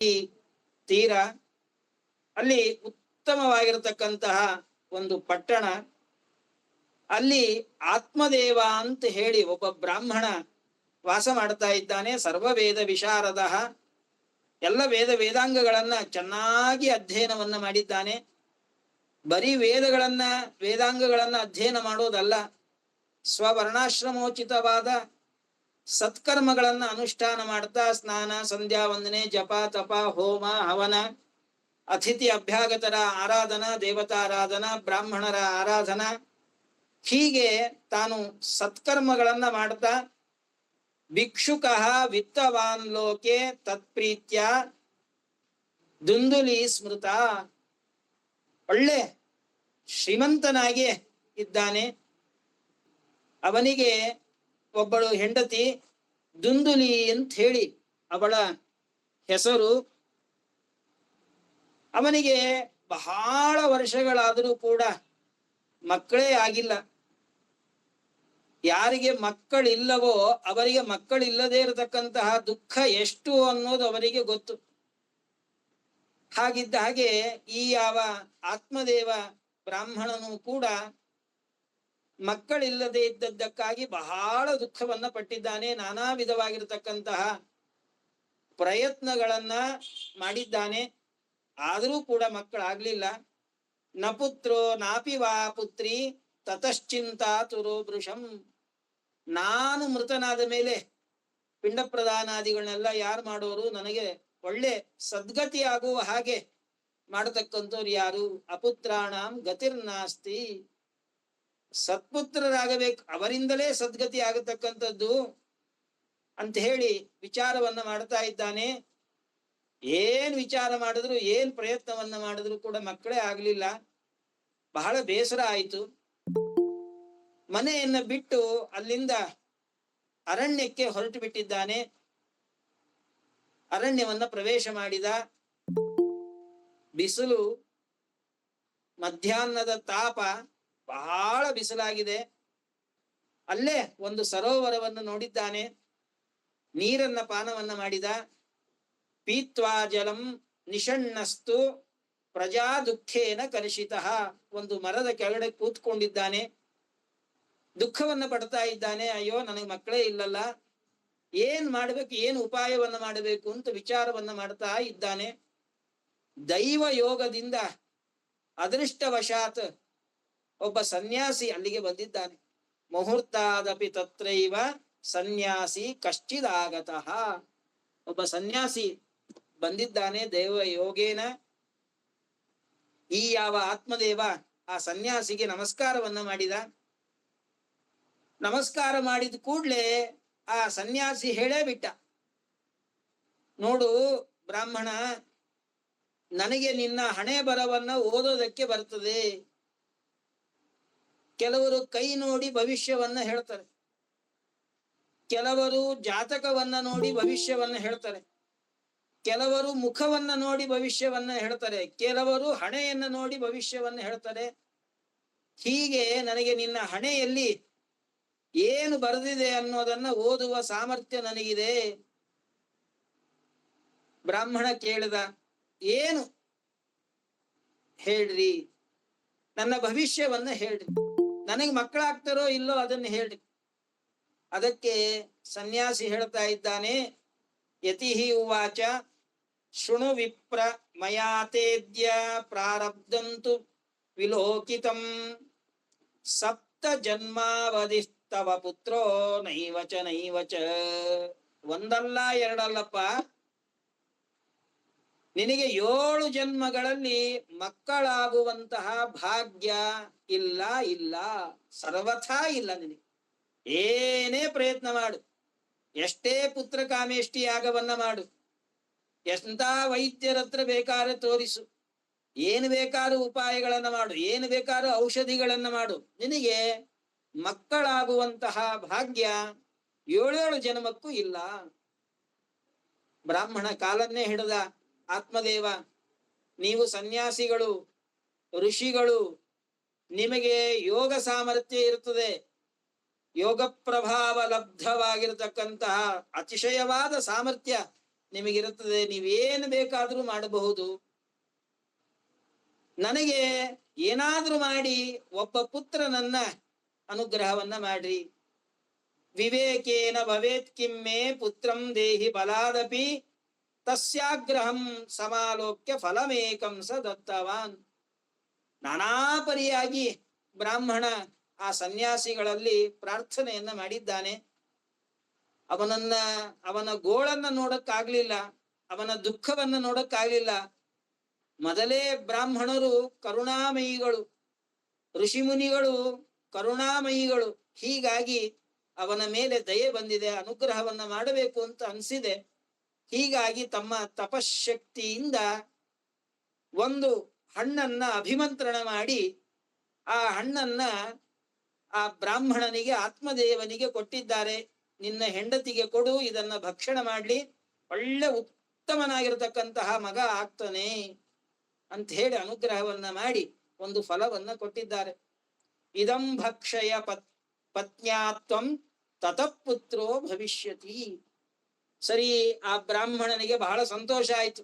ಈ ತೀರ, ಅಲ್ಲಿ ಉತ್ತಮವಾಗಿರತಕ್ಕಂತಹ ಒಂದು ಪಟ್ಟಣ. ಅಲ್ಲಿ ಆತ್ಮದೇವ ಅಂತ ಹೇಳಿ ಒಬ್ಬ ಬ್ರಾಹ್ಮಣ ವಾಸ ಮಾಡ್ತಾ ಇದ್ದಾನೆ. ಸರ್ವ ವೇದ ವಿಶಾರದ, ಎಲ್ಲ ವೇದಾಂಗಗಳನ್ನ ಚೆನ್ನಾಗಿ ಅಧ್ಯಯನವನ್ನ ಮಾಡಿದ್ದಾನೆ. ಬರೀ ವೇದಾಂಗಗಳನ್ನ ಅಧ್ಯಯನ ಮಾಡೋದಲ್ಲ, ಸ್ವವರ್ಣಾಶ್ರಮೋಚಿತವಾದ ಸತ್ಕರ್ಮಗಳನ್ನ ಅನುಷ್ಠಾನ ಮಾಡ್ತಾ ಸ್ನಾನ, ಸಂಧ್ಯಾ ವಂದನೆ, ಜಪ, ತಪ, ಹೋಮ, ಹವನ, ಅತಿಥಿ ಅಭ್ಯಾಗತರ ಆರಾಧನಾ, ದೇವತಾರಾಧನಾ, ಬ್ರಾಹ್ಮಣರ ಆರಾಧನಾ, ಹೀಗೆ ತಾನು ಸತ್ಕರ್ಮಗಳನ್ನ ಮಾಡ್ತಾ ಭಿಕ್ಷುಕಃ ವಿತ್ತವಾನ್ ಲೋಕೆ ತತ್ಪ್ರೀತ್ಯ ದುಂದುಲಿ ಸ್ಮೃತ, ಒಳ್ಳೆ ಶ್ರೀಮಂತನಾಗಿ ಇದ್ದಾನೆ. ಅವನಿಗೆ ಒಬ್ಬಳು ಹೆಂಡತಿ ದುಂದುಲಿ ಅಂತ ಹೇಳಿ ಅವಳ ಹೆಸರು. ಅವನಿಗೆ ಬಹಳ ವರ್ಷಗಳಾದರೂ ಕೂಡ ಮಕ್ಕಳೇ ಆಗಿಲ್ಲ. ಯಾರಿಗೆ ಮಕ್ಕಳಿಲ್ಲವೋ ಅವರಿಗೆ ಮಕ್ಕಳಿಲ್ಲದೆ ಇರತಕ್ಕಂತಹ ದುಃಖ ಎಷ್ಟು ಅನ್ನೋದು ಅವರಿಗೆ ಗೊತ್ತು. ಹಾಗಿದ್ದ ಹಾಗೆ ಈ ಯಾವ ಆತ್ಮದೇವ ಬ್ರಾಹ್ಮಣನು ಕೂಡ ಮಕ್ಕಳಿಲ್ಲದೆ ಇದ್ದದ್ದಕ್ಕಾಗಿ ಬಹಳ ದುಃಖವನ್ನ ಪಟ್ಟಿದ್ದಾನೆ. ನಾನಾ ವಿಧವಾಗಿರತಕ್ಕಂತಹ ಪ್ರಯತ್ನಗಳನ್ನ ಮಾಡಿದ್ದಾನೆ, ಆದರೂ ಕೂಡ ಮಕ್ಕಳಾಗ್ಲಿಲ್ಲ. ನ ಪುತ್ರೋ ನಾಪಿ ವಾ ಪುತ್ರಿ ತತಶ್ಚಿಂತಾ ತುರೋ ವೃಷಂ. ನಾನು ಮೃತನಾದ ಮೇಲೆ ಪಿಂಡ ಪ್ರದಾನಾದಿಗಳನ್ನೆಲ್ಲ ಯಾರು ಮಾಡೋರು? ನನಗೆ ಒಳ್ಳೆ ಸದ್ಗತಿ ಆಗುವ ಹಾಗೆ ಮಾಡತಕ್ಕಂಥವ್ರು ಯಾರು? ಅಪುತ್ರಾಣಾಂ ಗತಿರ್ನಾಸ್ತಿ. ಸತ್ಪುತ್ರರಾಗಬೇಕು, ಅವರಿಂದಲೇ ಸದ್ಗತಿ ಆಗತಕ್ಕಂಥದ್ದು ಅಂತ ಹೇಳಿ ವಿಚಾರವನ್ನ ಮಾಡ್ತಾ ಇದ್ದಾನೆ. ಏನ್ ವಿಚಾರ ಮಾಡಿದ್ರು, ಏನ್ ಪ್ರಯತ್ನವನ್ನ ಮಾಡಿದ್ರು ಕೂಡ ಮಕ್ಕಳೇ ಆಗ್ಲಿಲ್ಲ. ಬಹಳ ಬೇಸರ ಆಯಿತು. ಮನೆಯನ್ನ ಬಿಟ್ಟು ಅಲ್ಲಿಂದ ಅರಣ್ಯಕ್ಕೆ ಹೊರಟು ಬಿಟ್ಟಿದ್ದಾನೆ. ಅರಣ್ಯವನ್ನ ಪ್ರವೇಶ ಮಾಡಿದ. ಬಿಸಿಲು, ಮಧ್ಯಾಹ್ನದ ತಾಪ, ಬಹಳ ಬಿಸಿಲಾಗಿದೆ. ಅಲ್ಲೇ ಒಂದು ಸರೋವರವನ್ನು ನೋಡಿದ್ದಾನೆ. ನೀರನ್ನ ಪಾನವನ್ನ ಮಾಡಿದ. ಪೀತ್ವಾ ಜಲಂ ನಿಷಣ್ಣಸ್ತು ಪ್ರಜಾ ದುಃಖೇನ ಕಲುಷಿತಃ. ಒಂದು ಮರದ ಕೆಳಗಡೆ ಕೂತ್ಕೊಂಡಿದ್ದಾನೆ, ದುಃಖವನ್ನ ಪಡ್ತಾ ಇದ್ದಾನೆ. ಅಯ್ಯೋ, ನನಗೆ ಮಕ್ಕಳೇ ಇಲ್ಲಲ್ಲ, ಏನ್ ಮಾಡ್ಬೇಕು, ಏನು ಉಪಾಯವನ್ನ ಮಾಡಬೇಕು ಅಂತ ವಿಚಾರವನ್ನ ಮಾಡ್ತಾ ಇದ್ದಾನೆ. ದೈವ ಯೋಗದಿಂದ ಅದೃಷ್ಟವಶಾತ್ ಒಬ್ಬ ಸನ್ಯಾಸಿ ಅಲ್ಲಿಗೆ ಬಂದಿದ್ದಾನೆ. ಮುಹೂರ್ತಾದಪಿ ತತ್ರೈವ ಸನ್ಯಾಸಿ ಕಶ್ಚಿದಾಗತಃ. ಒಬ್ಬ ಸನ್ಯಾಸಿ ಬಂದಿದ್ದಾನೆ ದೈವ ಯೋಗೇನ. ಈ ಯಾವ ಆತ್ಮದೇವ ಆ ಸನ್ಯಾಸಿಗೆ ನಮಸ್ಕಾರವನ್ನ ಮಾಡಿದ. ನಮಸ್ಕಾರ ಮಾಡಿದ ಕೂಡ್ಲೆ ಆ ಸನ್ಯಾಸಿ ಹೇಳೇ ಬಿಟ್ಟ, ನೋಡು ಬ್ರಾಹ್ಮಣ, ನನಗೆ ನಿನ್ನ ಹಣೆ ಬರವನ್ನ ಓದೋದಕ್ಕೆ ಬರ್ತದೆ. ಕೆಲವರು ಕೈ ನೋಡಿ ಭವಿಷ್ಯವನ್ನ ಹೇಳ್ತಾರೆ, ಕೆಲವರು ಜಾತಕವನ್ನ ನೋಡಿ ಭವಿಷ್ಯವನ್ನ ಹೇಳ್ತಾರೆ, ಕೆಲವರು ಮುಖವನ್ನ ನೋಡಿ ಭವಿಷ್ಯವನ್ನ ಹೇಳ್ತಾರೆ, ಕೆಲವರು ಹಣೆಯನ್ನ ನೋಡಿ ಭವಿಷ್ಯವನ್ನ ಹೇಳ್ತಾರೆ. ಹೀಗೆ ನನಗೆ ನಿನ್ನ ಹಣೆಯಲ್ಲಿ ಏನು ಬರೆದಿದೆ ಅನ್ನೋದನ್ನ ಓದುವ ಸಾಮರ್ಥ್ಯ ನನಗಿದೆ. ಬ್ರಾಹ್ಮಣ ಕೇಳಿದ, ಏನು ಹೇಳ್ರಿ, ನನ್ನ ಭವಿಷ್ಯವನ್ನ ಹೇಳ್ರಿ, ನನಗೆ ಮಕ್ಕಳಾಗ್ತಾರೋ ಇಲ್ಲೋ ಅದನ್ನ ಹೇಳ್ರಿ. ಅದಕ್ಕೆ ಸನ್ಯಾಸಿ ಹೇಳ್ತಾ ಇದ್ದಾನೆ, ಯತಿಹಿ ಉವಾಚ ಶೃಣು ವಿಪ್ರ ಮಯಾತೇದ್ಯ ಪ್ರಾರಬ್ಧಂತು ವಿಲೋಕಿತಂ ಸಪ್ತ ಜನ್ಮಾವಧಿಸ್ತವ ಪುತ್ರೋ ನೈವಚ ನೈವಚ. ಒಂದಲ್ಲ ಎರಡಲ್ಲಪ್ಪ, ನಿನಗೆ 7 ಜನ್ಮಗಳಲ್ಲಿ ಮಕ್ಕಳಾಗುವಂತಹ ಭಾಗ್ಯ ಇಲ್ಲ, ಇಲ್ಲ, ಸರ್ವಥಾ ಇಲ್ಲ. ನಿನಗೆ ಏನೇ ಪ್ರಯತ್ನ ಮಾಡು, ಎಷ್ಟೇ ಪುತ್ರ ಕಾಮೇಷ್ಟಿ ಯಾಗವನ್ನ ಮಾಡು, ಎಂತ ವೈದ್ಯರತ್ರ ಬೇಕಾದ್ರೆ ತೋರಿಸು, ಏನು ಬೇಕಾದ್ರೂ ಉಪಾಯಗಳನ್ನ ಮಾಡು, ಏನು ಬೇಕಾದ್ರೂ ಔಷಧಿಗಳನ್ನ ಮಾಡು, ನಿನಗೆ ಮಕ್ಕಳಾಗುವಂತಹ ಭಾಗ್ಯ 7 ಜನ್ಮಕ್ಕೂ ಇಲ್ಲ. ಬ್ರಾಹ್ಮಣ ಕಾಲನ್ನೇ ಹಿಡಿದ ಆತ್ಮದೇವ, ನೀವು ಸನ್ಯಾಸಿಗಳು, ಋಷಿಗಳು, ನಿಮಗೆ ಯೋಗ ಸಾಮರ್ಥ್ಯ ಇರುತ್ತದೆ, ಯೋಗ ಪ್ರಭಾವ ಲಬ್ಧವಾಗಿರತಕ್ಕಂತಹ ಅತಿಶಯವಾದ ಸಾಮರ್ಥ್ಯ ನಿಮಗಿರುತ್ತದೆ, ನೀವೇನು ಬೇಕಾದ್ರೂ ಮಾಡಬಹುದು. ನನಗೆ ಏನಾದ್ರೂ ಮಾಡಿ ಒಬ್ಬ ಪುತ್ರನನ್ನ ಅನುಗ್ರಹವನ್ನ ಮಾಡ್ರಿ. ವಿವೇಕೇನ ಭವೇತ್ ಕಿಮ್ಮೆ ಪುತ್ರಂ ದೇಹಿ ಬಲಾದಪಿ ತಸ್ಯಾಗ್ರಹಂ ಸಮಾಲೋಕ್ಯ ಫಲಮೇಕಂ ಸ ದತ್ತವಾನ್. ನಾನಾ ಪರಿಯಾಗಿ ಬ್ರಾಹ್ಮಣ ಆ ಸನ್ಯಾಸಿಗಳಲ್ಲಿ ಪ್ರಾರ್ಥನೆಯನ್ನ ಮಾಡಿದ್ದಾನೆ. ಅವನ ಗೋಳನ್ನ ನೋಡಕ್ಕಾಗ್ಲಿಲ್ಲ, ಅವನ ದುಃಖವನ್ನ ನೋಡಕ್ಕಾಗ್ಲಿಲ್ಲ. ಮೊದಲೇ ಬ್ರಾಹ್ಮಣರು ಕರುಣಾಮಯಿಗಳು, ಋಷಿಮುನಿಗಳು ಕರುಣಾಮಯಿಗಳು. ಹೀಗಾಗಿ ಅವನ ಮೇಲೆ ದಯೆ ಬಂದಿದೆ, ಅನುಗ್ರಹವನ್ನ ಮಾಡಬೇಕು ಅಂತ ಅನ್ಸಿದೆ. ಹೀಗಾಗಿ ತಮ್ಮ ತಪಶಕ್ತಿಯಿಂದ ಒಂದು ಹಣ್ಣನ್ನ ಅಭಿಮಂತ್ರಣ ಮಾಡಿ ಆ ಹಣ್ಣನ್ನ ಆ ಬ್ರಾಹ್ಮಣನಿಗೆ, ಆತ್ಮದೇವನಿಗೆ ಕೊಟ್ಟಿದ್ದಾರೆ. ನಿನ್ನ ಹೆಂಡತಿಗೆ ಕೊಡು, ಇದನ್ನ ಭಕ್ಷಣ ಮಾಡ್ಲಿ, ಒಳ್ಳೆ ಉತ್ತಮನಾಗಿರತಕ್ಕಂತಹ ಮಗ ಆಗ್ತಾನೆ ಅಂತ ಹೇಳಿ ಅನುಗ್ರಹವನ್ನ ಮಾಡಿ ಒಂದು ಫಲವನ್ನ ಕೊಟ್ಟಿದ್ದಾರೆ. ಇದಂ ಭಕ್ಷಯ ಪತ್ನ್ಯಾತ್ವಂ ತತಃಪುತ್ರೋ ಭವಿಷ್ಯತಿ. ಸರಿ, ಆ ಬ್ರಾಹ್ಮಣನಿಗೆ ಬಹಳ ಸಂತೋಷ ಆಯ್ತು.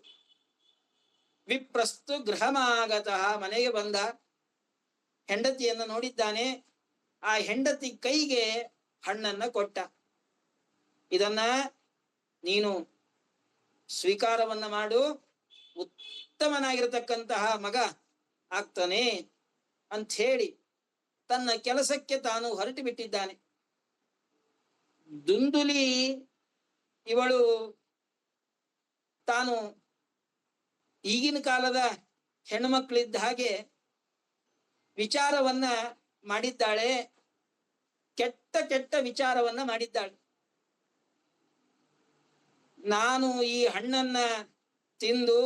ವಿಪ್ರಸ್ತು ಗೃಹಮಾಗತಃ, ಮನೆಗೆ ಬಂದ, ಹೆಂಡತಿಯನ್ನ ನೋಡಿದ್ದಾನೆ. ಆ ಹೆಂಡತಿ ಕೈಗೆ ಹಣ್ಣನ್ನ ಕೊಟ್ಟ. ಇದನ್ನ ನೀನು ಸ್ವೀಕಾರವನ್ನ ಮಾಡು, ಉತ್ತಮನಾಗಿರತಕ್ಕಂತಹ ಮಗ ಆಗ್ತಾನೆ ಅಂತ ಹೇಳಿ ತನ್ನ ಕೆಲಸಕ್ಕೆ ತಾನು ಹೊರಟು ಬಿಟ್ಟಿದ್ದಾನೆ. ದುಂದುಲಿ ಇವಳು ತಾನು ಈಗಿನ ಕಾಲದ ಹೆಣ್ಮಕ್ಳಿದ್ದ ಹಾಗೆ ವಿಚಾರವನ್ನ ಮಾಡಿದ್ದಾಳೆ, ಕೆಟ್ಟ ಕೆಟ್ಟ ವಿಚಾರವನ್ನ ಮಾಡಿದ್ದಾಳೆ. ನಾನು ಈ ಹಣ್ಣನ್ನ ತಿಂದು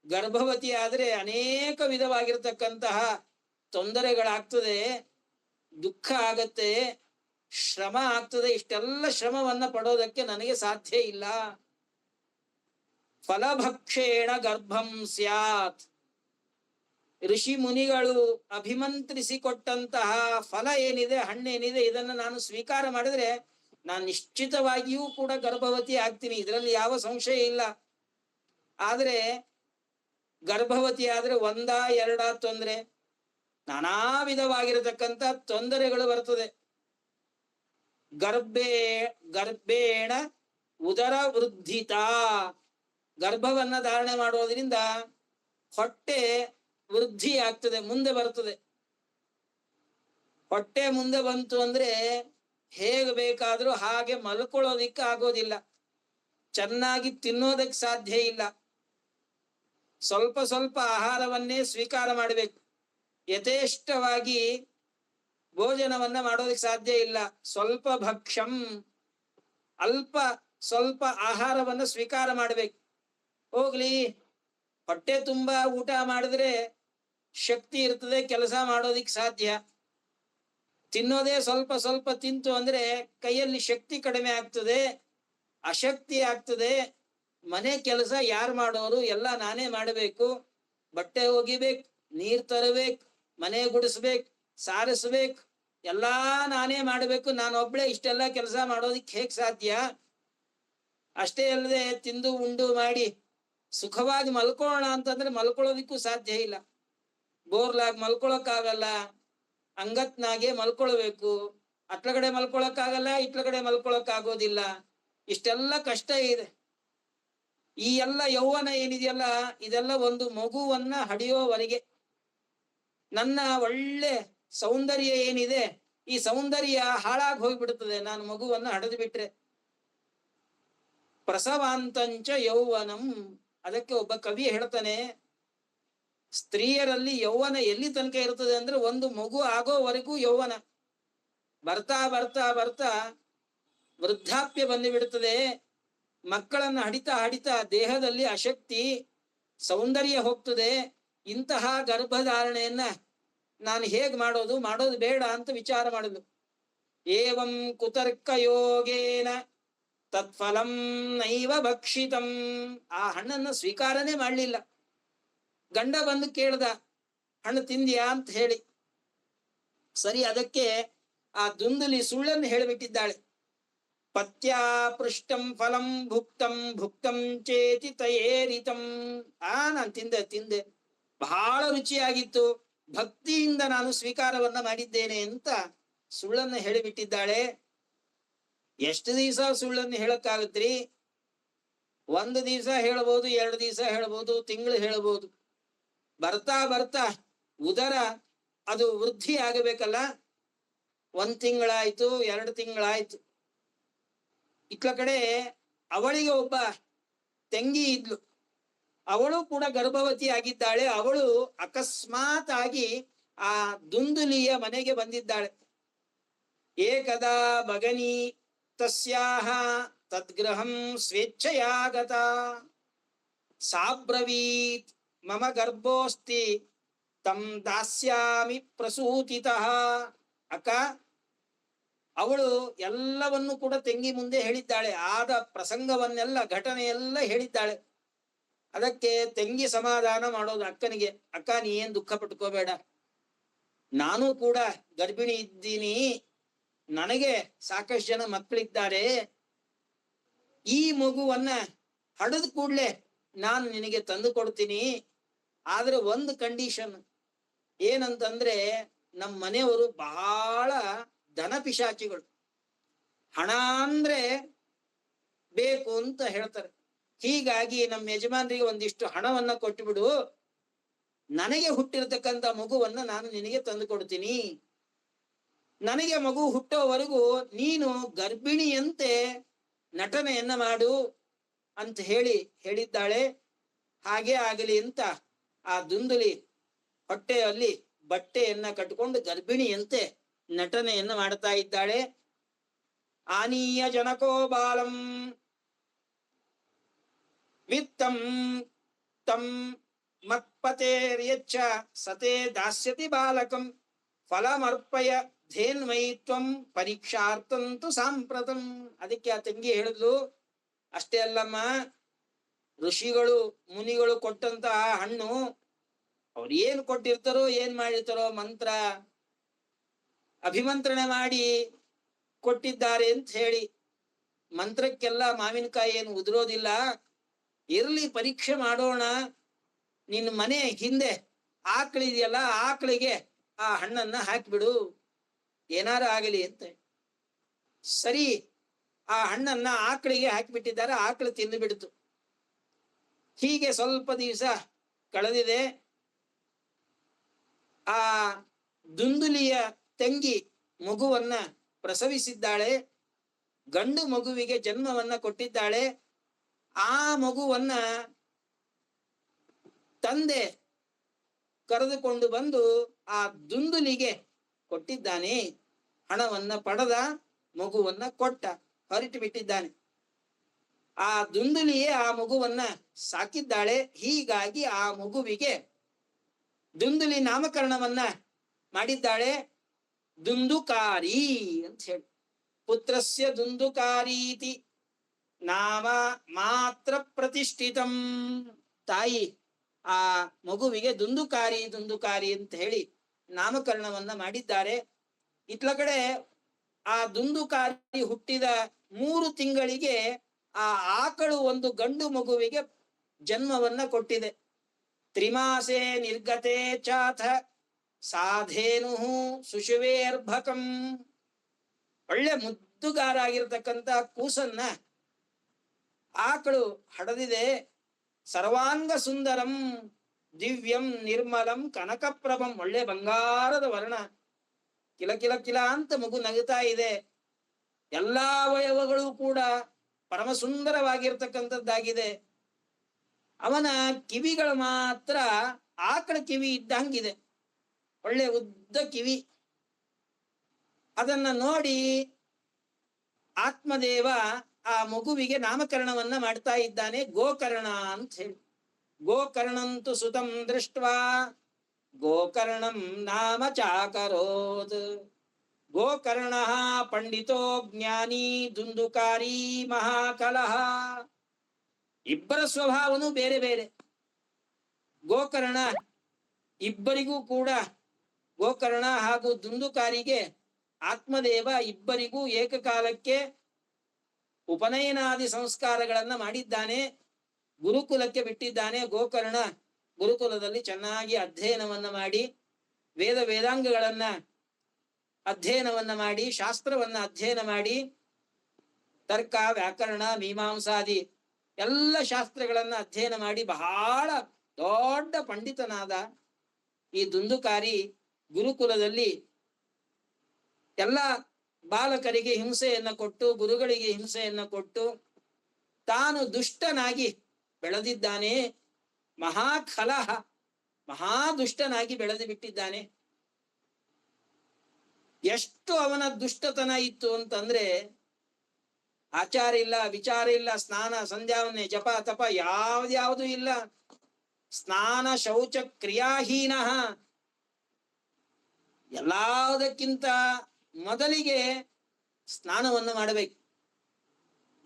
ಗರ್ಭವತಿ ಆದ್ರೆ ಅನೇಕ ವಿಧವಾಗಿರತಕ್ಕಂತಹ ತೊಂದರೆಗಳಾಗ್ತದೆ, ದುಃಖ ಆಗತ್ತೆ, ಶ್ರಮ ಆಗ್ತದೆ. ಇಷ್ಟೆಲ್ಲ ಶ್ರಮವನ್ನ ಪಡೋದಕ್ಕೆ ನನಗೆ ಸಾಧ್ಯ ಇಲ್ಲ. ಫಲಭಕ್ಷೇಣ ಗರ್ಭಂ ಸ್ಯಾತ್. ಋಷಿ ಮುನಿಗಳು ಅಭಿಮಂತ್ರಿಸಿಕೊಟ್ಟಂತಹ ಫಲ ಏನಿದೆ, ಹಣ್ಣೇನಿದೆ, ಇದನ್ನ ನಾನು ಸ್ವೀಕಾರ ಮಾಡಿದ್ರೆ ನಾನು ನಿಶ್ಚಿತವಾಗಿಯೂ ಕೂಡ ಗರ್ಭವತಿ ಆಗ್ತೀನಿ, ಇದರಲ್ಲಿ ಯಾವ ಸಂಶಯ ಇಲ್ಲ. ಆದ್ರೆ ಗರ್ಭವತಿ ಆದ್ರೆ ಎರಡ ತೊಂದರೆ, ನಾನಾ ವಿಧವಾಗಿರತಕ್ಕಂತ ತೊಂದರೆಗಳು ಬರ್ತದೆ. ಗರ್ಭೇಣ ಉದರ ವೃದ್ಧಿತ. ಗರ್ಭವನ್ನ ಧಾರಣೆ ಮಾಡೋದ್ರಿಂದ ಹೊಟ್ಟೆ ವೃದ್ಧಿ ಆಗ್ತದೆ, ಮುಂದೆ ಬರ್ತದೆ. ಹೊಟ್ಟೆ ಮುಂದೆ ಬಂತು ಅಂದ್ರೆ ಹೇಗೆ ಬೇಕಾದ್ರೂ ಹಾಗೆ ಮಲ್ಕೊಳ್ಳೋದಿಕ್ಕೆ ಆಗೋದಿಲ್ಲ, ಚೆನ್ನಾಗಿ ತಿನ್ನೋದಕ್ಕೆ ಸಾಧ್ಯ ಇಲ್ಲ. ಸ್ವಲ್ಪ ಸ್ವಲ್ಪ ಆಹಾರವನ್ನೇ ಸ್ವೀಕಾರ ಮಾಡಬೇಕು, ಯಥೇಷ್ಟವಾಗಿ ಭೋಜನವನ್ನ ಮಾಡೋದಕ್ಕೆ ಸಾಧ್ಯ ಇಲ್ಲ. ಸ್ವಲ್ಪ ಭಕ್ಷಂ, ಅಲ್ಪ ಸ್ವಲ್ಪ ಆಹಾರವನ್ನ ಸ್ವೀಕಾರ ಮಾಡ್ಬೇಕು. ಹೋಗ್ಲಿ, ಹೊಟ್ಟೆ ತುಂಬಾ ಊಟ ಮಾಡಿದ್ರೆ ಶಕ್ತಿ ಇರ್ತದೆ, ಕೆಲಸ ಮಾಡೋದಿಕ್ ಸಾಧ್ಯ. ತಿನ್ನೋದೇ ಸ್ವಲ್ಪ ಸ್ವಲ್ಪ ತಿಂತು ಅಂದ್ರೆ ಕೈಯಲ್ಲಿ ಶಕ್ತಿ ಕಡಿಮೆ ಆಗ್ತದೆ, ಅಶಕ್ತಿ ಆಗ್ತದೆ. ಮನೆ ಕೆಲಸ ಯಾರು ಮಾಡೋರು? ಎಲ್ಲ ನಾನೇ ಮಾಡಬೇಕು. ಬಟ್ಟೆ ಒಗಿಬೇಕು, ನೀರ್ ತರಬೇಕು, ಮನೆ ಗುಡಿಸ್ಬೇಕು, ಸಾರಿಸ್ಬೇಕು, ಎಲ್ಲಾ ನಾನೇ ಮಾಡಬೇಕು. ನಾನೊಬ್ಳೆ ಇಷ್ಟೆಲ್ಲ ಕೆಲಸ ಮಾಡೋದಿಕ್ ಹೇಗ್ ಸಾಧ್ಯ? ಅಷ್ಟೇ ಅಲ್ಲದೆ ತಿಂದು ಉಂಡು ಮಾಡಿ ಸುಖವಾಗಿ ಮಲ್ಕೊಳ್ಳೋಣ ಅಂತಂದ್ರೆ ಮಲ್ಕೊಳ್ಳೋದಿಕ್ಕೂ ಸಾಧ್ಯ ಇಲ್ಲ. ಬೋರ್ಲಾಗ್ ಮಲ್ಕೊಳಕ್ಕಾಗಲ್ಲ, ಅಂಗತ್ನಾಗೆ ಮಲ್ಕೊಳ್ಬೇಕು. ಅಟ್ಲಗಡೆ ಮಲ್ಕೊಳಕ್ಕಾಗಲ್ಲ, ಇಟ್ಲಗಡೆ ಮಲ್ಕೊಳಕ್ಕಾಗೋದಿಲ್ಲ. ಇಷ್ಟೆಲ್ಲ ಕಷ್ಟ ಇದೆ. ಈ ಎಲ್ಲ ಯೌವನ ಏನಿದೆಯಲ್ಲ, ಇದೆಲ್ಲ ಒಂದು ಮಗುವನ್ನ ಹಡಿಯೋವರೆಗೆ. ನನ್ನ ಒಳ್ಳೆ ಸೌಂದರ್ಯ ಏನಿದೆ, ಈ ಸೌಂದರ್ಯ ಹಾಳಾಗಿ ಹೋಗ್ಬಿಡುತ್ತದೆ ನಾನು ಮಗುವನ್ನ ಹಡೆದು ಬಿಟ್ರೆ. ಪ್ರಸವಾಂತಂಚ ಯೌವನಂ. ಅದಕ್ಕೆ ಒಬ್ಬ ಕವಿ ಹೇಳ್ತಾನೆ, ಸ್ತ್ರೀಯರಲ್ಲಿ ಯೌವನ ಎಲ್ಲಿ ತನಕ ಇರ್ತದೆ ಅಂದ್ರೆ ಒಂದು ಮಗು ಆಗೋವರೆಗೂ ಯೌವನ. ಬರ್ತಾ ಬರ್ತಾ ಬರ್ತಾ ವೃದ್ಧಾಪ್ಯ ಬಂದು ಬಿಡುತ್ತದೆ. ಮಕ್ಕಳನ್ನ ಹಡಿತಾ ಹಡಿತಾ ದೇಹದಲ್ಲಿ ಅಶಕ್ತಿ, ಸೌಂದರ್ಯ ಹೋಗ್ತದೆ. ಇಂತಹ ಗರ್ಭಧಾರಣೆಯನ್ನ ನಾನು ಹೇಗ್ ಮಾಡೋದು ಬೇಡ ಅಂತ ವಿಚಾರ ಮಾಡುದು. ಏವಂ ಕುತರ್ಕ ಯೋಗೇನ ತತ್ಫಲಂ ನೈವ ಭಕ್ಷಿತಂ. ಆ ಹಣ್ಣನ್ನ ಸ್ವೀಕಾರನೇ ಮಾಡ್ಲಿಲ್ಲ. ಗಂಡ ಬಂದು ಕೇಳ್ದ, ಹಣ್ಣು ತಿಂದ್ಯಾ ಅಂತ ಹೇಳಿ. ಸರಿ, ಅದಕ್ಕೆ ಆ ದುಂದುಲಿ ಸುಳ್ಳನ್ನು ಹೇಳಿಬಿಟ್ಟಿದ್ದಾಳೆ. ಪತ್ಯಾ ಪೃಷ್ಟಂ ಫಲಂ ಭುಕ್ತಂ ಭುಕ್ತಂ ಚೇತಿ ತಯೇರಿತಂ. ನಾನ್ ತಿಂದೆ ಬಹಳ ರುಚಿಯಾಗಿತ್ತು, ಭಕ್ತಿಯಿಂದ ನಾನು ಸ್ವೀಕಾರವನ್ನ ಮಾಡಿದ್ದೇನೆ ಅಂತ ಸುಳ್ಳನ್ನು ಹೇಳಿಬಿಟ್ಟಿದ್ದಾಳೆ. ಎಷ್ಟು ದಿವಸ ಸುಳ್ಳನ್ನು ಹೇಳಕ್ಕಾಗತ್ರಿ? ಒಂದು ದಿವಸ ಹೇಳ್ಬೋದು, 2 ದಿವಸ ಹೇಳ್ಬೋದು, ತಿಂಗಳು ಹೇಳ್ಬೋದು. ಬರ್ತಾ ಬರ್ತಾ ಉದರ ಅದು ವೃದ್ಧಿ ಆಗಬೇಕಲ್ಲ. 1 ತಿಂಗಳಾಯ್ತು, 2 ತಿಂಗಳಾಯ್ತು. ಇಟ್ಲ ಕಡೆ ಅವಳಿಗೆ ಒಬ್ಬ ತಂಗಿ ಇದ್ಲು, ಅವಳು ಕೂಡ ಗರ್ಭವತಿ ಆಗಿದ್ದಾಳೆ. ಅವಳು ಅಕಸ್ಮಾತ್ ಆಗಿ ಆ ದುಂದುಲಿಯ ಮನೆಗೆ ಬಂದಿದ್ದಾಳೆ. ಏಕದಾ ಭಗನಿ ತಸ್ಯಾಹ ತದ್ಗೃಹಂ ಸ್ವೇಚ್ಛಯಾಗತ ಸಾಬ್ರವೀತ್ ಮಮ ಗರ್ಭೋಸ್ತಿ ತಂ ದಾಸ್ಯಾಮಿ ಪ್ರಸೂತಿತಃ. ಅಕ್ಕ, ಅವಳು ಎಲ್ಲವನ್ನು ಕೂಡ ತಂಗಿ ಮುಂದೆ ಹೇಳಿದ್ದಾಳೆ. ಆದ ಪ್ರಸಂಗವನ್ನೆಲ್ಲ, ಘಟನೆಯೆಲ್ಲ ಹೇಳಿದ್ದಾಳೆ. ಅದಕ್ಕೆ ತಂಗಿ ಸಮಾಧಾನ ಮಾಡೋದು ಅಕ್ಕನಿಗೆ, ಅಕ್ಕ ನೀ ಏನ್ ದುಃಖ ಪಟ್ಕೋಬೇಡ, ನಾನು ಕೂಡ ಗರ್ಭಿಣಿ ಇದ್ದೀನಿ, ನನಗೆ ಸಾಕಷ್ಟು ಜನ ಮಕ್ಕಳಿದ್ದಾರೆ, ಈ ಮಗುವನ್ನ ಹಡದ ಕೂಡ್ಲೆ ನಾನು ನಿನಗೆ ತಂದು ಕೊಡ್ತೀನಿ. ಆದ್ರೆ ಒಂದು ಕಂಡೀಷನ್ ಏನಂತಂದ್ರೆ, ನಮ್ಮ ಮನೆಯವರು ಬಹಳ ಧನ ಪಿಶಾಚಿಗಳು, ಹಣ ಅಂದ್ರೆ ಬೇಕು ಅಂತ ಹೇಳ್ತಾರೆ. ಹೀಗಾಗಿ ನಮ್ಮ ಯಜಮಾನರಿಗೆ ಒಂದಿಷ್ಟು ಹಣವನ್ನ ಕೊಟ್ಟು ಬಿಡು, ನನಗೆ ಹುಟ್ಟಿರ್ತಕ್ಕಂಥ ಮಗುವನ್ನ ನಾನು ನಿನಗೆ ತಂದು ಕೊಡ್ತೀನಿ, ನನಗೆ ಮಗು ಹುಟ್ಟೋವರೆಗೂ ನೀನು ಗರ್ಭಿಣಿಯಂತೆ ನಟನೆಯನ್ನ ಮಾಡು ಅಂತ ಹೇಳಿದ್ದಾಳೆ. ಹಾಗೆ ಆಗಲಿ ಅಂತ ಆ ದುಂದುಲಿ ಹೊಟ್ಟೆಯಲ್ಲಿ ಬಟ್ಟೆಯನ್ನ ಕಟ್ಟಿಕೊಂಡು ಗರ್ಭಿಣಿಯಂತೆ ನಟನೆಯನ್ನ ಮಾಡ್ತಾ ಇದ್ದಾಳೆ. ಆನೀಯ ಜನಕೋ ಬಾಲಂ ವಿತ್ತಂ ತಂ ಮತ್ಪತೇರ್ಯಚ್ಚ ಸತೆ ದಾಸ್ಯತಿ ಬಾಲಕಂ ಫಲಮರ್ಪಯ ಧೇನ್ಮಯಿತ್ವಂ ಪರೀಕ್ಷಾರ್ಥಂತು ಸಾಂಪ್ರತಂ. ಅದಕ್ಕೆ ಆ ತಂಗಿ ಹೇಳಿದ್ಲು, ಅಷ್ಟೇ ಅಲ್ಲಮ್ಮ, ಋಷಿಗಳು ಮುನಿಗಳು ಕೊಟ್ಟಂತಹ ಹಣ್ಣು, ಅವ್ರು ಏನ್ ಕೊಟ್ಟಿರ್ತಾರೋ ಏನ್ ಮಾಡಿರ್ತಾರೋ, ಮಂತ್ರ ಅಭಿಮಂತ್ರಣೆ ಮಾಡಿ ಕೊಟ್ಟಿದ್ದಾರೆ ಅಂತ ಹೇಳಿ, ಮಂತ್ರಕ್ಕೆಲ್ಲ ಮಾವಿನಕಾಯಿ ಏನು ಉದುರೋದಿಲ್ಲ, ಇರ್ಲಿ ಪರೀಕ್ಷೆ ಮಾಡೋಣ, ನಿನ್ನ ಮನೆ ಹಿಂದೆ ಆಕಳಿದೆಯಲ್ಲ, ಆಕಳಿಗೆ ಆ ಹಣ್ಣನ್ನ ಹಾಕಿಬಿಡು, ಏನಾರ ಆಗಲಿ ಅಂತ. ಸರಿ, ಆ ಹಣ್ಣನ್ನ ಆಕಳಿಗೆ ಹಾಕಿಬಿಟ್ಟಿದ್ದಾರೆ, ಆಕಳು ತಿಂದು ಬಿಡ್ತು. ಹೀಗೆ ಸ್ವಲ್ಪ ದಿವಸ ಕಳೆದಿದೆ. ಆ ದುಂದುಲಿಯ ತಂಗಿ ಮಗುವನ್ನ ಪ್ರಸವಿಸಿದ್ದಾಳೆ, ಗಂಡು ಮಗುವಿಗೆ ಜನ್ಮವನ್ನ ಕೊಟ್ಟಿದ್ದಾಳೆ. ಆ ಮಗುವನ್ನ ತಂದೆ ಕರೆದುಕೊಂಡು ಬಂದು ಆ ದುಂದುಲಿಗೆ ಕೊಟ್ಟಿದ್ದಾನೆ. ಹಣವನ್ನ ಪಡೆದ, ಮಗುವನ್ನ ಕೊಟ್ಟ, ಹೊರಟು ಬಿಟ್ಟಿದ್ದಾನೆ. ಆ ದುಂದುಲಿಯೇ ಆ ಮಗುವನ್ನ ಸಾಕಿದ್ದಾಳೆ. ಹೀಗಾಗಿ ಆ ಮಗುವಿಗೆ ದುಂದುಲಿ ನಾಮಕರಣವನ್ನ ಮಾಡಿದ್ದಾಳೆ, ದುಂದುಕಾರಿ ಅಂತ ಹೇಳಿ. ಪುತ್ರಸ್ಯ ದುಂದುಕಾರೀತಿ ನಾಮ ಮಾತ್ರ ಪ್ರತಿಷ್ಠಿತಂ. ತಾಯಿ ಆ ಮಗುವಿಗೆ ದುಂದುಕಾರಿ ದುಂದುಕಾರಿ ಅಂತ ಹೇಳಿ ನಾಮಕರಣವನ್ನ ಮಾಡಿದ್ದಾರೆ. ಇತ್ಲ ಕಡೆ ಆ ದುಂದುಕಾರಿ ಹುಟ್ಟಿದ 3 ತಿಂಗಳಿಗೆ ಆ ಆಕಳು ಒಂದು ಗಂಡು ಮಗುವಿಗೆ ಜನ್ಮವನ್ನ ಕೊಟ್ಟಿದೆ. ತ್ರಿಮಾಸೆ ನಿರ್ಗತೆ ಚಾಥ ಸಾಧೇನು ಸುಶುವೇರ್ಭಕಂ. ಒಳ್ಳೆ ಮುದ್ದುಗಾರ ಆಗಿರ್ತಕ್ಕಂಥ ಕೂಸನ್ನ ಆಕಳು ಹಡದಿದೆ. ಸರ್ವಾಂಗ ಸುಂದರಂ ದಿವ್ಯಂ ನಿರ್ಮಲಂ ಕನಕಪ್ರಭಂ. ಒಳ್ಳೆ ಬಂಗಾರದ ವರ್ಣ, ಕಿಲ ಕಿಲ ಕಿಲ ಅಂತ ಮಗು ನಗುತ್ತಾ ಇದೆ. ಎಲ್ಲಾ ಅವಯವಗಳು ಕೂಡ ಪರಮ ಸುಂದರವಾಗಿರ್ತಕ್ಕಂಥದ್ದಾಗಿದೆ. ಅವನ ಕಿವಿಗಳು ಮಾತ್ರ ಆಕಳ ಕಿವಿ ಇದ್ದಂಗಿದೆ, ಒಳ್ಳೆ ಉದ್ದ ಕಿವಿ. ಅದನ್ನ ನೋಡಿ ಆತ್ಮದೇವ ಆ ಮಗುವಿಗೆ ನಾಮಕರಣವನ್ನ ಮಾಡ್ತಾ ಇದ್ದಾನೆ, ಗೋಕರ್ಣ ಅಂತ ಹೇಳಿ. ಗೋಕರ್ಣಂತು ಸುತಂ ದೃಷ್ಟ್ವಾ ಗೋಕರ್ಣಂ ನಾಮ ಚಾಕರೋತ್. ಗೋಕರ್ಣ ಪಂಡಿತೋ ಜ್ಞಾನಿ ದುಂದುಕಾರಿ ಮಹಾಕಲಹ. ಇಬ್ಬರ ಸ್ವಭಾವನು ಬೇರೆ ಬೇರೆ. ಗೋಕರ್ಣ ಇಬ್ಬರಿಗೂ ಕೂಡ, ಗೋಕರ್ಣ ಹಾಗೂ ದುಂದುಕಾರಿಗೆ ಆತ್ಮದೇವ ಇಬ್ಬರಿಗೂ ಏಕಕಾಲಕ್ಕೆ ಉಪನಯನಾದಿ ಸಂಸ್ಕಾರಗಳನ್ನ ಮಾಡಿದ್ದಾನೆ. ಗುರುಕುಲಕ್ಕೆ ಬಿಟ್ಟಿದ್ದಾನೆ. ಗೋಕರ್ಣ ಗುರುಕುಲದಲ್ಲಿ ಚೆನ್ನಾಗಿ ಅಧ್ಯಯನವನ್ನ ಮಾಡಿ ವೇದಾಂಗಗಳನ್ನ ಅಧ್ಯಯನವನ್ನ ಮಾಡಿ ಶಾಸ್ತ್ರವನ್ನ ಅಧ್ಯಯನ ಮಾಡಿ ತರ್ಕ ವ್ಯಾಕರಣ ಮೀಮಾಂಸಾದಿ ಎಲ್ಲ ಶಾಸ್ತ್ರಗಳನ್ನ ಅಧ್ಯಯನ ಮಾಡಿ ಬಹಳ ದೊಡ್ಡ ಪಂಡಿತನಾದ ಈ ದುಂದುಕಾರಿ ಗುರುಕುಲದಲ್ಲಿ ಎಲ್ಲ ಬಾಲಕರಿಗೆ ಹಿಂಸೆಯನ್ನ ಕೊಟ್ಟು ಗುರುಗಳಿಗೆ ಹಿಂಸೆಯನ್ನ ಕೊಟ್ಟು ತಾನು ದುಷ್ಟನಾಗಿ ಬೆಳೆದಿದ್ದಾನೆ. ಮಹಾಕಲಹ ಮಹಾದುಷ್ಟನಾಗಿ ಬೆಳೆದು ಬಿಟ್ಟಿದ್ದಾನೆ. ಎಷ್ಟು ಅವನ ದುಷ್ಟತನ ಇತ್ತು ಅಂತಂದ್ರೆ ಆಚಾರ ಇಲ್ಲ, ವಿಚಾರ ಇಲ್ಲ, ಸ್ನಾನ ಸಂಧ್ಯಾವನ್ನೇ ಜಪ ತಪ ಯಾವ್ದ್ಯಾವುದು ಇಲ್ಲ. ಸ್ನಾನ ಶೌಚ ಕ್ರಿಯಾಹೀನ. ಎಲ್ಲದಕ್ಕಿಂತ ಮೊದಲಿಗೆ ಸ್ನಾನವನ್ನು ಮಾಡಬೇಕು.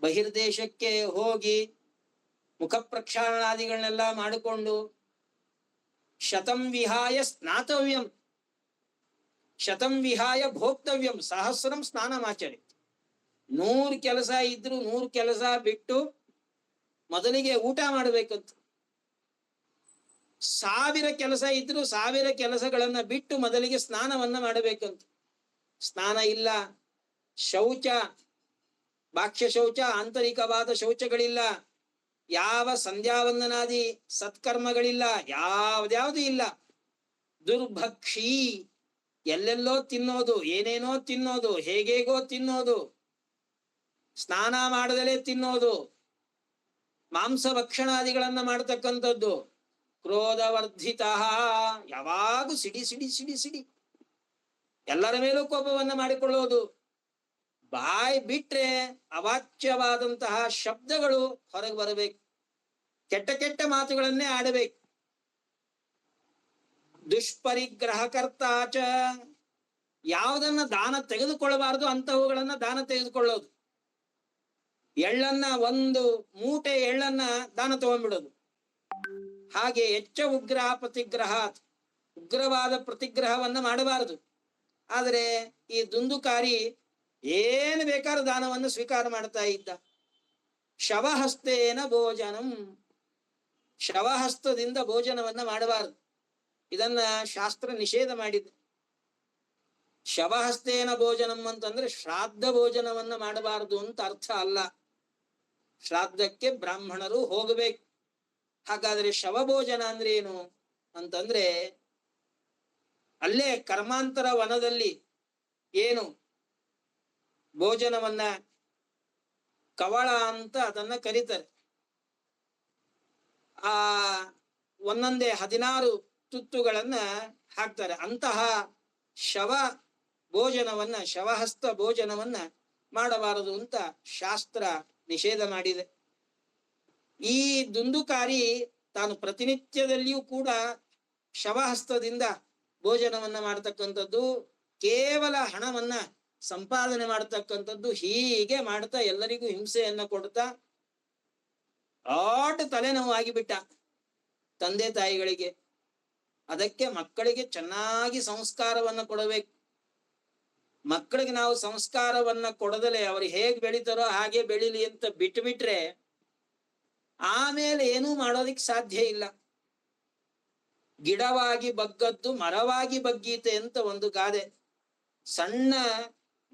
ಬಹಿರ್ದೇಶಕ್ಕೆ ಹೋಗಿ ಮುಖ ಪ್ರಕ್ಷಾಳನಾದಿಗಳನ್ನೆಲ್ಲ ಮಾಡಿಕೊಂಡು ಶತಂ ವಿಹಾಯ ಸ್ನಾತವ್ಯಂ ಶತಂ ವಿಹಾಯ ಭೋಕ್ತವ್ಯಂ ಸಹಸ್ರಂ ಸ್ನಾನಮಾಚರಿ. 100 ಕೆಲಸ ಇದ್ರು 100 ಕೆಲಸ ಬಿಟ್ಟು ಮೊದಲಿಗೆ ಊಟ ಮಾಡಬೇಕಂತ. 1000 ಕೆಲಸ ಇದ್ರು 1000 ಕೆಲಸಗಳನ್ನ ಬಿಟ್ಟು ಮೊದಲಿಗೆ ಸ್ನಾನವನ್ನ ಮಾಡಬೇಕಂತ. ಸ್ನಾನ ಇಲ್ಲ, ಶೌಚ ಬಾಹ್ಯ ಶೌಚ ಆಂತರಿಕವಾದ ಶೌಚಗಳಿಲ್ಲ, ಯಾವ ಸಂಧ್ಯಾವಂದನಾದಿ ಸತ್ಕರ್ಮಗಳಿಲ್ಲ, ಯಾವ್ದ್ಯಾವುದು ಇಲ್ಲ. ದುರ್ಭಕ್ಷಿ, ಎಲ್ಲೆಲ್ಲೋ ತಿನ್ನೋದು, ಏನೇನೋ ತಿನ್ನೋದು, ಹೇಗೇಗೋ ತಿನ್ನೋದು, ಸ್ನಾನ ಮಾಡದಲೇ ತಿನ್ನೋದು, ಮಾಂಸ ಭಕ್ಷಣಾದಿಗಳನ್ನ ಮಾಡ್ತಕ್ಕಂಥದ್ದು. ಕ್ರೋಧವರ್ಧಿತ, ಯಾವಾಗೂ ಸಿಡಿ ಸಿಡಿ ಸಿಡಿ ಸಿಡಿ, ಎಲ್ಲರ ಮೇಲೂ ಕೋಪವನ್ನ ಮಾಡಿಕೊಳ್ಳೋದು. ಬಾಯಿ ಬಿಟ್ರೆ ಅವಾಚ್ಯವಾದಂತಹ ಶಬ್ದಗಳು ಹೊರಗೆ ಬರಬೇಕು, ಕೆಟ್ಟ ಕೆಟ್ಟ ಮಾತುಗಳನ್ನೇ ಆಡಬೇಕು. ದುಷ್ಪರಿಗ್ರಹಕರ್ತಾಚ, ಯಾವುದನ್ನ ದಾನ ತೆಗೆದುಕೊಳ್ಳಬಾರದು ಅಂತವುಗಳನ್ನ ದಾನ ತೆಗೆದುಕೊಳ್ಳೋದು. ಎಳ್ಳನ್ನ 1 ಮೂಟೆ ಎಳ್ಳನ್ನ ದಾನ ತಗೊಂಡ್ಬಿಡೋದು. ಹಾಗೆ ಹೆಚ್ಚ ಉಗ್ರಹ ಪ್ರತಿಗ್ರಹ, ಉಗ್ರವಾದ ಪ್ರತಿಗ್ರಹವನ್ನ ಮಾಡಬಾರದು. ಆದರೆ ಈ ದುಂದುಕಾರಿ ಏನು ಬೇಕಾದ್ರೂ ದಾನವನ್ನು ಸ್ವೀಕಾರ ಮಾಡ್ತಾ ಇದ್ದ. ಶವಹಸ್ತೇನ ಭೋಜನಂ, ಶವಹಸ್ತದಿಂದ ಭೋಜನವನ್ನ ಮಾಡಬಾರದು. ಇದನ್ನ ಶಾಸ್ತ್ರ ನಿಷೇಧ ಮಾಡಿದೆ. ಶವಹಸ್ತೇನ ಭೋಜನಂ ಅಂತಂದ್ರೆ ಶ್ರಾದ್ದ ಭೋಜನವನ್ನ ಮಾಡಬಾರದು ಅಂತ ಅರ್ಥ ಅಲ್ಲ. ಶ್ರಾದ್ದಕ್ಕೆ ಬ್ರಾಹ್ಮಣರು ಹೋಗಬೇಕು. ಹಾಗಾದ್ರೆ ಶವಭೋಜನ ಅಂದ್ರೆ ಏನು ಅಂತಂದ್ರೆ ಅಲ್ಲೇ ಕರ್ಮಾಂತರ ವನದಲ್ಲಿ ಏನು ಭೋಜನವನ್ನ ಕವಳ ಅಂತ ಅದನ್ನ ಕರೀತಾರೆ. ಆ ಒಂದೊಂದೇ 16 ತುತ್ತುಗಳನ್ನ ಹಾಕ್ತಾರೆ. ಅಂತಹ ಶವ ಭೋಜನವನ್ನ, ಶವಹಸ್ತ ಭೋಜನವನ್ನ ಮಾಡಬಾರದು ಅಂತ ಶಾಸ್ತ್ರ ನಿಷೇಧ ಮಾಡಿದೆ. ಈ ದುಂದುಕಾರಿ ತಾನು ಪ್ರತಿನಿತ್ಯದಲ್ಲಿಯೂ ಕೂಡ ಶವಹಸ್ತದಿಂದ ಭೋಜನವನ್ನ ಮಾಡತಕ್ಕಂಥದ್ದು, ಕೇವಲ ಹಣವನ್ನ ಸಂಪಾದನೆ ಮಾಡತಕ್ಕಂಥದ್ದು. ಹೀಗೆ ಮಾಡ್ತಾ ಎಲ್ಲರಿಗೂ ಹಿಂಸೆಯನ್ನ ಕೊಡ್ತಾ ದೊಡ್ಡ ತಲೆನೋವು ಆಗಿಬಿಟ್ಟ ತಂದೆ ತಾಯಿಗಳಿಗೆ. ಅದಕ್ಕೆ ಮಕ್ಕಳಿಗೆ ಚೆನ್ನಾಗಿ ಸಂಸ್ಕಾರವನ್ನ ಕೊಡಬೇಕು. ಮಕ್ಕಳಿಗೆ ನಾವು ಸಂಸ್ಕಾರವನ್ನ ಕೊಡದಲೆ ಅವರು ಹೇಗ್ ಬೆಳಿತಾರೋ ಹಾಗೆ ಬೆಳಿಲಿ ಅಂತ ಬಿಟ್ರೆ ಆಮೇಲೆ ಏನೂ ಮಾಡೋದಿಕ್ ಸಾಧ್ಯ ಇಲ್ಲ. ಗಿಡವಾಗಿ ಬಗ್ಗದ್ದು ಮರವಾಗಿ ಬಗ್ಗೀತೆ ಅಂತ ಒಂದು ಗಾದೆ. ಸಣ್ಣ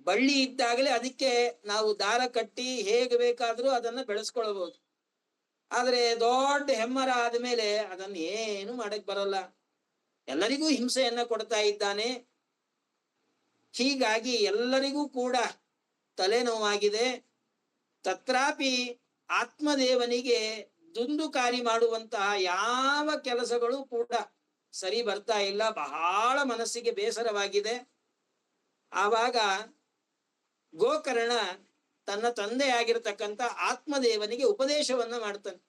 ಬಳ್ಳಿ ಇದ್ದಾಗಲೇ ಅದಕ್ಕೆ ನಾವು ದಾರ ಕಟ್ಟಿ ಹೇಗೆ ಬೇಕಾದ್ರೂ ಅದನ್ನ ಬೆಳೆಸ್ಕೊಳ್ಬಹುದು. ಆದ್ರೆ ದೊಡ್ಡ ಹೆಮ್ಮರ ಆದ್ಮೇಲೆ ಅದನ್ನ ಏನು ಮಾಡಕ್ ಬರಲ್ಲ. ಎಲ್ಲರಿಗೂ ಹಿಂಸೆಯನ್ನ ಕೊಡ್ತಾ ಇದ್ದಾನೆ. ಹೀಗಾಗಿ ಎಲ್ಲರಿಗೂ ಕೂಡ ತಲೆನೋವಾಗಿದೆ. ತತ್ರಾಪಿ ಆತ್ಮದೇವನಿಗೆ ದುಂದುಕಾರಿ ಮಾಡುವಂತಹ ಯಾವ ಕೆಲಸಗಳು ಕೂಡ ಸರಿ ಬರ್ತಾ ಇಲ್ಲ. ಬಹಳ ಮನಸ್ಸಿಗೆ ಬೇಸರವಾಗಿದೆ. ಆವಾಗ ಗೋಕರ್ಣ ತನ್ನ ತಂದೆಯಾಗಿರ್ತಕ್ಕಂಥ ಆತ್ಮದೇವನಿಗೆ ಉಪದೇಶವನ್ನ ಮಾಡ್ತಾನೆ.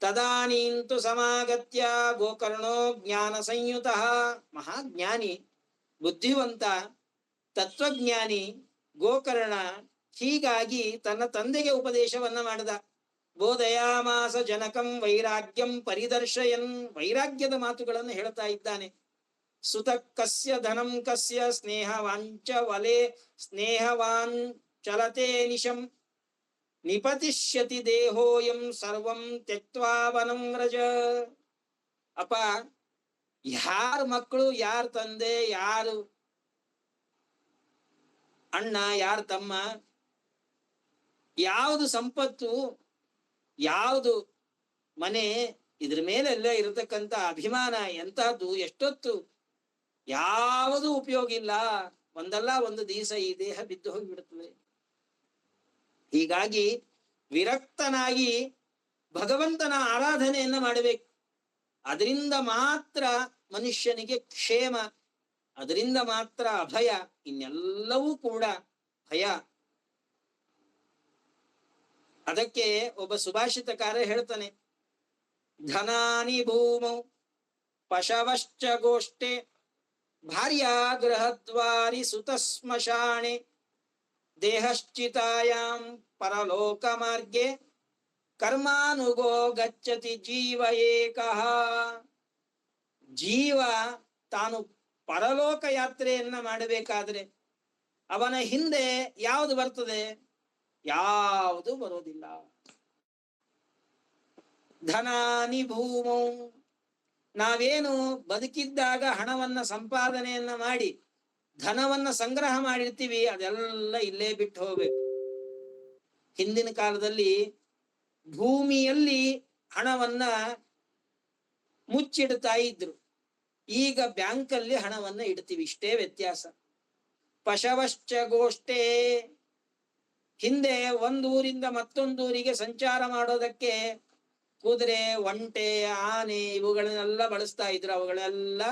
ತದಾನೀಂತು ಸಮಾಗತ್ಯ ಗೋಕರ್ಣೋ ಜ್ಞಾನ ಸಂಯುತ, ಮಹಾಜ್ಞಾನಿ ಬುದ್ಧಿವಂತ ತತ್ವಜ್ಞಾನಿ ಗೋಕರ್ಣ ಹೀಗಾಗಿ ತನ್ನ ತಂದೆಗೆ ಉಪದೇಶವನ್ನ ಮಾಡಿದ. ಬೋಧಯಾಮಾಸ ಜನಕಂ ವೈರಾಗ್ಯಂ ಪರಿದರ್ಶಯನ್, ವೈರಾಗ್ಯದ ಮಾತುಗಳನ್ನು ಹೇಳ್ತಾ ಇದ್ದಾನೆ. ಸುತ ಕಸ್ಯ ಧನಂ ಕಸ್ಯ ಸ್ನೇಹವಾಂಚ ವಲೆ ಸ್ನೇಹವಾನ್ ಚಲತೆ ನಿಶಂ, ನಿಪತಿಷ್ಯತಿ ದೇಹೋಯಂ ಸರ್ವಂ ತ್ಯಕ್ತ್ವಾ ವನಂ ವ್ರಜ. ಅಪ್ಪ, ಯಾರ ಮಕ್ಕಳು, ಯಾರ ತಂದೆ, ಯಾರು ಅಣ್ಣ, ಯಾರ ತಮ್ಮ, ಯಾವುದು ಸಂಪತ್ತು, ಯಾವುದು ಮನೆ, ಇದ್ರ ಮೇಲೆಲ್ಲ ಇರತಕ್ಕಂತ ಅಭಿಮಾನ ಎಂತಹದ್ದು, ಎಷ್ಟೊತ್ತು, ಯಾವುದು ಉಪಯೋಗ ಇಲ್ಲ. ಒಂದಲ್ಲ ಒಂದು ದಿವಸ ಈ ದೇಹ ಬಿದ್ದು ಹೋಗಿಬಿಡುತ್ತದೆ. ಹೀಗಾಗಿ ವಿರಕ್ತನಾಗಿ ಭಗವಂತನ ಆರಾಧನೆಯನ್ನ ಮಾಡಬೇಕು. ಅದರಿಂದ ಮಾತ್ರ ಮನುಷ್ಯನಿಗೆ ಕ್ಷೇಮ, ಅದರಿಂದ ಮಾತ್ರ ಅಭಯ. ಇನ್ನೆಲ್ಲವೂ ಕೂಡ ಭಯ. ಅದಕ್ಕೆ ಒಬ್ಬ ಸುಭಾಷಿತಕಾರ ಹೇಳ್ತಾನೆ, ಧನಾನಿ ಭೂಮೌ ಪಶವಶ್ಚ ಗೋಷ್ಠೆ ಭಾರ್ಯಾ ಗೃಹದ್ವಾರಿ ಸುತ ಸ್ಮಶಾನೆ ದೇಹಶ್ಚಿತಾಯಾಂ ಪರಲೋಕ ಮಾರ್ಗೆ ಕರ್ಮಾನುಗೋ ಗಚ್ಚತಿ ಜೀವ ಏಕಃ. ಜೀವ ತಾನು ಪರಲೋಕ ಯಾತ್ರೆಯನ್ನ ಮಾಡಬೇಕಾದ್ರೆ ಅವನ ಹಿಂದೆ ಯಾವುದು ಬರ್ತದೆ? ಯಾವುದು ಬರೋದಿಲ್ಲ. ಧನಾನಿ ಭೂಮೌ, ನಾವೇನು ಬದುಕಿದ್ದಾಗ ಹಣವನ್ನ ಸಂಪಾದನೆಯನ್ನ ಮಾಡಿ ಧನವನ್ನ ಸಂಗ್ರಹ ಮಾಡಿರ್ತೀವಿ, ಅದೆಲ್ಲ ಇಲ್ಲೇ ಬಿಟ್ಟು ಹೋಗ್ಬೇಕು. ಹಿಂದಿನ ಕಾಲದಲ್ಲಿ ಭೂಮಿಯಲ್ಲಿ ಹಣವನ್ನ ಮುಚ್ಚಿಡ್ತಾ ಇದ್ರು, ಈಗ ಬ್ಯಾಂಕಲ್ಲಿ ಹಣವನ್ನ ಇಡ್ತೀವಿ, ಇಷ್ಟೇ ವ್ಯತ್ಯಾಸ. ಪಶವಶ್ಚ ಗೋಷ್ಠೆ, ಹಿಂದೆ ಒಂದೂರಿಂದ ಮತ್ತೊಂದೂರಿಗೆ ಸಂಚಾರ ಮಾಡೋದಕ್ಕೆ ಕುದುರೆ, ಒಂಟೆ, ಆನೆ ಇವುಗಳನ್ನೆಲ್ಲ ಬಳಸ್ತಾ ಇದ್ರು. ಅವುಗಳೆಲ್ಲ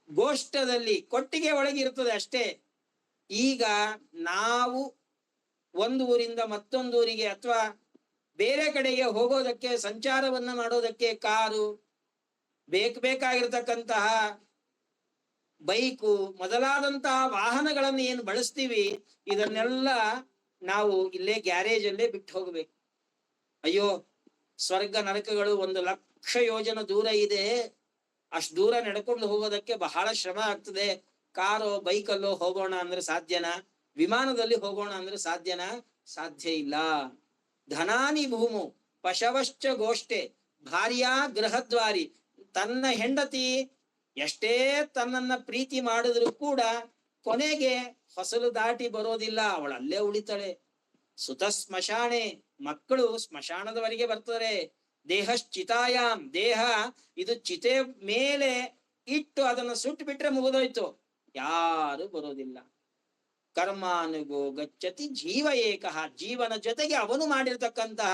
ಗೋಷ್ಠದಲ್ಲಿ ಕೊಟ್ಟಿಗೆ ಒಳಗಿರ್ತದೆ ಅಷ್ಟೇ. ಈಗ ನಾವು ಒಂದು ಊರಿಂದ ಮತ್ತೊಂದೂರಿಗೆ ಅಥವಾ ಬೇರೆ ಕಡೆಗೆ ಹೋಗೋದಕ್ಕೆ, ಸಂಚಾರವನ್ನ ಮಾಡೋದಕ್ಕೆ ಕಾರು, ಬೇಕಾಗಿರ್ತಕ್ಕಂತಹ ಬೈಕು ಮೊದಲಾದಂತಹ ವಾಹನಗಳನ್ನು ಏನು ಬಳಸ್ತೀವಿ, ಇದನ್ನೆಲ್ಲ ನಾವು ಇಲ್ಲೇ ಗ್ಯಾರೇಜ್ ಅಲ್ಲೇ ಬಿಟ್ಟು ಹೋಗ್ಬೇಕು. ಅಯ್ಯೋ, ಸ್ವರ್ಗ ನರಕಗಳು 1,00,000 ಯೋಜನ ದೂರ ಇದೆ, ಅಷ್ಟು ದೂರ ನಡ್ಕೊಂಡು ಹೋಗೋದಕ್ಕೆ ಬಹಳ ಶ್ರಮ ಆಗ್ತದೆ. ಕಾರೋ ಬೈಕಲ್ಲೋ ಹೋಗೋಣ ಅಂದ್ರೆ ಸಾಧ್ಯನಾ? ವಿಮಾನದಲ್ಲಿ ಹೋಗೋಣ ಅಂದ್ರೆ ಸಾಧ್ಯನಾ? ಸಾಧ್ಯ ಇಲ್ಲ. ಧನಾನಿ ಭೂಮು ಪಶವಶ್ಚ ಗೋಷ್ಠೆ ಭಾರ್ಯಾ ಗೃಹದ್ವಾರಿ, ತನ್ನ ಹೆಂಡತಿ ಎಷ್ಟೇ ತನ್ನನ್ನ ಪ್ರೀತಿ ಮಾಡಿದ್ರು ಕೂಡ ಕೊನೆಗೆ ಹೊಸಲು ದಾಟಿ ಬರೋದಿಲ್ಲ, ಅವಳಲ್ಲೇ ಉಳಿತಾಳೆ. ಸುತ ಸ್ಮಶಾನೆ, ಮಕ್ಕಳು ಸ್ಮಶಾನದವರೆಗೆ ಬರ್ತಾರೆ. ದೇಹಶ್ಚಿತಾಯಾಮ್, ದೇಹ ಇದು ಚಿತೆ ಮೇಲೆ ಇಟ್ಟು ಅದನ್ನು ಸುಟ್ಟು ಬಿಟ್ರೆ ಮುಗಿದೋಯ್ತು, ಯಾರು ಬರೋದಿಲ್ಲ. ಕರ್ಮಾನುಗೋ ಗಚ್ಚತಿ ಜೀವ ಏಕಃ, ಜೀವನ ಜೊತೆಗೆ ಅವನು ಮಾಡಿರ್ತಕ್ಕಂತಹ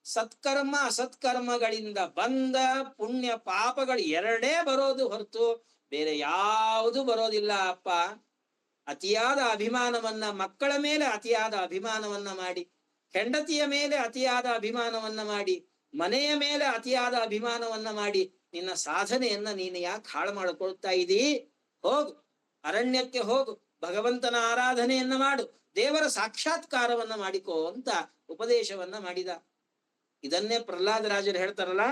ಸತ್ಕರ್ಮ ಅಸತ್ಕರ್ಮಗಳಿಂದ ಬಂದ ಪುಣ್ಯ ಪಾಪಗಳು ಎರಡೇ ಬರೋದು ಹೊರತು ಬೇರೆ ಯಾವುದು ಬರೋದಿಲ್ಲ. ಅಪ್ಪ, ಅತಿಯಾದ ಅಭಿಮಾನವನ್ನ, ಮಕ್ಕಳ ಮೇಲೆ ಅತಿಯಾದ ಅಭಿಮಾನವನ್ನ ಮಾಡಿ, ಹೆಂಡತಿಯ ಮೇಲೆ ಅತಿಯಾದ ಅಭಿಮಾನವನ್ನ ಮಾಡಿ, ಮನೆಯ ಮೇಲೆ ಅತಿಯಾದ ಅಭಿಮಾನವನ್ನ ಮಾಡಿ, ನಿನ್ನ ಸಾಧನೆಯನ್ನ ನೀನು ಯಾಕೆ ಹಾಳು ಮಾಡಿಕೊಳ್ತಾ ಇದ್ದೀ? ಹೋಗು, ಅರಣ್ಯಕ್ಕೆ ಹೋಗು, ಭಗವಂತನ ಆರಾಧನೆಯನ್ನ ಮಾಡು, ದೇವರ ಸಾಕ್ಷಾತ್ಕಾರವನ್ನ ಮಾಡಿಕೋ ಅಂತ ಉಪದೇಶವನ್ನ ಮಾಡಿದ. ಇದನ್ನೇ ಪ್ರಹ್ಲಾದರಾಜರು ಹೇಳ್ತಾರಲ್ಲ,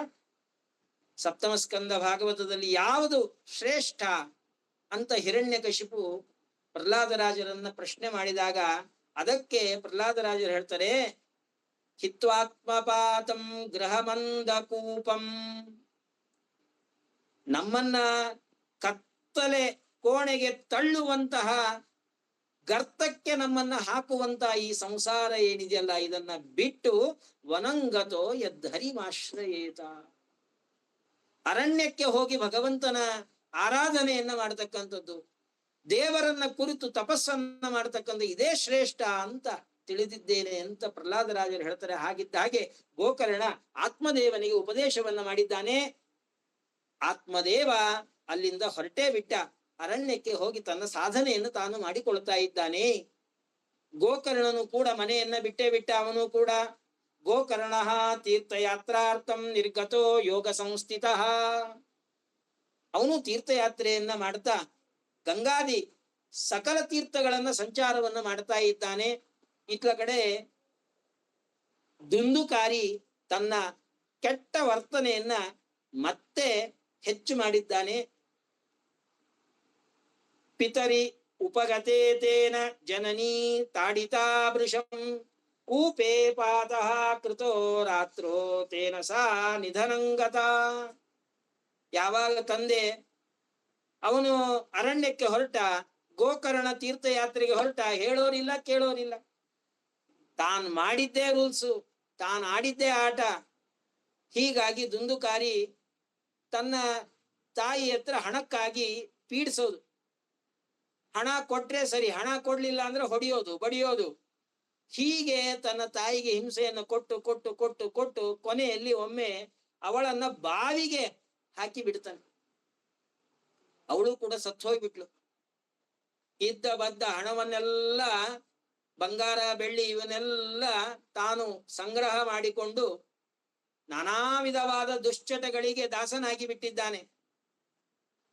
ಸಪ್ತಮ ಸ್ಕಂದ ಭಾಗವತದಲ್ಲಿ ಯಾವುದು ಶ್ರೇಷ್ಠ ಅಂತ ಹಿರಣ್ಯಕಶಿಪು ಪ್ರಹ್ಲಾದರಾಜರನ್ನ ಪ್ರಶ್ನೆ ಮಾಡಿದಾಗ ಅದಕ್ಕೆ ಪ್ರಹ್ಲಾದರಾಜರು ಹೇಳ್ತಾರೆ, ಹಿತ್ವಾತ್ಮಪಾತಂ ಗೃಹಮಂದಕೂಪಂ, ನಮ್ಮನ್ನ ಕತ್ತಲೆ ಕೋಣೆಗೆ ತಳ್ಳುವಂತಹ, ಗರ್ತಕ್ಕೆ ನಮ್ಮನ್ನ ಹಾಕುವಂತಹ ಈ ಸಂಸಾರ ಏನಿದೆಯಲ್ಲ, ಇದನ್ನ ಬಿಟ್ಟು ವನಂಗತೋ ಯದ್ಧರಿಮಾಶ್ರಯೇತ, ಅರಣ್ಯಕ್ಕೆ ಹೋಗಿ ಭಗವಂತನ ಆರಾಧನೆಯನ್ನ ಮಾಡತಕ್ಕಂಥದ್ದು, ದೇವರನ್ನ ಕುರಿತು ತಪಸ್ಸನ್ನ ಮಾಡತಕ್ಕಂಥ ಇದೇ ಶ್ರೇಷ್ಠ ಅಂತ ತಿಳಿದಿದ್ದೇನೆ ಅಂತ ಪ್ರಹ್ಲಾದರಾಜರು ಹೇಳ್ತಾರೆ. ಹಾಗಿದ್ದ ಹಾಗೆ ಗೋಕರ್ಣ ಆತ್ಮದೇವನಿಗೆ ಉಪದೇಶವನ್ನ ಮಾಡಿದ್ದಾನೆ. ಆತ್ಮದೇವ ಅಲ್ಲಿಂದ ಹೊರಟೇ ಬಿಟ್ಟ, ಅರಣ್ಯಕ್ಕೆ ಹೋಗಿ ತನ್ನ ಸಾಧನೆಯನ್ನು ತಾನು ಮಾಡಿಕೊಳ್ತಾ ಇದ್ದಾನೆ. ಗೋಕರ್ಣನು ಕೂಡ ಮನೆಯನ್ನ ಬಿಟ್ಟೇ ಬಿಟ್ಟ. ಅವನು ಕೂಡ ಗೋಕರ್ಣ ತೀರ್ಥಯಾತ್ರಾರ್ಥಂ ನಿರ್ಗತೋ ಯೋಗ ಸಂಸ್ಥಿತ, ಅವನು ತೀರ್ಥಯಾತ್ರೆಯನ್ನ ಮಾಡ್ತಾ ಗಂಗಾದಿ ಸಕಲ ತೀರ್ಥಗಳನ್ನ ಸಂಚಾರವನ್ನ ಮಾಡ್ತಾ ಇದ್ದಾನೆ. ಇತ್ಲ ಕಡೆ ದುಂದುಕಾರಿ ತನ್ನ ಕೆಟ್ಟ ವರ್ತನೆಯನ್ನ ಮತ್ತೆ ಹೆಚ್ಚು ಮಾಡಿದ್ದಾನೆ. ಪಿತರಿ ಉಪಗತೇತೇನ ಜನನೀ ತಾಡಿತಾ ವೃಷಂ, ಕೂಪೇ ಪಾತಃ ಕೃತೋ ರಾತ್ರೋ ತೇನ ಸಾ ನಿಧನಂಗತ. ಯಾವಾಗ ತಂದೆ ಅವನು ಅರಣ್ಯಕ್ಕೆ ಹೊರಟ, ಗೋಕರ್ಣ ತೀರ್ಥಯಾತ್ರೆಗೆ ಹೊರಟ, ಹೇಳೋರಿಲ್ಲ ಕೇಳೋರಿಲ್ಲ. ತಾನ್ ಮಾಡಿದ್ದೇ ರೂಲ್ಸು, ತಾನ್ ಆಡಿದ್ದೇ ಆಟ. ಹೀಗಾಗಿ ದುಂದುಕಾರಿ ತನ್ನ ತಾಯಿ ಹತ್ರ ಹಣಕ್ಕಾಗಿ ಪೀಡಿಸೋದು. ಹಣ ಕೊಟ್ರೆ ಸರಿ, ಹಣ ಕೊಡ್ಲಿಲ್ಲ ಅಂದ್ರೆ ಹೊಡೆಯೋದು ಬಡಿಯೋದು. ಹೀಗೆ ತನ್ನ ತಾಯಿಗೆ ಹಿಂಸೆಯನ್ನು ಕೊಟ್ಟು ಕೊಟ್ಟು ಕೊಟ್ಟು ಕೊಟ್ಟು ಕೊನೆಯಲ್ಲಿ ಒಮ್ಮೆ ಅವಳನ್ನ ಬಾವಿಗೆ ಹಾಕಿ ಬಿಡ್ತಾನೆ. ಅವಳು ಕೂಡ ಸತ್ತು ಹೋಗ್ಬಿಟ್ಲು. ಇದ್ದ ಬದ್ದ ಹಣವನ್ನೆಲ್ಲ, ಬಂಗಾರ ಬೆಳ್ಳಿ ಇವನ್ನೆಲ್ಲ ತಾನು ಸಂಗ್ರಹ ಮಾಡಿಕೊಂಡು ನಾನಾ ವಿಧವಾದ ದುಶ್ಚಟಗಳಿಗೆ ದಾಸನಾಗಿ ಬಿಟ್ಟಿದ್ದಾನೆ.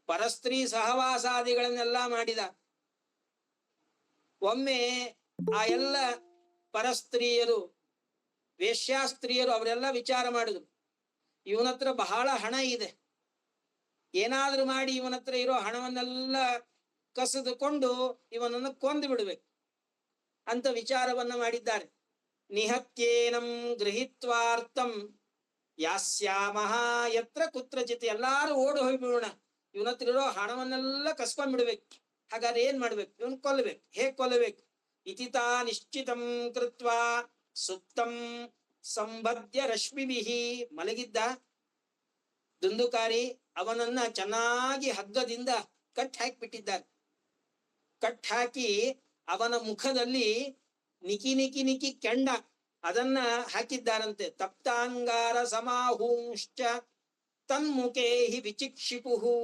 ಪರಸ್ತ್ರೀ ಸಹವಾಸಾದಿಗಳನ್ನೆಲ್ಲ ಮಾಡಿದ. ಒಮ್ಮೆ ಆ ಎಲ್ಲ ಪರಸ್ತ್ರೀಯರು, ವೇಶ್ಯಾಸ್ತ್ರೀಯರು ಅವರೆಲ್ಲ ವಿಚಾರ ಮಾಡಿದ್ರು, ಇವನತ್ರ ಬಹಳ ಹಣ ಇದೆ, ಏನಾದ್ರೂ ಮಾಡಿ ಇವನತ್ರ ಇರೋ ಹಣವನ್ನೆಲ್ಲ ಕಸಿದುಕೊಂಡು ಇವನನ್ನು ಕೊಂದು ಬಿಡ್ಬೇಕು ಅಂತ ವಿಚಾರವನ್ನ ಮಾಡಿದ್ದಾರೆ. ನಿಹತ್ಯೇನಂ ಗೃಹೀತ್ವಾರ್ಥಂ ಯಾಸ್ಯಾಮಹ ಯತ್ರ ಕುತ್ರಚಿತ್. ಎಲ್ಲಾರು ಓಡಿ ಹೋಗ್ಬಿಡೋಣ, ಇವನತ್ರ ಇರೋ ಹಣವನ್ನೆಲ್ಲ ಕಸ್ಕೊಂಡ್ಬಿಡ್ಬೇಕು. ಹಾಗಾದ್ರೆ ಏನ್ ಮಾಡ್ಬೇಕು? ಇವನ್ ಕೊಲ್ಲಬೇಕು. ಹೇಗ್ ಕೊಲ್ಲಬೇಕು? ಇತಿತಾ ನಿಶ್ಚಿತಂ ಕೃತ್ವಾ ಸುಪ್ತಂ ಸಂಬದ್ಯ ರಶ್ಮಿಭಿಹಿ. ಮಲಗಿದ್ದ ದುಂದುಕಾರಿ, ಅವನನ್ನ ಚೆನ್ನಾಗಿ ಹಗ್ಗದಿಂದ ಕಟ್ ಹಾಕಿಬಿಟ್ಟಿದ್ದಾರೆ. ಕಟ್ ಹಾಕಿ ಅವನ ಮುಖದಲ್ಲಿ ನಿಕಿ ನಿಕಿ ನಿಕಿ ಕೆಂಡ ಅದನ್ನ ಹಾಕಿದ್ದಾರಂತೆ. ತಪ್ತಾಂಗಾರ ಸಮಾಹೂಂಶ್ಚ ತನ್ಮುಖೇ ಹಿ ವಿಚಿಕ್ಷಿಪುಹು.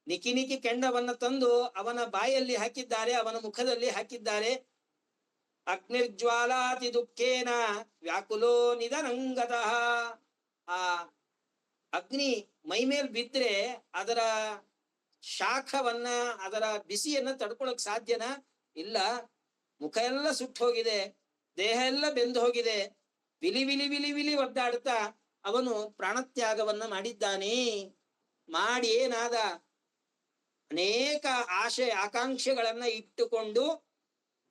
ನಿಕಿ ನಿಕಿ ಕೆಂಡವನ್ನ ತಂದು ಅವನ ಬಾಯಲ್ಲಿ ಹಾಕಿದ್ದಾರೆ, ಅವನ ಮುಖದಲ್ಲಿ ಹಾಕಿದ್ದಾರೆ. ಅಗ್ನಿರ್ಜ್ವಾಲಾತಿ ದುಃಖೇನ ವ್ಯಾಕುಲೋ ನಿಧನಂಗತಃ. ಆ ಅಗ್ನಿ ಮೈಮೇಲ್ ಬಿದ್ರೆ ಅದರ ಶಾಖವನ್ನ, ಅದರ ಬಿಸಿಯನ್ನ ತಡ್ಕೊಳಕ್ ಸಾಧ್ಯನಾ? ಇಲ್ಲ. ಮುಖ ಎಲ್ಲ ಸುಟ್ಟು ಹೋಗಿದೆ, ದೇಹ ಎಲ್ಲ ಬೆಂದು ಹೋಗಿದೆ. ವಿಲಿ ವಿಲಿ ವಿಲಿ ವಿಲಿ ಒದ್ದಾಡ್ತಾ ಅವನು ಪ್ರಾಣತ್ಯಾಗವನ್ನ ಮಾಡಿದ್ದಾನೆ. ಮಾಡಿ ಏನಾದ? ಅನೇಕ ಆಶೆ ಆಕಾಂಕ್ಷೆಗಳನ್ನ ಇಟ್ಟುಕೊಂಡು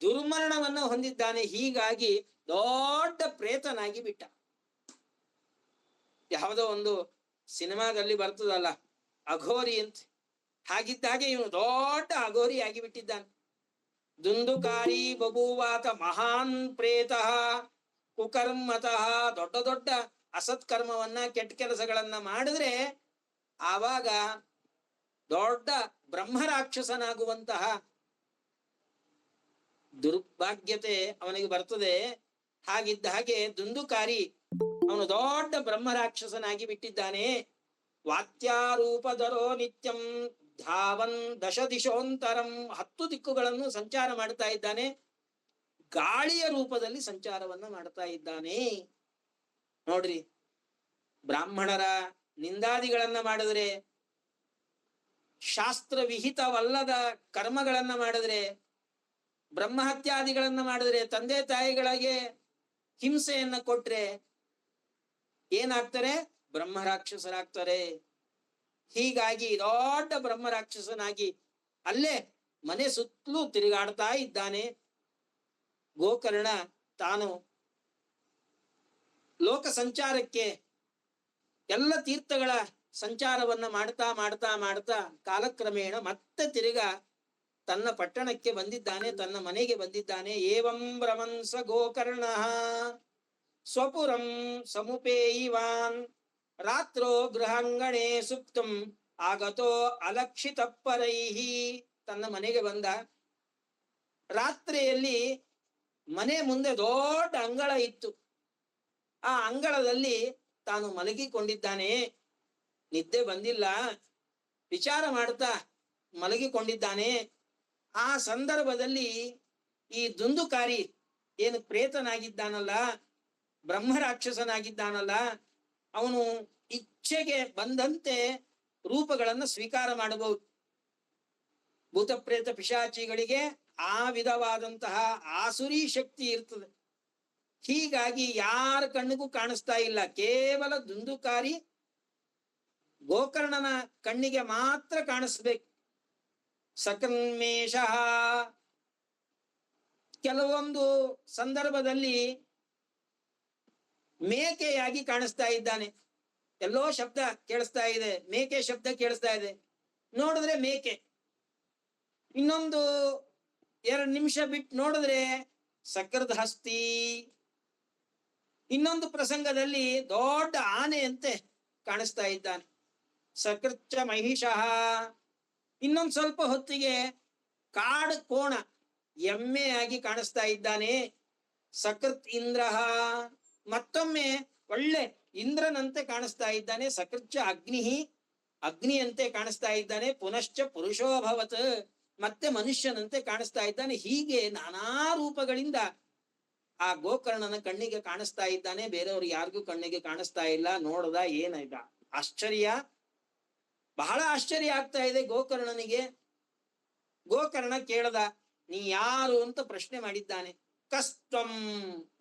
ದುರ್ಮರಣವನ್ನ ಹೊಂದಿದ್ದಾನೆ. ಹೀಗಾಗಿ ದೊಡ್ಡ ಪ್ರೇತನಾಗಿ ಬಿಟ್ಟ. ಯಾವುದೋ ಒಂದು ಸಿನಿಮಾದಲ್ಲಿ ಬರ್ತದಲ್ಲ ಅಘೋರಿ ಅಂತ, ಹಾಗಿದ್ದಾಗೆ ಇವನು ದೊಡ್ಡ ಅಘೋರಿ ಆಗಿ ಬಿಟ್ಟಿದ್ದಾನೆ. ದುಂದುಕಾರಿ ಬಭೂವಾತ ಮಹಾನ್ ಪ್ರೇತಃ ಕುಕರ್ಮತಃ. ದೊಡ್ಡ ದೊಡ್ಡ ಅಸತ್ಕರ್ಮವನ್ನ, ಕೆಟ್ಟ ಕೆಲಸಗಳನ್ನ ಮಾಡಿದ್ರೆ ಆವಾಗ ದೊಡ್ಡ ಬ್ರಹ್ಮರಾಕ್ಷಸನಾಗುವಂತಹ ದುರ್ಭಾಗ್ಯತೆ ಅವನಿಗೆ ಬರ್ತದೆ. ಹಾಗಿದ್ದ ಹಾಗೆ ದುಂದುಕಾರಿ ಅವನು ದೊಡ್ಡ ಬ್ರಹ್ಮರಾಕ್ಷಸನಾಗಿ ಬಿಟ್ಟಿದ್ದಾನೆ. ವಾತ್ಯಾರೂಪಧರೋ ನಿತ್ಯಂ ಧಾವನ್ ದಶ ದಿಶೋಂತರಂ. 10 ದಿಕ್ಕುಗಳನ್ನು ಸಂಚಾರ ಮಾಡ್ತಾ ಇದ್ದಾನೆ. ಗಾಳಿಯ ರೂಪದಲ್ಲಿ ಸಂಚಾರವನ್ನ ಮಾಡ್ತಾ ಇದ್ದಾನೆ. ನೋಡ್ರಿ, ಬ್ರಾಹ್ಮಣರ ನಿಂದಾದಿಗಳನ್ನ ಮಾಡಿದ್ರೆ, ಶಾಸ್ತ್ರ ವಿಹಿತವಲ್ಲದ ಕರ್ಮಗಳನ್ನ ಮಾಡಿದ್ರೆ, ಬ್ರಹ್ಮಹತ್ಯಾದಿಗಳನ್ನ ಮಾಡಿದ್ರೆ, ತಂದೆ ತಾಯಿಗಳಿಗೆ ಹಿಂಸೆಯನ್ನ ಕೊಟ್ರೆ ಏನಾಗ್ತಾರೆ? ಬ್ರಹ್ಮರಾಕ್ಷಸರಾಗ್ತಾರೆ. ಹೀಗಾಗಿ ದೊಡ್ಡ ಬ್ರಹ್ಮರಾಕ್ಷಸನಾಗಿ ಅಲ್ಲೇ ಮನೆ ಸುತ್ತಲೂ ತಿರುಗಾಡ್ತಾ ಇದ್ದಾನೆ. ಗೋಕರ್ಣ ತಾನು ಲೋಕ ಸಂಚಾರಕ್ಕೆ ಎಲ್ಲ ತೀರ್ಥಗಳ ಸಂಚಾರವನ್ನ ಮಾಡ್ತಾ ಮಾಡ್ತಾ ಮಾಡ್ತಾ ಕಾಲಕ್ರಮೇಣ ಮತ್ತೆ ತಿರುಗ ತನ್ನ ಪಟ್ಟಣಕ್ಕೆ ಬಂದಿದ್ದಾನೆ, ತನ್ನ ಮನೆಗೆ ಬಂದಿದ್ದಾನೆ. ಏವಂ ಭ್ರಮನ್ಸ ಗೋಕರ್ಣ ಸ್ವಪುರಂ ಸಮುಪೇಯಿವಾನ್ ರಾತ್ರೋ ಗೃಹಾಂಗಣೆ ಸುಪ್ತಂ ಆಗತೋ ಅಲಕ್ಷಿತ ಪರೈಹಿ. ತನ್ನ ಮನೆಗೆ ಬಂದ. ರಾತ್ರಿಯಲ್ಲಿ ಮನೆ ಮುಂದೆ ದೊಡ್ಡ ಅಂಗಳ ಇತ್ತು. ಆ ಅಂಗಳದಲ್ಲಿ ತಾನು ಮಲಗಿಕೊಂಡಿದ್ದಾನೆ. ನಿದ್ದೆ ಬಂದಿಲ್ಲ, ವಿಚಾರ ಮಾಡ್ತಾ ಮಲಗಿಕೊಂಡಿದ್ದಾನೆ. ಆ ಸಂದರ್ಭದಲ್ಲಿ ಈ ದುಂದುಕಾರಿ ಏನು ಪ್ರೇತನಾಗಿದ್ದಾನಲ್ಲ, ಬ್ರಹ್ಮರಾಕ್ಷಸನಾಗಿದ್ದಾನಲ್ಲ, ಅವನು ಇಚ್ಛೆಗೆ ಬಂದಂತೆ ರೂಪಗಳನ್ನ ಸ್ವೀಕಾರ ಮಾಡಬಹುದು. ಭೂತ ಪ್ರೇತ ಪಿಶಾಚಿಗಳಿಗೆ ಆ ವಿಧವಾದಂತಹ ಆಸುರಿ ಶಕ್ತಿ ಇರ್ತದೆ. ಹೀಗಾಗಿ ಯಾರ ಕಣ್ಣಿಗೂ ಕಾಣಿಸ್ತಾ ಇಲ್ಲ. ಕೇವಲ ದುಂದುಕಾರಿ ಗೋಕರ್ಣನ ಕಣ್ಣಿಗೆ ಮಾತ್ರ ಕಾಣಿಸ್ಬೇಕು. ಸಕನ್ಮೇಷ ಕೆಲವೊಂದು ಸಂದರ್ಭದಲ್ಲಿ ಮೇಕೆಯಾಗಿ ಕಾಣಿಸ್ತಾ ಇದ್ದಾನೆ. ಎಲ್ಲೋ ಶಬ್ದ ಕೇಳಿಸ್ತಾ ಇದೆ, ಮೇಕೆ ಶಬ್ದ ಕೇಳಿಸ್ತಾ ಇದೆ, ನೋಡಿದ್ರೆ ಮೇಕೆ. ಇನ್ನೊಂದು 2 ನಿಮಿಷ ಬಿಟ್ಟು ನೋಡಿದ್ರೆ ಸಕೃದ್ ಹಸ್ತಿ. ಇನ್ನೊಂದು ಪ್ರಸಂಗದಲ್ಲಿ ದೊಡ್ಡ ಆನೆಯಂತೆ ಕಾಣಿಸ್ತಾ ಇದ್ದಾನೆ, ಸಕೃಚ್ಚ ಮಹಿಷಃ. ಇನ್ನೊಂದು ಸ್ವಲ್ಪ ಹೊತ್ತಿಗೆ ಕಾಡು ಕೋಣ, ಎಮ್ಮೆಯಾಗಿ ಕಾಣಿಸ್ತಾ ಇದ್ದಾನೆ, ಸಕೃತ್ ಇಂದ್ರಃ. ಮತ್ತೊಮ್ಮೆ ಒಳ್ಳೆ ಇಂದ್ರನಂತೆ ಕಾಣಿಸ್ತಾ ಇದ್ದಾನೆ, ಸಕೃಚ್ಚ ಅಗ್ನಿ, ಅಗ್ನಿಯಂತೆ ಕಾಣಿಸ್ತಾ ಇದ್ದಾನೆ, ಪುನಶ್ಚ ಪುರುಷೋಭವತ್, ಮತ್ತೆ ಮನುಷ್ಯನಂತೆ ಕಾಣಿಸ್ತಾ ಇದ್ದಾನೆ. ಹೀಗೆ ನಾನಾ ರೂಪಗಳಿಂದ ಆ ಗೋಕರ್ಣನ ಕಣ್ಣಿಗೆ ಕಾಣಿಸ್ತಾ ಇದ್ದಾನೆ. ಬೇರೆಯವ್ರು ಯಾರಿಗೂ ಕಣ್ಣಿಗೆ ಕಾಣಿಸ್ತಾ ಇಲ್ಲ. ನೋಡ್ದ, ಏನಾಯ್ತ ಆಶ್ಚರ್ಯ, ಬಹಳ ಆಶ್ಚರ್ಯ ಆಗ್ತಾ ಇದೆ ಗೋಕರ್ಣನಿಗೆ. ಗೋಕರ್ಣ ಕೇಳ್ದ, ನೀ ಯಾರು ಅಂತ ಪ್ರಶ್ನೆ ಮಾಡಿದ್ದಾನೆ. ಕಸ್ತ್ವಂ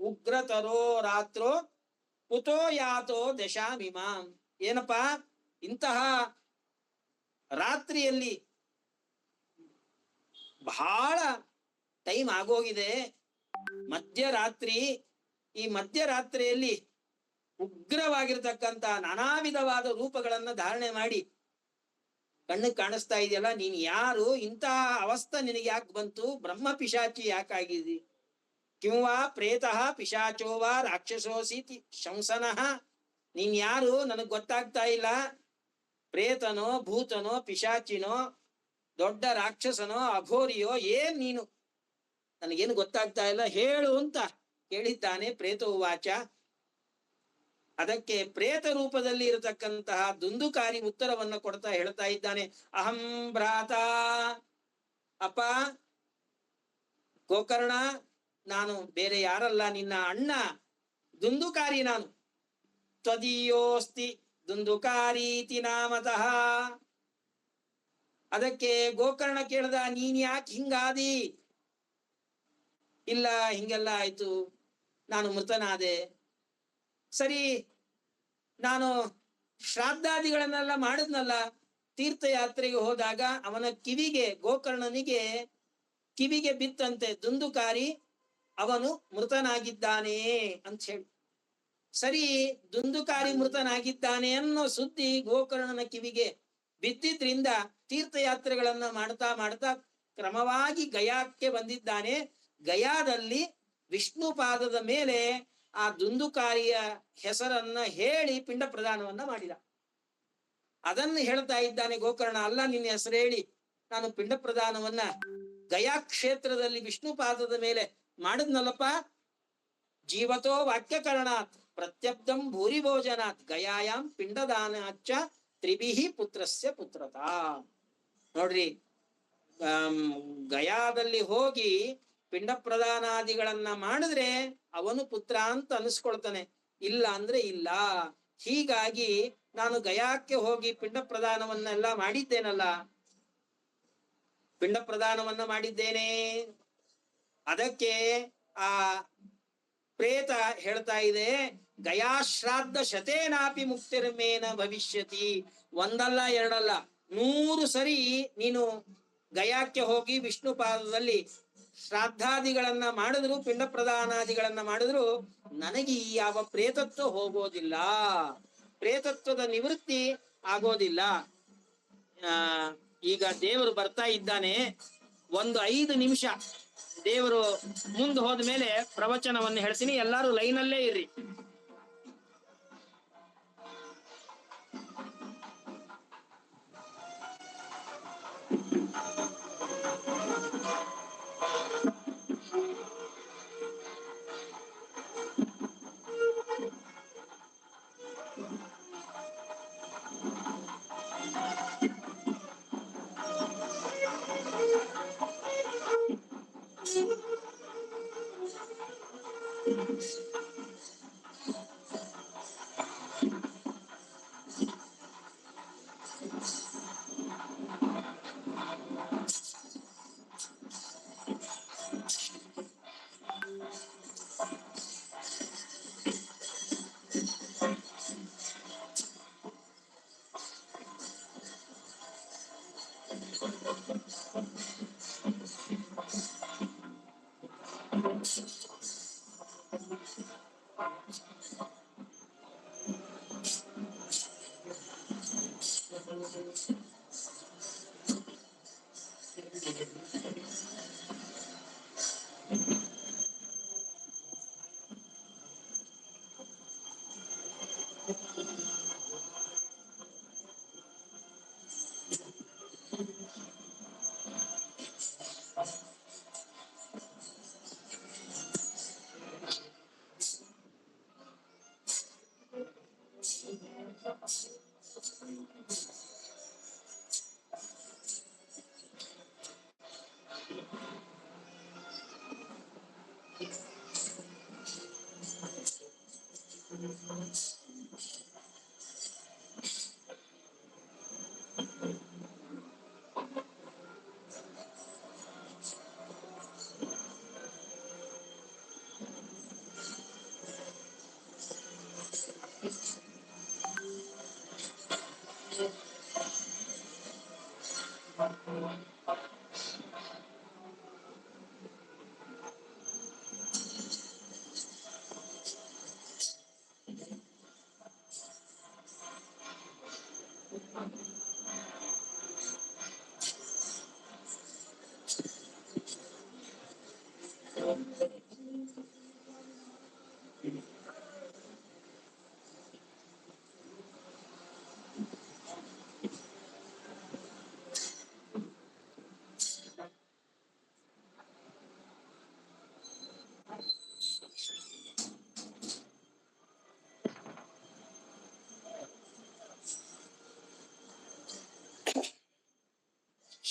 ಉಗ್ರತರೋ ರಾತ್ರೋ ಕುತೋ ಯಾತೋ ದಶಾಮಿಮಾಂ. ಏನಪ್ಪಾ, ಇಂತಹ ರಾತ್ರಿಯಲ್ಲಿ ಬಹಳ ಟೈಮ್ ಆಗೋಗಿದೆ, ಮಧ್ಯರಾತ್ರಿ. ಈ ಮಧ್ಯರಾತ್ರಿಯಲ್ಲಿ ಉಗ್ರವಾಗಿರ್ತಕ್ಕಂಥ ನಾನಾ ವಿಧವಾದ ರೂಪಗಳನ್ನ ಧಾರಣೆ ಮಾಡಿ ಕಣ್ಣಿಗೆ ಕಾಣಿಸ್ತಾ ಇದೆಯಲ್ಲ, ನೀನ್ ಯಾರು? ಇಂತಹ ಅವಸ್ಥೆ ನಿನಗೆ ಯಾಕೆ ಬಂತು? ಬ್ರಹ್ಮ ಪಿಶಾಚಿ ಯಾಕಾಗಿದಿ? ಕಿಂವಾ ಪ್ರೇತಃ ಪಿಶಾಚೋ ವಾ ರಾಕ್ಷಸೋಸಿ ಶಂಸನಃ. ನೀನ್ ಯಾರು ನನಗ್ ಗೊತ್ತಾಗ್ತಾ ಇಲ್ಲ. ಪ್ರೇತನೋ, ಭೂತನೋ, ಪಿಶಾಚಿನೋ, ದೊಡ್ಡ ರಾಕ್ಷಸನೋ, ಅಘೋರಿಯೋ, ಏನ್ ನೀನು? ನನಗೇನು ಗೊತ್ತಾಗ್ತಾ ಇಲ್ಲ, ಹೇಳು ಅಂತ ಕೇಳಿದ್ದಾನೆ. ಪ್ರೇತ ಉವಾಚ. ಅದಕ್ಕೆ ಪ್ರೇತ ರೂಪದಲ್ಲಿ ಇರತಕ್ಕಂತಹ ದುಂದುಕಾರಿ ಉತ್ತರವನ್ನು ಕೊಡ್ತಾ ಹೇಳ್ತಾ ಇದ್ದಾನೆ, ಅಹಂ ಭ್ರಾತ. ಅಪ್ಪ ಗೋಕರ್ಣ, ನಾನು ಬೇರೆ ಯಾರಲ್ಲ, ನಿನ್ನ ಅಣ್ಣ ದುಂದುಕಾರಿ ನಾನು. ತ್ವದೀಯೋಸ್ತಿ ದುಂದುಕಾರೀತಿ ನಾಮತಃ. ಅದಕ್ಕೆ ಗೋಕರ್ಣ ಕೇಳ್ದ, ನೀನ್ ಯಾಕೆ ಹಿಂಗಾದಿ? ಇಲ್ಲ, ಹಿಂಗೆಲ್ಲ ಆಯ್ತು, ನಾನು ಮೃತನಾದೆ. ಸರಿ, ನಾನು ಶ್ರಾದ್ದಾದಿಗಳನ್ನೆಲ್ಲ ಮಾಡಿದ್ನಲ್ಲ, ತೀರ್ಥಯಾತ್ರೆಗೆ ಹೋದಾಗ ಅವನ ಕಿವಿಗೆ, ಗೋಕರ್ಣನಿಗೆ ಕಿವಿಗೆ ಬಿತ್ತಂತೆ ದುಂದುಕಾರಿ, ಅವನು ಮೃತನಾಗಿದ್ದಾನೆ ಅಂತ ಹೇಳಿ. ಸರಿ, ದುಂದುಕಾರಿ ಮೃತನಾಗಿದ್ದಾನೆ ಅನ್ನೋ ಸುದ್ದಿ ಗೋಕರ್ಣನ ಕಿವಿಗೆ ಬಿದ್ದಿದ್ರಿಂದ ತೀರ್ಥಯಾತ್ರೆಗಳನ್ನ ಮಾಡ್ತಾ ಮಾಡ್ತಾ ಕ್ರಮವಾಗಿ ಗಯಾಕ್ಕೆ ಬಂದಿದ್ದಾನೆ. ಗಯಾದಲ್ಲಿ ವಿಷ್ಣು ಪಾದದ ಮೇಲೆ ಆ ದುಂದುಕಾರಿಯ ಹೆಸರನ್ನ ಹೇಳಿ ಪಿಂಡ ಪ್ರದಾನವನ್ನ ಮಾಡಿದ. ಅದನ್ನು ಹೇಳ್ತಾ ಇದ್ದಾನೆ ಗೋಕರ್ಣ. ಅಲ್ಲ, ನಿನ್ನ ಹೆಸರು ಹೇಳಿ ನಾನು ಪಿಂಡ ಪ್ರದಾನವನ್ನ ಗಯಾ ಕ್ಷೇತ್ರದಲ್ಲಿ ವಿಷ್ಣು ಪಾದದ ಮೇಲೆ ಮಾಡಿದ್ನಲ್ಲಪ್ಪ. ಜೀವತೋ ವಾಕ್ಯಕರಣಾತ್ ಪ್ರತ್ಯಬ್ಧಂ ಭೂರಿ ಭೋಜನಾತ್ ಗಯಾಯಾಂ ಪಿಂಡದಾನಾಚ್ಚ ತ್ರಿಭಿಹಿ ಪುತ್ರಸ್ಯ ಪುತ್ರತಾ. ನೋಡ್ರಿ, ಗಯಾದಲ್ಲಿ ಹೋಗಿ ಪಿಂಡ ಪ್ರದಾನಾದಿಗಳನ್ನ ಮಾಡಿದ್ರೆ ಅವನು ಪುತ್ರ ಅಂತ ಅನಿಸ್ಕೊಳ್ತಾನೆ, ಇಲ್ಲ ಅಂದ್ರೆ ಇಲ್ಲ. ಹೀಗಾಗಿ ನಾನು ಗಯಾಕ್ಕೆ ಹೋಗಿ ಪಿಂಡ ಪ್ರದಾನವನ್ನೆಲ್ಲ ಮಾಡಿದ್ದೇನಲ್ಲ, ಪಿಂಡ ಪ್ರದಾನವನ್ನ ಮಾಡಿದ್ದೇನೆ. ಅದಕ್ಕೆ ಆ ಪ್ರೇತ ಹೇಳ್ತಾ ಇದೆ, ಗಯಾಶ್ರಾದ್ದ ಶತೇನಾಪಿ ಮುಕ್ತಿರ್ಮೇನ ಭವಿಷ್ಯತಿ. ಒಂದಲ್ಲ ಎರಡಲ್ಲ 100 ಸರಿ ನೀನು ಗಯಾಕ್ಕೆ ಹೋಗಿ ವಿಷ್ಣು ಪಾದದಲ್ಲಿ ಶ್ರಾದ್ದಾದಿಗಳನ್ನ ಮಾಡಿದ್ರು, ಪಿಂಡ ಪ್ರದಾನಾದಿಗಳನ್ನ ಮಾಡಿದ್ರು, ನನಗೆ ಈ ಯಾವ ಪ್ರೇತತ್ವ ಹೋಗೋದಿಲ್ಲ, ಪ್ರೇತತ್ವದ ನಿವೃತ್ತಿ ಆಗೋದಿಲ್ಲ. ಈಗ ದೇವರು ಬರ್ತಾ ಇದ್ದಾನೆ. ಒಂದು 5 ನಿಮಿಷ ದೇವರು ಮುಂದೆ ಹೋದ ಮೇಲೆ ಪ್ರವಚನವನ್ನು ಹೇಳ್ತೀನಿ. ಎಲ್ಲರೂ ಲೈನಲ್ಲೇ ಇರ್ರಿ.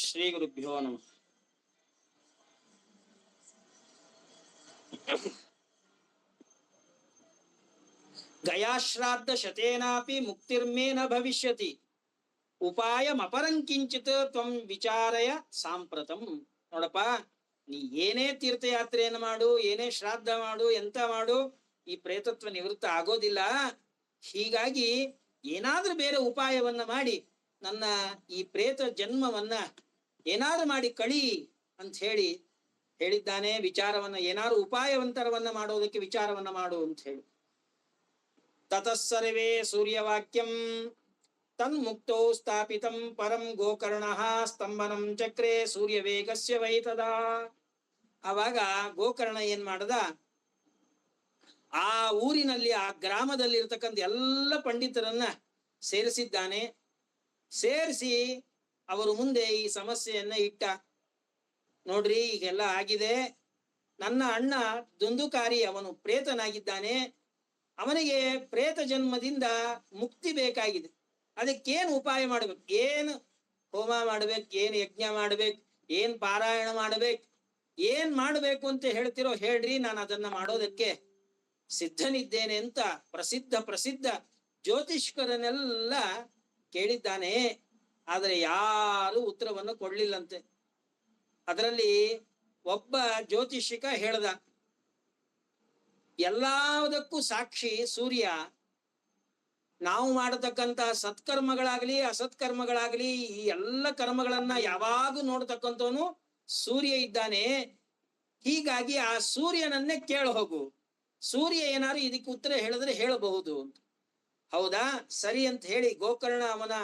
ಶ್ರೀ ಗುರುಭ್ಯೋ ನಮಃ. ಗಯಾಶ್ರಾದ್ದ ಶತೇನಾಪಿ ಮುಕ್ತಿರ್ಮೇ ನ ಭವಿಷ್ಯತಿ ಉಪಾಯಮಪರಂ ಕಿಂಚಿತ್ ತ್ವಂ ವಿಚಾರಯ ಸಾಂಪ್ರತಂ. ನೋಡಪ್ಪ, ನೀ ಏನೇ ತೀರ್ಥಯಾತ್ರೆಯನ್ನು ಮಾಡು, ಏನೇ ಶ್ರಾದ್ದ ಮಾಡು, ಎಂತ ಮಾಡು, ಈ ಪ್ರೇತತ್ವ ನಿವೃತ್ತ ಆಗೋದಿಲ್ಲ. ಹೀಗಾಗಿ ಏನಾದ್ರೂ ಬೇರೆ ಉಪಾಯವನ್ನ ಮಾಡಿ ನನ್ನ ಈ ಪ್ರೇತ ಜನ್ಮವನ್ನ ಏನಾದ್ರು ಮಾಡಿ ಕಳಿ ಅಂತ ಹೇಳಿದ್ದಾನೆ. ವಿಚಾರವನ್ನ ಏನಾದ್ರು ಉಪಾಯವಂತರವನ್ನ ಮಾಡೋದಕ್ಕೆ ವಿಚಾರವನ್ನ ಮಾಡು ಅಂತ ಹೇಳಿ. ತತಸ್ಸರ್ವೇ ಸೂರ್ಯವಾಕ್ಯಂ ತನ್ಮುಕ್ತೋ ಸ್ಥಾಪಿತಂ ಪರಂ ಗೋಕರ್ಣಃ ಸ್ತಂಭನಂ ಚಕ್ರೆ ಸೂರ್ಯವೇಗಸ್ಯ ವೈತದ. ಆವಾಗ ಗೋಕರ್ಣ ಏನ್ ಮಾಡದ, ಆ ಊರಿನಲ್ಲಿ ಆ ಗ್ರಾಮದಲ್ಲಿ ಇರ್ತಕ್ಕಂಥ ಎಲ್ಲ ಪಂಡಿತರನ್ನ ಸೇರಿಸಿದ್ದಾನೆ. ಸೇರಿಸಿ ಅವರು ಮುಂದೆ ಈ ಸಮಸ್ಯೆಯನ್ನ ಇಟ್ಟ. ನೋಡ್ರಿ, ಈಗೆಲ್ಲ ಆಗಿದೆ. ನನ್ನ ಅಣ್ಣ ದುಂದುಕಾರಿ, ಅವನು ಪ್ರೇತನಾಗಿದ್ದಾನೆ. ಅವನಿಗೆ ಪ್ರೇತ ಜನ್ಮದಿಂದ ಮುಕ್ತಿ ಬೇಕಾಗಿದೆ. ಅದಕ್ಕೇನು ಉಪಾಯ ಮಾಡ್ಬೇಕು, ಏನು ಹೋಮ ಮಾಡ್ಬೇಕು, ಏನ್ ಯಜ್ಞ ಮಾಡ್ಬೇಕು, ಏನ್ ಪಾರಾಯಣ ಮಾಡ್ಬೇಕು, ಏನ್ ಮಾಡ್ಬೇಕು ಅಂತ ಹೇಳ್ತಿರೋ ಹೇಳ್ರಿ, ನಾನು ಅದನ್ನ ಮಾಡೋದಕ್ಕೆ ಸಿದ್ಧನಿದ್ದೇನೆ ಅಂತ ಪ್ರಸಿದ್ಧ ಜ್ಯೋತಿಷ್ಕರನ್ನೆಲ್ಲ ಕೇಳಿದ್ದಾನೆ. ಆದರೆ ಯಾರು ಉತ್ತರವನ್ನು ಕೊಡ್ಲಿಲ್ಲಂತೆ. ಅದರಲ್ಲಿ ಒಬ್ಬ ಜ್ಯೋತಿಷಿಕ ಹೇಳ್ದ, ಎಲ್ಲದಕ್ಕೂ ಸಾಕ್ಷಿ ಸೂರ್ಯ. ನಾವು ಮಾಡತಕ್ಕಂತ ಸತ್ಕರ್ಮಗಳಾಗ್ಲಿ ಅಸತ್ಕರ್ಮಗಳಾಗ್ಲಿ ಈ ಎಲ್ಲ ಕರ್ಮಗಳನ್ನ ಯಾವಾಗೂ ನೋಡ್ತಕ್ಕಂಥವನು ಸೂರ್ಯ ಇದ್ದಾನೆ. ಹೀಗಾಗಿ ಆ ಸೂರ್ಯನನ್ನೇ ಕೇಳ ಹೋಗು, ಸೂರ್ಯ ಏನಾದ್ರು ಇದಕ್ಕೆ ಉತ್ತರ ಹೇಳಿದ್ರೆ ಹೇಳಬಹುದು ಅಂತ. ಹೌದಾ, ಸರಿ ಅಂತ ಹೇಳಿ ಗೋಕರ್ಣ ಅವನ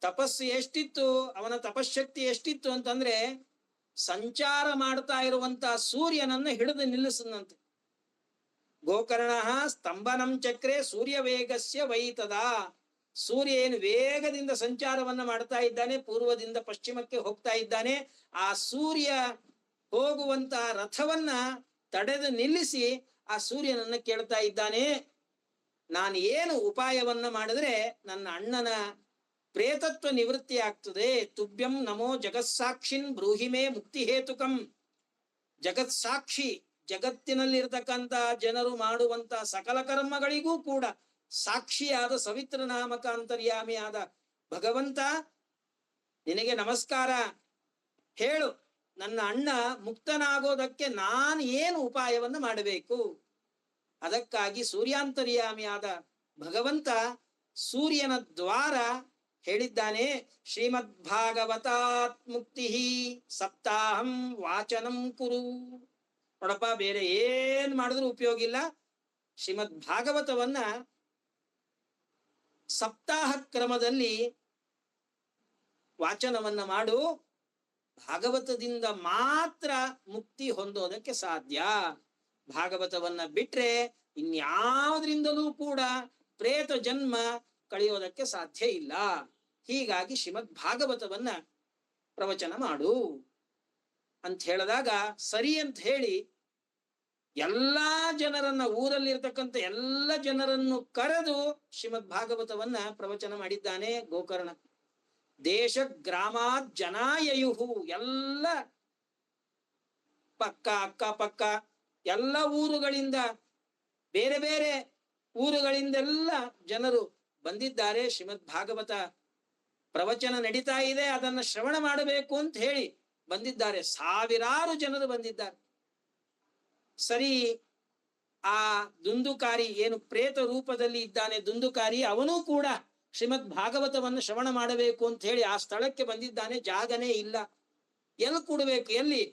ತಪಸ್ಸು ಎಷ್ಟಿತ್ತು, ಅವನ ತಪಶಕ್ತಿ ಎಷ್ಟಿತ್ತು ಅಂತಂದ್ರೆ ಸಂಚಾರ ಮಾಡ್ತಾ ಇರುವಂತ ಸೂರ್ಯನನ್ನ ಹಿಡಿದು ನಿಲ್ಲಿಸದಂತೆ. ಗೋಕರ್ಣ ಸ್ತಂಭನಂ ಚಕ್ರೆ ಸೂರ್ಯ ವೇಗಸ್ಯ ವೈತದ. ಸೂರ್ಯ ಏನು ವೇಗದಿಂದ ಸಂಚಾರವನ್ನ ಮಾಡ್ತಾ ಇದ್ದಾನೆ, ಪೂರ್ವದಿಂದ ಪಶ್ಚಿಮಕ್ಕೆ ಹೋಗ್ತಾ ಇದ್ದಾನೆ. ಆ ಸೂರ್ಯ ಹೋಗುವಂತ ರಥವನ್ನ ತಡೆದು ನಿಲ್ಲಿಸಿ ಆ ಸೂರ್ಯನನ್ನ ಕೇಳ್ತಾ ಇದ್ದಾನೆ, ನಾನು ಏನು ಉಪಾಯವನ್ನ ಮಾಡಿದ್ರೆ ನನ್ನ ಅಣ್ಣನ ಪ್ರೇತತ್ವ ನಿವೃತ್ತಿ ಆಗ್ತದೆ. ತುಭ್ಯಂ ನಮೋ ಜಗತ್ಸಾಕ್ಷಿನ್ ಬ್ರೂಹಿಮೇ ಮುಕ್ತಿ ಹೇತುಕಂ. ಜಗತ್ಸಾಕ್ಷಿ, ಜಗತ್ತಿನಲ್ಲಿರ್ತಕ್ಕಂಥ ಜನರು ಮಾಡುವಂತ ಸಕಲ ಕರ್ಮಗಳಿಗೂ ಕೂಡ ಸಾಕ್ಷಿಯಾದ ಸವಿತ್ರ ನಾಮಕ ಅಂತರ್ಯಾಮಿಯಾದ ಭಗವಂತ, ನಿನಗೆ ನಮಸ್ಕಾರ. ಹೇಳು, ನನ್ನ ಅಣ್ಣ ಮುಕ್ತನಾಗೋದಕ್ಕೆ ನಾನು ಏನು ಉಪಾಯವನ್ನು ಮಾಡಬೇಕು. ಅದಕ್ಕಾಗಿ ಸೂರ್ಯಾಂತರ್ಯಾಮಿಯಾದ ಭಗವಂತ ಸೂರ್ಯನ ದ್ವಾರ ಹೇಳಿದ್ದಾನೆ. ಶ್ರೀಮದ್ ಭಾಗವತಾತ್ ಮುಕ್ತಿ ಸಪ್ತಾಹಂ ವಾಚನಂ ಕುರು. ನೋಡಪ್ಪ, ಬೇರೆ ಏನ್ ಮಾಡಿದ್ರೂ ಉಪಯೋಗ ಇಲ್ಲ. ಶ್ರೀಮದ್ ಭಾಗವತವನ್ನ ಸಪ್ತಾಹ ಕ್ರಮದಲ್ಲಿ ವಾಚನವನ್ನ ಮಾಡು. ಭಾಗವತದಿಂದ ಮಾತ್ರ ಮುಕ್ತಿ ಹೊಂದೋದಕ್ಕೆ ಸಾಧ್ಯ. ಭಾಗವತವನ್ನ ಬಿಟ್ರೆ ಇನ್ಯಾವುದರಿಂದಲೂ ಕೂಡ ಪ್ರೇತ ಜನ್ಮ ಕಳೆಯೋದಕ್ಕೆ ಸಾಧ್ಯ ಇಲ್ಲ. ಹೀಗಾಗಿ ಶ್ರೀಮದ್ ಭಾಗವತವನ್ನ ಪ್ರವಚನ ಮಾಡು ಅಂತ ಹೇಳಿದಾಗ ಸರಿ ಅಂತ ಹೇಳಿ ಎಲ್ಲಾ ಜನರನ್ನ, ಊರಲ್ಲಿರ್ತಕ್ಕಂಥ ಎಲ್ಲ ಜನರನ್ನು ಕರೆದು ಶ್ರೀಮದ್ ಭಾಗವತವನ್ನ ಪ್ರವಚನ ಮಾಡಿದ್ದಾನೆ ಗೋಕರ್ಣ. ದೇಶ ಗ್ರಾಮಾತ್ ಜನಾಯಯುಹು, ಎಲ್ಲ ಪಕ್ಕ ಅಕ್ಕಪಕ್ಕ ಎಲ್ಲ ಊರುಗಳಿಂದ, ಬೇರೆ ಬೇರೆ ಊರುಗಳಿಂದೆಲ್ಲ ಜನರು ಬಂದಿದ್ದಾರೆ. ಶ್ರೀಮದ್ ಭಾಗವತ ಪ್ರವಚನ ನಡೀತಾ ಇದೆ, ಅದನ್ನ ಶ್ರವಣ ಮಾಡಬೇಕು ಅಂತ ಹೇಳಿ ಬಂದಿದ್ದಾರೆ. ಸಾವಿರಾರು ಜನರು ಬಂದಿದ್ದಾರೆ. ಸರಿ, ಆ ದುಂದುಕಾರಿ ಏನು ಪ್ರೇತ ರೂಪದಲ್ಲಿ ಇದ್ದಾನೆ ದುಂದುಕಾರಿ, ಅವನೂ ಕೂಡ ಶ್ರೀಮದ್ ಭಾಗವತವನ್ನು ಶ್ರವಣ ಮಾಡಬೇಕು ಅಂತ ಹೇಳಿ ಆ ಸ್ಥಳಕ್ಕೆ ಬಂದಿದ್ದಾನೆ. ಜಾಗನೇ ಇಲ್ಲ, ಎಲ್ಲಿ ಕೂಡಬೇಕು, ಎಲ್ಲಿ?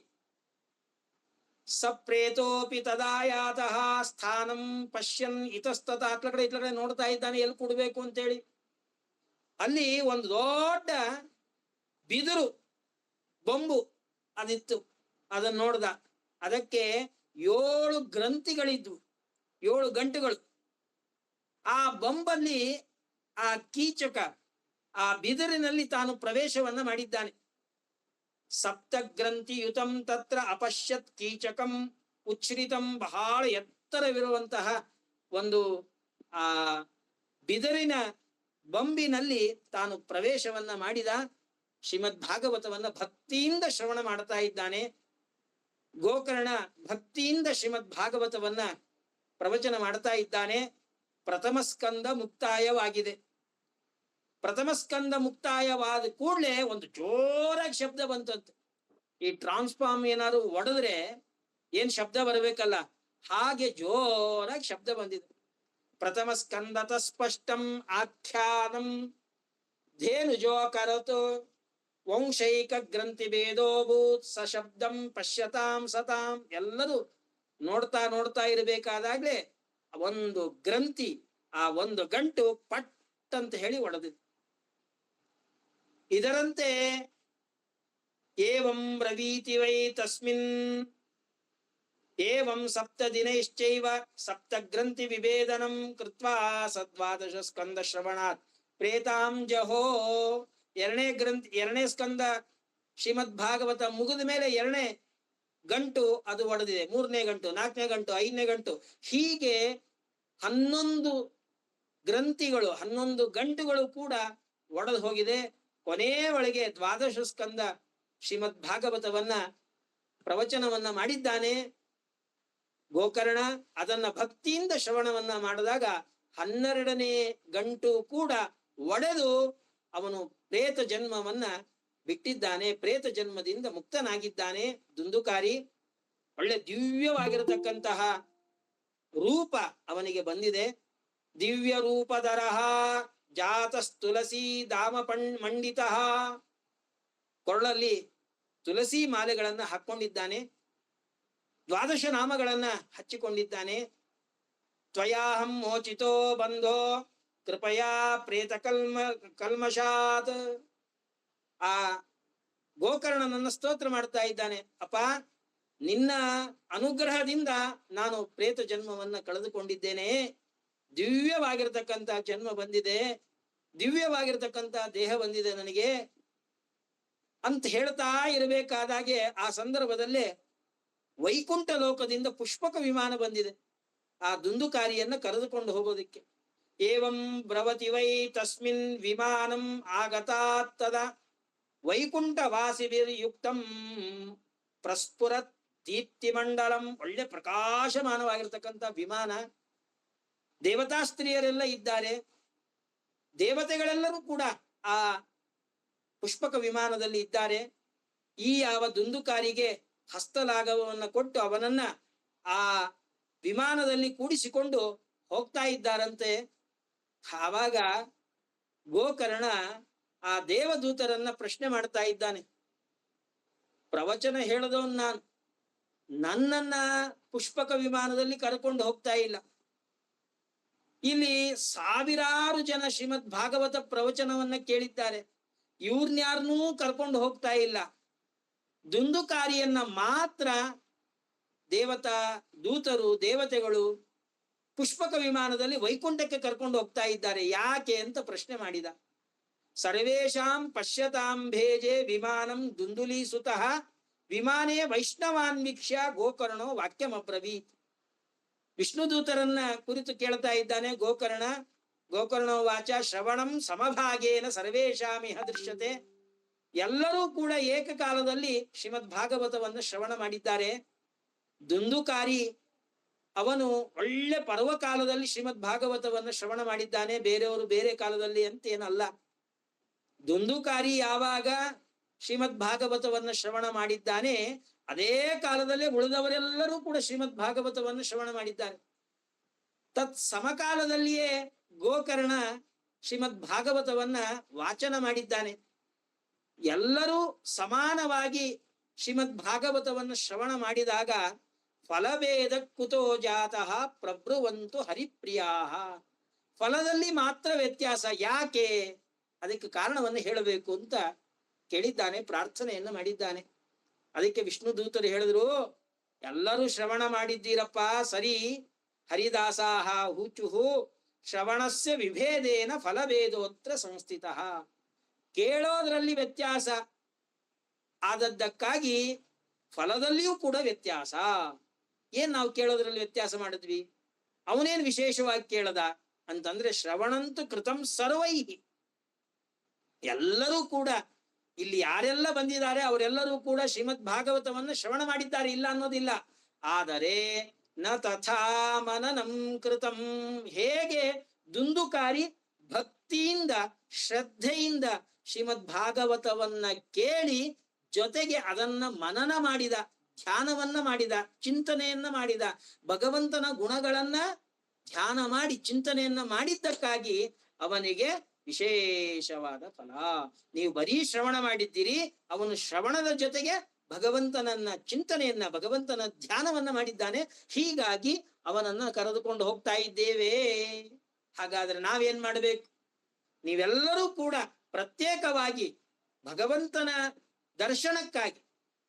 ಸಪ್ರೇತೋಪಿ ತದಾಯಾತಃ ಸ್ಥಾನಂ ಪಶ್ಯನ್ ಇತಸ್ತತ, ಅತ್ಲ ಕಡೆ ನೋಡ್ತಾ ಇದ್ದಾನೆ ಎಲ್ಲಿ ಕೂಡಬೇಕು ಅಂತೇಳಿ. ಅಲ್ಲಿ ಒಂದು ದೊಡ್ಡ ಬಿದಿರು ಬೊಂಬು ಅದಿತ್ತು, ಅದನ್ನ ನೋಡ್ದ. ಅದಕ್ಕೆ 7 ಗ್ರಂಥಿಗಳಿದ್ವು, 7 ಗಂಟುಗಳು. ಆ ಬೊಂಬಲ್ಲಿ ಆ ಕೀಚಕ ಆ ಬಿದಿರಿನಲ್ಲಿ ತಾನು ಪ್ರವೇಶವನ್ನ ಮಾಡಿದ್ದಾನೆ. ಸಪ್ತಗ್ರಂಥಿಯುತಂ ತತ್ರ ಅಪಶ್ಯತ್ ಕೀಚಕಂ ಉಚ್ಛ್ರಿತಂ, ಬಹಳ ಎತ್ತರವಿರುವಂತಹ ಒಂದು ಆ ಬಿದಿರಿನ ಬೊಂಬಿನಲ್ಲಿ ತಾನು ಪ್ರವೇಶವನ್ನ ಮಾಡಿದ. ಶ್ರೀಮದ್ ಭಾಗವತವನ್ನ ಭಕ್ತಿಯಿಂದ ಶ್ರವಣ ಮಾಡ್ತಾ ಇದ್ದಾನೆ. ಗೋಕರ್ಣ ಭಕ್ತಿಯಿಂದ ಶ್ರೀಮದ್ ಭಾಗವತವನ್ನ ಪ್ರವಚನ ಮಾಡ್ತಾ ಇದ್ದಾನೆ. ಪ್ರಥಮ ಸ್ಕಂದ ಮುಕ್ತಾಯವಾಗಿದೆ. ಪ್ರಥಮ ಸ್ಕಂದ ಮುಕ್ತಾಯವಾದ ಕೂಡಲೇ ಒಂದು ಜೋರಾಗಿ ಶಬ್ದ ಬಂತಂತೆ. ಈ ಟ್ರಾನ್ಸ್ಫಾರ್ಮ್ ಏನಾದ್ರು ಒಡೆದ್ರೆ ಏನ್ ಶಬ್ದ ಬರಬೇಕಲ್ಲ, ಹಾಗೆ ಜೋರಾಗಿ ಶಬ್ದ ಬಂದಿದೆ. ಪ್ರಥಮ ಸ್ಕಂದತ ಸ್ಪಷ್ಟಂ ಆಖ್ಯಾನಂ ಧೇನುಜೋ ಕರತು ವಂಶೈಕ ಗ್ರಂಥಿ ಭೇದೋಭೂತ್ ಸಶಬ್ದಂ ಪಶ್ಯತಾಂ ಸತಾಂ. ಎಲ್ಲರೂ ನೋಡ್ತಾ ನೋಡ್ತಾ ಇರಬೇಕಾದಾಗ್ಲೇ ಒಂದು ಗ್ರಂಥಿ, ಆ ಒಂದು ಗಂಟು ಪಟ್ ಅಂತ ಹೇಳಿ ಒಡೆದಿದೆ. ಇದರಂತೆ ಏವಂ ಬ್ರವೀತಿ ವೈ ತಸ್ಮಿನ್ ಏವಂ ಸಪ್ತ ದಿನೈಶ್ಚೈವ ಸಪ್ತ ಗ್ರಂಥಿ ವಿಭೇದನಂ ಕೃತ್ವಾ ಸದ್ವಾದಶ ಸ್ಕಂದ ಶ್ರವಣಾತ್ ಪ್ರೇತಾಂ ಜಹೋ. ಎರಡನೇ ಸ್ಕಂದ ಶ್ರೀಮದ್ ಭಾಗವತ ಮುಗಿದ ಮೇಲೆ 2ನೇ ಗಂಟು ಅದು ಒಡೆದಿದೆ. 3ನೇ ಗಂಟು, 4ನೇ ಗಂಟು, 5ನೇ ಗಂಟು, ಹೀಗೆ 11 ಗ್ರಂಥಿಗಳು, 11 ಗಂಟುಗಳು ಕೂಡ ಒಡೆದು ಹೋಗಿದೆ. ಕೊನೆಯ ಒಳಗೆ ದ್ವಾದಶ ಸ್ಕಂದ ಶ್ರೀಮದ್ ಭಾಗವತವನ್ನ ಪ್ರವಚನವನ್ನ ಮಾಡಿದ್ದಾನೆ ಗೋಕರ್ಣ. ಅದನ್ನ ಭಕ್ತಿಯಿಂದ ಶ್ರವಣವನ್ನ ಮಾಡಿದಾಗ 12ನೇ ಗಂಟು ಕೂಡ ಒಡೆದು ಅವನು ಪ್ರೇತ ಜನ್ಮವನ್ನ ಬಿಟ್ಟಿದ್ದಾನೆ. ಪ್ರೇತ ಜನ್ಮದಿಂದ ಮುಕ್ತನಾಗಿದ್ದಾನೆ ದುಂದುಕಾರಿ. ಒಳ್ಳೆ ದಿವ್ಯವಾಗಿರತಕ್ಕಂತಹ ರೂಪ ಅವನಿಗೆ ಬಂದಿದೆ. ದಿವ್ಯ ರೂಪಧರಃ ಜಾತಸ್ತುಲಸಿ ಧಾಮ ಮಂಡಿತ. ಕೊರಳಲ್ಲಿ ತುಳಸಿ ಮಾಲೆಗಳನ್ನ ಹಾಕೊಂಡಿದ್ದಾನೆ. 12 ನಾಮಗಳನ್ನ ಹಚ್ಚಿಕೊಂಡಿದ್ದಾನೆ. ತ್ವಯಾಹಂ ಮೋಚಿತೋ ಬಂಧೋ ಕೃಪಯಾ ಪ್ರೇತ ಕಲ್ಮಶಾತ್. ಆ ಗೋಕರ್ಣನನ್ನ ಸ್ತೋತ್ರ ಮಾಡ್ತಾ ಇದ್ದಾನೆ. ಅಪ್ಪ, ನಿನ್ನ ಅನುಗ್ರಹದಿಂದ ನಾನು ಪ್ರೇತ ಜನ್ಮವನ್ನ ಕಳೆದುಕೊಂಡಿದ್ದೇನೆ. ದಿವ್ಯವಾಗಿರ್ತಕ್ಕಂಥ ಜನ್ಮ ಬಂದಿದೆ, ದಿವ್ಯವಾಗಿರ್ತಕ್ಕಂಥ ದೇಹ ಬಂದಿದೆ ನನಗೆ ಅಂತ ಹೇಳ್ತಾ ಇರಬೇಕಾದಾಗೆ ಆ ಸಂದರ್ಭದಲ್ಲೇ ವೈಕುಂಠ ಲೋಕದಿಂದ ಪುಷ್ಪಕ ವಿಮಾನ ಬಂದಿದೆ ಆ ದುಂದುಕಾರಿಯನ್ನ ಕರೆದುಕೊಂಡು ಹೋಗೋದಿಕ್ಕೆ. ಏವಂ ಬ್ರವತಿ ವೈ ತಸ್ಮಿನ್ ವಿಮಾನಂ ಆಗತಾತ್ತದ ವೈಕುಂಠ ವಾಸಿಭಿರ್ಯುಕ್ತಂ ಪ್ರಸ್ಫುರತ್ ದೀಪ್ತಿ ಮಂಡಲಂ. ಒಳ್ಳೆ ಪ್ರಕಾಶಮಾನವಾಗಿರ್ತಕ್ಕಂಥ ವಿಮಾನ. ದೇವತಾ ಸ್ತ್ರೀಯರೆಲ್ಲ ಇದ್ದಾರೆ, ದೇವತೆಗಳೆಲ್ಲರೂ ಕೂಡ ಆ ಪುಷ್ಪಕ ವಿಮಾನದಲ್ಲಿ ಇದ್ದಾರೆ. ಈ ಯಾವ ದುಂದುಕಾರಿಗೆ ಹಸ್ತಲಾಘವನ್ನ ಕೊಟ್ಟು ಅವನನ್ನ ಆ ವಿಮಾನದಲ್ಲಿ ಕೂಡಿಸಿಕೊಂಡು ಹೋಗ್ತಾ ಇದ್ದಾರಂತೆ. ಆವಾಗ ಗೋಕರ್ಣ ಆ ದೇವದೂತರನ್ನ ಪ್ರಶ್ನೆ ಮಾಡ್ತಾ ಇದ್ದಾನೆ. ಪ್ರವಚನ ಹೇಳದವನ್ ನಾನು, ನನ್ನನ್ನ ಪುಷ್ಪಕ ವಿಮಾನದಲ್ಲಿ ಕರ್ಕೊಂಡು ಹೋಗ್ತಾ ಇಲ್ಲ. ಇಲ್ಲಿ ಸಾವಿರಾರು ಜನ ಶ್ರೀಮದ್ ಭಾಗವತ ಪ್ರವಚನವನ್ನ ಕೇಳಿದ್ದಾರೆ. ಇವ್ರನ್ಯಾರನ್ನೂ ಕರ್ಕೊಂಡು ಹೋಗ್ತಾ ಇಲ್ಲ. ದುಂದುಕಾರಿಯನ್ನ ಮಾತ್ರ ದೇವತಾ ದೂತರು ದೇವತೆಗಳು ಪುಷ್ಪಕ ವಿಮಾನದಲ್ಲಿ ವೈಕುಂಠಕ್ಕೆ ಕರ್ಕೊಂಡು ಹೋಗ್ತಾ ಇದ್ದಾರೆ. ಯಾಕೆ ಅಂತ ಪ್ರಶ್ನೆ ಮಾಡಿದ. ಸರ್ವೇಷಾಂ ಪಶ್ಯತಾಂ ಭೇಜೆ ವಿಮಾನಂ ದುಂದುಲೀಸುತಃ ವಿಮಾನೇ ವೈಷ್ಣವಾನ್ವೀಕ್ಷ್ಯ ಗೋಕರ್ಣೋ ವಾಕ್ಯಮಬ್ರವೀತ್. ವಿಷ್ಣುದೂತರನ್ನ ಕುರಿತು ಕೇಳ್ತಾ ಇದ್ದಾನೆ ಗೋಕರ್ಣ. ಗೋಕರ್ಣೋ ವಾಚ ಶ್ರವಣಂ ಸಮಭಾಗೇನ ಸರ್ವೇಷಾಮಿಹ ದೃಶ್ಯತೆ. ಎಲ್ಲರೂ ಕೂಡ ಏಕಕಾಲದಲ್ಲಿ ಶ್ರೀಮದ್ ಭಾಗವತವನ್ನು ಶ್ರವಣ ಮಾಡಿದ್ದಾರೆ. ದುಂದುಕಾರಿ ಅವನು ಒಳ್ಳೆ ಪರ್ವಕಾಲದಲ್ಲಿ ಶ್ರೀಮದ್ ಭಾಗವತವನ್ನು ಶ್ರವಣ ಮಾಡಿದ್ದಾನೆ, ಬೇರೆಯವರು ಬೇರೆ ಕಾಲದಲ್ಲಿ ಅಂತೇನಲ್ಲ. ದುಂದುಕಾರಿ ಯಾವಾಗ ಶ್ರೀಮದ್ ಭಾಗವತವನ್ನು ಶ್ರವಣ ಮಾಡಿದ್ದಾನೆ ಅದೇ ಕಾಲದಲ್ಲೇ ಉಳಿದವರೆಲ್ಲರೂ ಕೂಡ ಶ್ರೀಮದ್ ಭಾಗವತವನ್ನು ಶ್ರವಣ ಮಾಡಿದ್ದಾರೆ. ತತ್ ಸಮಕಾಲದಲ್ಲಿಯೇ ಗೋಕರ್ಣ ಶ್ರೀಮದ್ ಭಾಗವತವನ್ನ ವಾಚನ ಮಾಡಿದ್ದಾನೆ. ಎಲ್ಲರೂ ಸಮಾನವಾಗಿ ಶ್ರೀಮದ್ ಭಾಗವತವನ್ನು ಶ್ರವಣ ಮಾಡಿದಾಗ ಫಲಭೇದ ಕುತೋ ಜಾತಃ ಪ್ರಬ್ರುವಂತು ಹರಿಪ್ರಿಯಾ. ಫಲದಲ್ಲಿ ಮಾತ್ರ ವ್ಯತ್ಯಾಸ, ಯಾಕೆ? ಅದಕ್ಕೆ ಕಾರಣವನ್ನು ಹೇಳಬೇಕು ಅಂತ ಕೇಳಿದ್ದಾನೆ, ಪ್ರಾರ್ಥನೆಯನ್ನು ಮಾಡಿದ್ದಾನೆ. ಅದಕ್ಕೆ ವಿಷ್ಣು ದೂತರು ಹೇಳಿದ್ರು, ಎಲ್ಲರೂ ಶ್ರವಣ ಮಾಡಿದ್ದೀರಪ್ಪ ಸರಿ, ಹರಿದಾಸಾಹ ಹೂಚುಹು ಶ್ರವಣಸ್ಯ ವಿಭೇದೇನ ಫಲಭೇದೋತ್ರ ಸಂಸ್ಥಿತ. ಕೇಳೋದ್ರಲ್ಲಿ ವ್ಯತ್ಯಾಸ ಆದದ್ದಕ್ಕಾಗಿ ಫಲದಲ್ಲಿಯೂ ಕೂಡ ವ್ಯತ್ಯಾಸ. ಏನ್ ನಾವು ಕೇಳೋದ್ರಲ್ಲಿ ವ್ಯತ್ಯಾಸ ಮಾಡಿದ್ವಿ? ಅವನೇನ್ ವಿಶೇಷವಾಗಿ ಕೇಳದ ಅಂತಂದ್ರೆ ಶ್ರವಣಂತು ಕೃತಂ ಸರ್ವೈಹಿ. ಎಲ್ಲರೂ ಕೂಡ ಇಲ್ಲಿ ಯಾರೆಲ್ಲ ಬಂದಿದ್ದಾರೆ ಅವರೆಲ್ಲರೂ ಕೂಡ ಶ್ರೀಮದ್ ಭಾಗವತವನ್ನು ಶ್ರವಣ ಮಾಡಿದ್ದಾರೆ, ಇಲ್ಲ ಅನ್ನೋದಿಲ್ಲ. ಆದರೆ ನ ತಥಾ ಮನನಂ ಕೃತಂ. ಹೇಗೆ ದುಂದುಕಾರಿ ಭಕ್ತಿಯಿಂದ ಶ್ರದ್ಧೆಯಿಂದ ಶ್ರೀಮದ್ ಭಾಗವತವನ್ನ ಕೇಳಿ ಜೊತೆಗೆ ಅದನ್ನ ಮನನ ಮಾಡಿದ, ಧ್ಯಾನವನ್ನ ಮಾಡಿದ, ಚಿಂತನೆಯನ್ನ ಮಾಡಿದ, ಭಗವಂತನ ಗುಣಗಳನ್ನ ಧ್ಯಾನ ಮಾಡಿ ಚಿಂತನೆಯನ್ನ ಮಾಡಿದ್ದಕ್ಕಾಗಿ ಅವನಿಗೆ ವಿಶೇಷವಾದ ಫಲ. ನೀವು ಬರೀ ಶ್ರವಣ ಮಾಡಿದ್ದೀರಿ, ಅವನು ಶ್ರವಣದ ಜೊತೆಗೆ ಭಗವಂತನನ್ನ ಚಿಂತನೆಯನ್ನ ಭಗವಂತನ ಧ್ಯಾನವನ್ನ ಮಾಡಿದ್ದಾನೆ, ಹೀಗಾಗಿ ಅವನನ್ನ ಕರೆದುಕೊಂಡು ಹೋಗ್ತಾ ಇದ್ದೇವೆ. ಹಾಗಾದ್ರೆ ನಾವೇನ್ ಮಾಡ್ಬೇಕು? ನೀವೆಲ್ಲರೂ ಕೂಡ ಪ್ರತ್ಯೇಕವಾಗಿ ಭಗವಂತನ ದರ್ಶನಕ್ಕಾಗಿ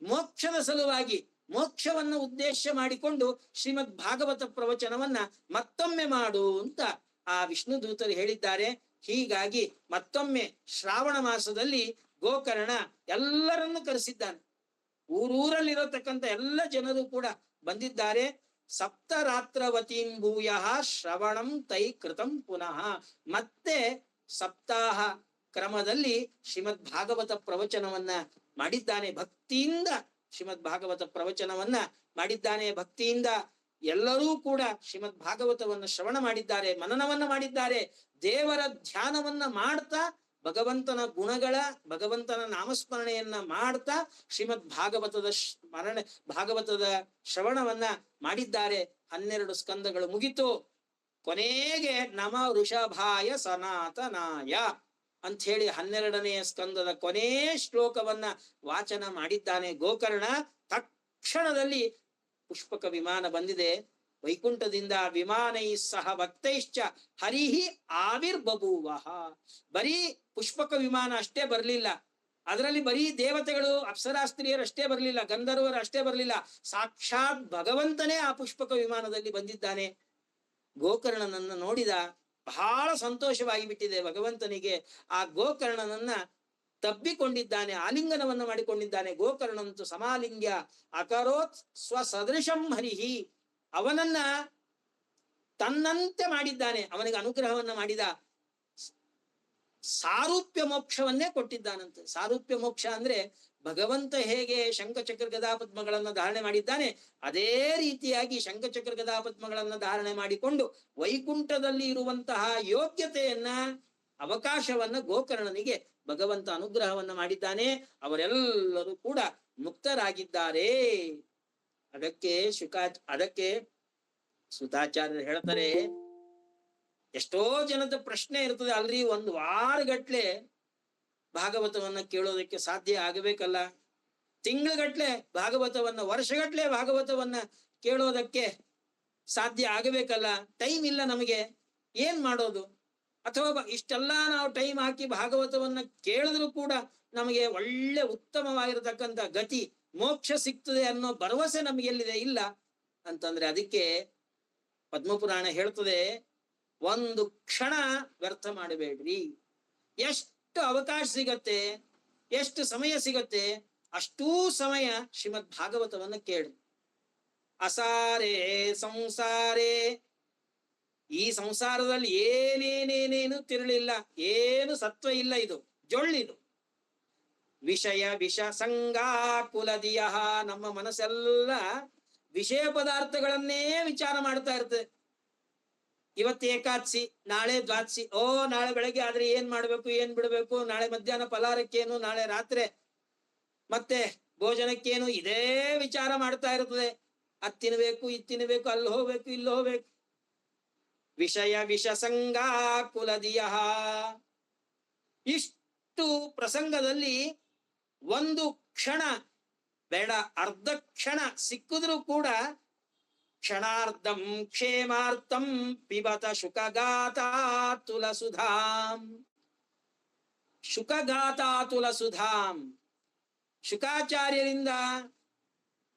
ಮೋಕ್ಷದ ಸಲುವಾಗಿ ಮೋಕ್ಷವನ್ನ ಉದ್ದೇಶ ಮಾಡಿಕೊಂಡು ಶ್ರೀಮದ್ ಭಾಗವತ ಪ್ರವಚನವನ್ನ ಮತ್ತೊಮ್ಮೆ ಮಾಡು ಅಂತ ಆ ವಿಷ್ಣು ದೂತರು ಹೇಳಿದ್ದಾರೆ. ಹೀಗಾಗಿ ಮತ್ತೊಮ್ಮೆ ಶ್ರಾವಣ ಮಾಸದಲ್ಲಿ ಗೋಕರ್ಣ ಎಲ್ಲರನ್ನು ಕರೆಸಿದ್ದಾನೆ. ಊರೂರಲ್ಲಿರತಕ್ಕಂಥ ಎಲ್ಲ ಜನರು ಕೂಡ ಬಂದಿದ್ದಾರೆ. ಸಪ್ತರಾತ್ರವತೀಂ ಭೂಯ ಶ್ರವಣಂ ತೈ ಕೃತಂ ಪುನಃ. ಮತ್ತೆ ಸಪ್ತಾಹ ಕ್ರಮದಲ್ಲಿ ಶ್ರೀಮದ್ ಭಾಗವತ ಪ್ರವಚನವನ್ನ ಮಾಡಿದ್ದಾನೆ. ಭಕ್ತಿಯಿಂದ ಶ್ರೀಮದ್ ಭಾಗವತ ಪ್ರವಚನವನ್ನ ಮಾಡಿದ್ದಾನೆ. ಭಕ್ತಿಯಿಂದ ಎಲ್ಲರೂ ಕೂಡ ಶ್ರೀಮದ್ ಭಾಗವತವನ್ನು ಶ್ರವಣ ಮಾಡಿದ್ದಾರೆ, ಮನನವನ್ನ ಮಾಡಿದ್ದಾರೆ. ದೇವರ ಧ್ಯಾನವನ್ನ ಮಾಡ್ತಾ ಭಗವಂತನ ಗುಣಗಳ ಭಗವಂತನ ನಾಮಸ್ಮರಣೆಯನ್ನ ಮಾಡ್ತಾ ಶ್ರೀಮದ್ ಭಾಗವತದ ಶ್ರವಣವನ್ನ ಮಾಡಿದ್ದಾರೆ. 12 ಸ್ಕಂದಗಳು ಮುಗಿತು. ಕೊನೆಗೆ ನಮ ವೃಷಭಾಯ ಸನಾತನಾಯ ಅಂತ ಹೇಳಿ 12ನೇ ಸ್ಕಂದದ ಕೊನೇ ಶ್ಲೋಕವನ್ನ ವಾಚನ ಮಾಡಿದ್ದಾನೆ ಗೋಕರ್ಣ. ತಕ್ಷಣದಲ್ಲಿ ಪುಷ್ಪಕ ವಿಮಾನ ಬಂದಿದೆ ವೈಕುಂಠದಿಂದ. ವಿಮಾನೈ ಸಹ ಭಕ್ತೈಶ್ಚ ಹರಿಹಿ ಆವಿರ್ಬಭೂವ. ಬರೀ ಪುಷ್ಪಕ ವಿಮಾನ ಅಷ್ಟೇ ಬರ್ಲಿಲ್ಲ, ಅದರಲ್ಲಿ ಬರೀ ದೇವತೆಗಳು ಅಪ್ಸರಾಸ್ತ್ರೀಯರು ಅಷ್ಟೇ ಬರ್ಲಿಲ್ಲ, ಗಂಧರ್ವರು ಅಷ್ಟೇ ಬರ್ಲಿಲ್ಲ, ಸಾಕ್ಷಾತ್ ಭಗವಂತನೇ ಆ ಪುಷ್ಪಕ ವಿಮಾನದಲ್ಲಿ ಬಂದಿದ್ದಾನೆ. ಗೋಕರ್ಣನನ್ನ ನೋಡಿದ, ಬಹಳ ಸಂತೋಷವಾಗಿ ಬಿಟ್ಟಿದೆ ಭಗವಂತನಿಗೆ. ಆ ಗೋಕರ್ಣನನ್ನ ತಬ್ಬಿಕೊಂಡಿದ್ದಾನೆ, ಆಲಿಂಗನವನ್ನ ಮಾಡಿಕೊಂಡಿದ್ದಾನೆ. ಗೋಕರ್ಣಂತು ಸಮಾಲಿಂಗ್ಯ ಅಕರೋತ್ ಸ್ವಸದೃಶಂ ಹರಿಹಿ. ಅವನನ್ನ ತನ್ನಂತೆ ಮಾಡಿದ್ದಾನೆ, ಅವನಿಗೆ ಅನುಗ್ರಹವನ್ನ ಮಾಡಿದ. ಸಾರೂಪ್ಯ ಮೋಕ್ಷವನ್ನೇ ಕೊಟ್ಟಿದ್ದಾನಂತೆ. ಸಾರೂಪ್ಯ ಮೋಕ್ಷ ಅಂದ್ರೆ ಭಗವಂತ ಹೇಗೆ ಶಂಖಚಕ್ರ ಗದಾಪದ್ಮಗಳನ್ನ ಧಾರಣೆ ಮಾಡಿದ್ದಾನೆ, ಅದೇ ರೀತಿಯಾಗಿ ಶಂಖಚಕ್ರ ಗದಾಪದ್ಮಗಳನ್ನ ಧಾರಣೆ ಮಾಡಿಕೊಂಡು ವೈಕುಂಠದಲ್ಲಿ ಇರುವಂತಹ ಯೋಗ್ಯತೆಯನ್ನ ಅವಕಾಶವನ್ನ ಗೋಕರ್ಣನಿಗೆ ಭಗವಂತ ಅನುಗ್ರಹವನ್ನ ಮಾಡಿದ್ದಾನೆ. ಅವರೆಲ್ಲರೂ ಕೂಡ ಮುಕ್ತರಾಗಿದ್ದಾರೆ. ಅದಕ್ಕೆ ಸುತಾಚಾರ್ಯರು ಹೇಳ್ತಾರೆ, ಎಷ್ಟೋ ಜನದ ಪ್ರಶ್ನೆ ಇರ್ತದೆ, ಅಲ್ರಿ 1 ವಾರಗಟ್ಲೆ ಭಾಗವತವನ್ನ ಕೇಳೋದಕ್ಕೆ ಸಾಧ್ಯ ಆಗಬೇಕಲ್ಲ, ತಿಂಗಳಗಟ್ಲೆ ಭಾಗವತವನ್ನ, ವರ್ಷಗಟ್ಲೆ ಭಾಗವತವನ್ನ ಕೇಳೋದಕ್ಕೆ ಸಾಧ್ಯ ಆಗಬೇಕಲ್ಲ, ಟೈಮ್ ಇಲ್ಲ ನಮಗೆ, ಏನ್ ಮಾಡೋದು? ಅಥವಾ ಇಷ್ಟೆಲ್ಲ ನಾವು ಟೈಮ್ ಹಾಕಿ ಭಾಗವತವನ್ನ ಕೇಳಿದ್ರು ಕೂಡ ನಮಗೆ ಒಳ್ಳೆ ಉತ್ತಮವಾಗಿರತಕ್ಕಂಥ ಗತಿ ಮೋಕ್ಷ ಸಿಗ್ತದೆ ಅನ್ನೋ ಭರವಸೆ ನಮಗೆ ಎಲ್ಲಿದೆ? ಇಲ್ಲ ಅಂತಂದ್ರೆ ಅದಕ್ಕೆ ಪದ್ಮಪುರಾಣ ಹೇಳ್ತದೆ, ಒಂದು ಕ್ಷಣ ವ್ಯರ್ಥ ಮಾಡಬೇಡ್ರಿ. ಎಷ್ಟು ಅವಕಾಶ ಸಿಗತ್ತೆ, ಎಷ್ಟು ಸಮಯ ಸಿಗತ್ತೆ, ಅಷ್ಟೂ ಸಮಯ ಶ್ರೀಮದ್ ಭಾಗವತವನ್ನ ಕೇಳಿ. ಅಸಾರೇ ಸಂಸಾರೇ, ಈ ಸಂಸಾರದಲ್ಲಿ ಏನೇನೇನೇನು ತಿರುಳಿಲ್ಲ, ಏನು ಸತ್ವ ಇಲ್ಲ, ಇದು ಜೊಳ್ಳಿದು. ವಿಷಯ ವಿಷ ಸಂಗಾಕುಲದಿಯ, ನಮ್ಮ ಮನಸ್ಸೆಲ್ಲ ವಿಷಯ ಪದಾರ್ಥಗಳನ್ನೇ ವಿಚಾರ ಮಾಡ್ತಾ ಇರ್ತದೆ. ಇವತ್ತು ಏಕಾದಶಿ, ನಾಳೆ ದ್ವಾದಶಿ, ನಾಳೆ ಬೆಳಗ್ಗೆ ಆದ್ರೆ ಏನ್ ಮಾಡ್ಬೇಕು, ಏನ್ ಬಿಡ್ಬೇಕು, ನಾಳೆ ಮಧ್ಯಾಹ್ನ ಫಲಾರಕ್ಕೇನು, ನಾಳೆ ರಾತ್ರಿ ಮತ್ತೆ ಭೋಜನಕ್ಕೇನು, ಇದೇ ವಿಚಾರ ಮಾಡ್ತಾ ಇರ್ತದೆ. ಅದ್ ತಿನ್ಬೇಕು, ಇದ್ ತಿನ್ಬೇಕು, ಅಲ್ಲಿ ಹೋಗ್ಬೇಕು, ಇಲ್ಲಿ ಹೋಗ್ಬೇಕು. ವಿಷಯ ವಿಷ ಸಂಗಾಕುಲದಿಯ, ಇಷ್ಟು ಪ್ರಸಂಗದಲ್ಲಿ ಒಂದು ಕ್ಷಣ ಬೇಡ, ಅರ್ಧ ಕ್ಷಣ ಸಿಕ್ಕಿದ್ರೂ ಕೂಡ ಕ್ಷಣಾರ್ಧಂ ಕ್ಷೇಮಾರ್ಥಂ ಪಿಬತ ಶುಕಗಾತಾತುಲ ಸುಧಾಂ. ಶುಕಗಾತಾತುಲ ಸುಧಾಂ, ಶುಕಾಚಾರ್ಯರಿಂದ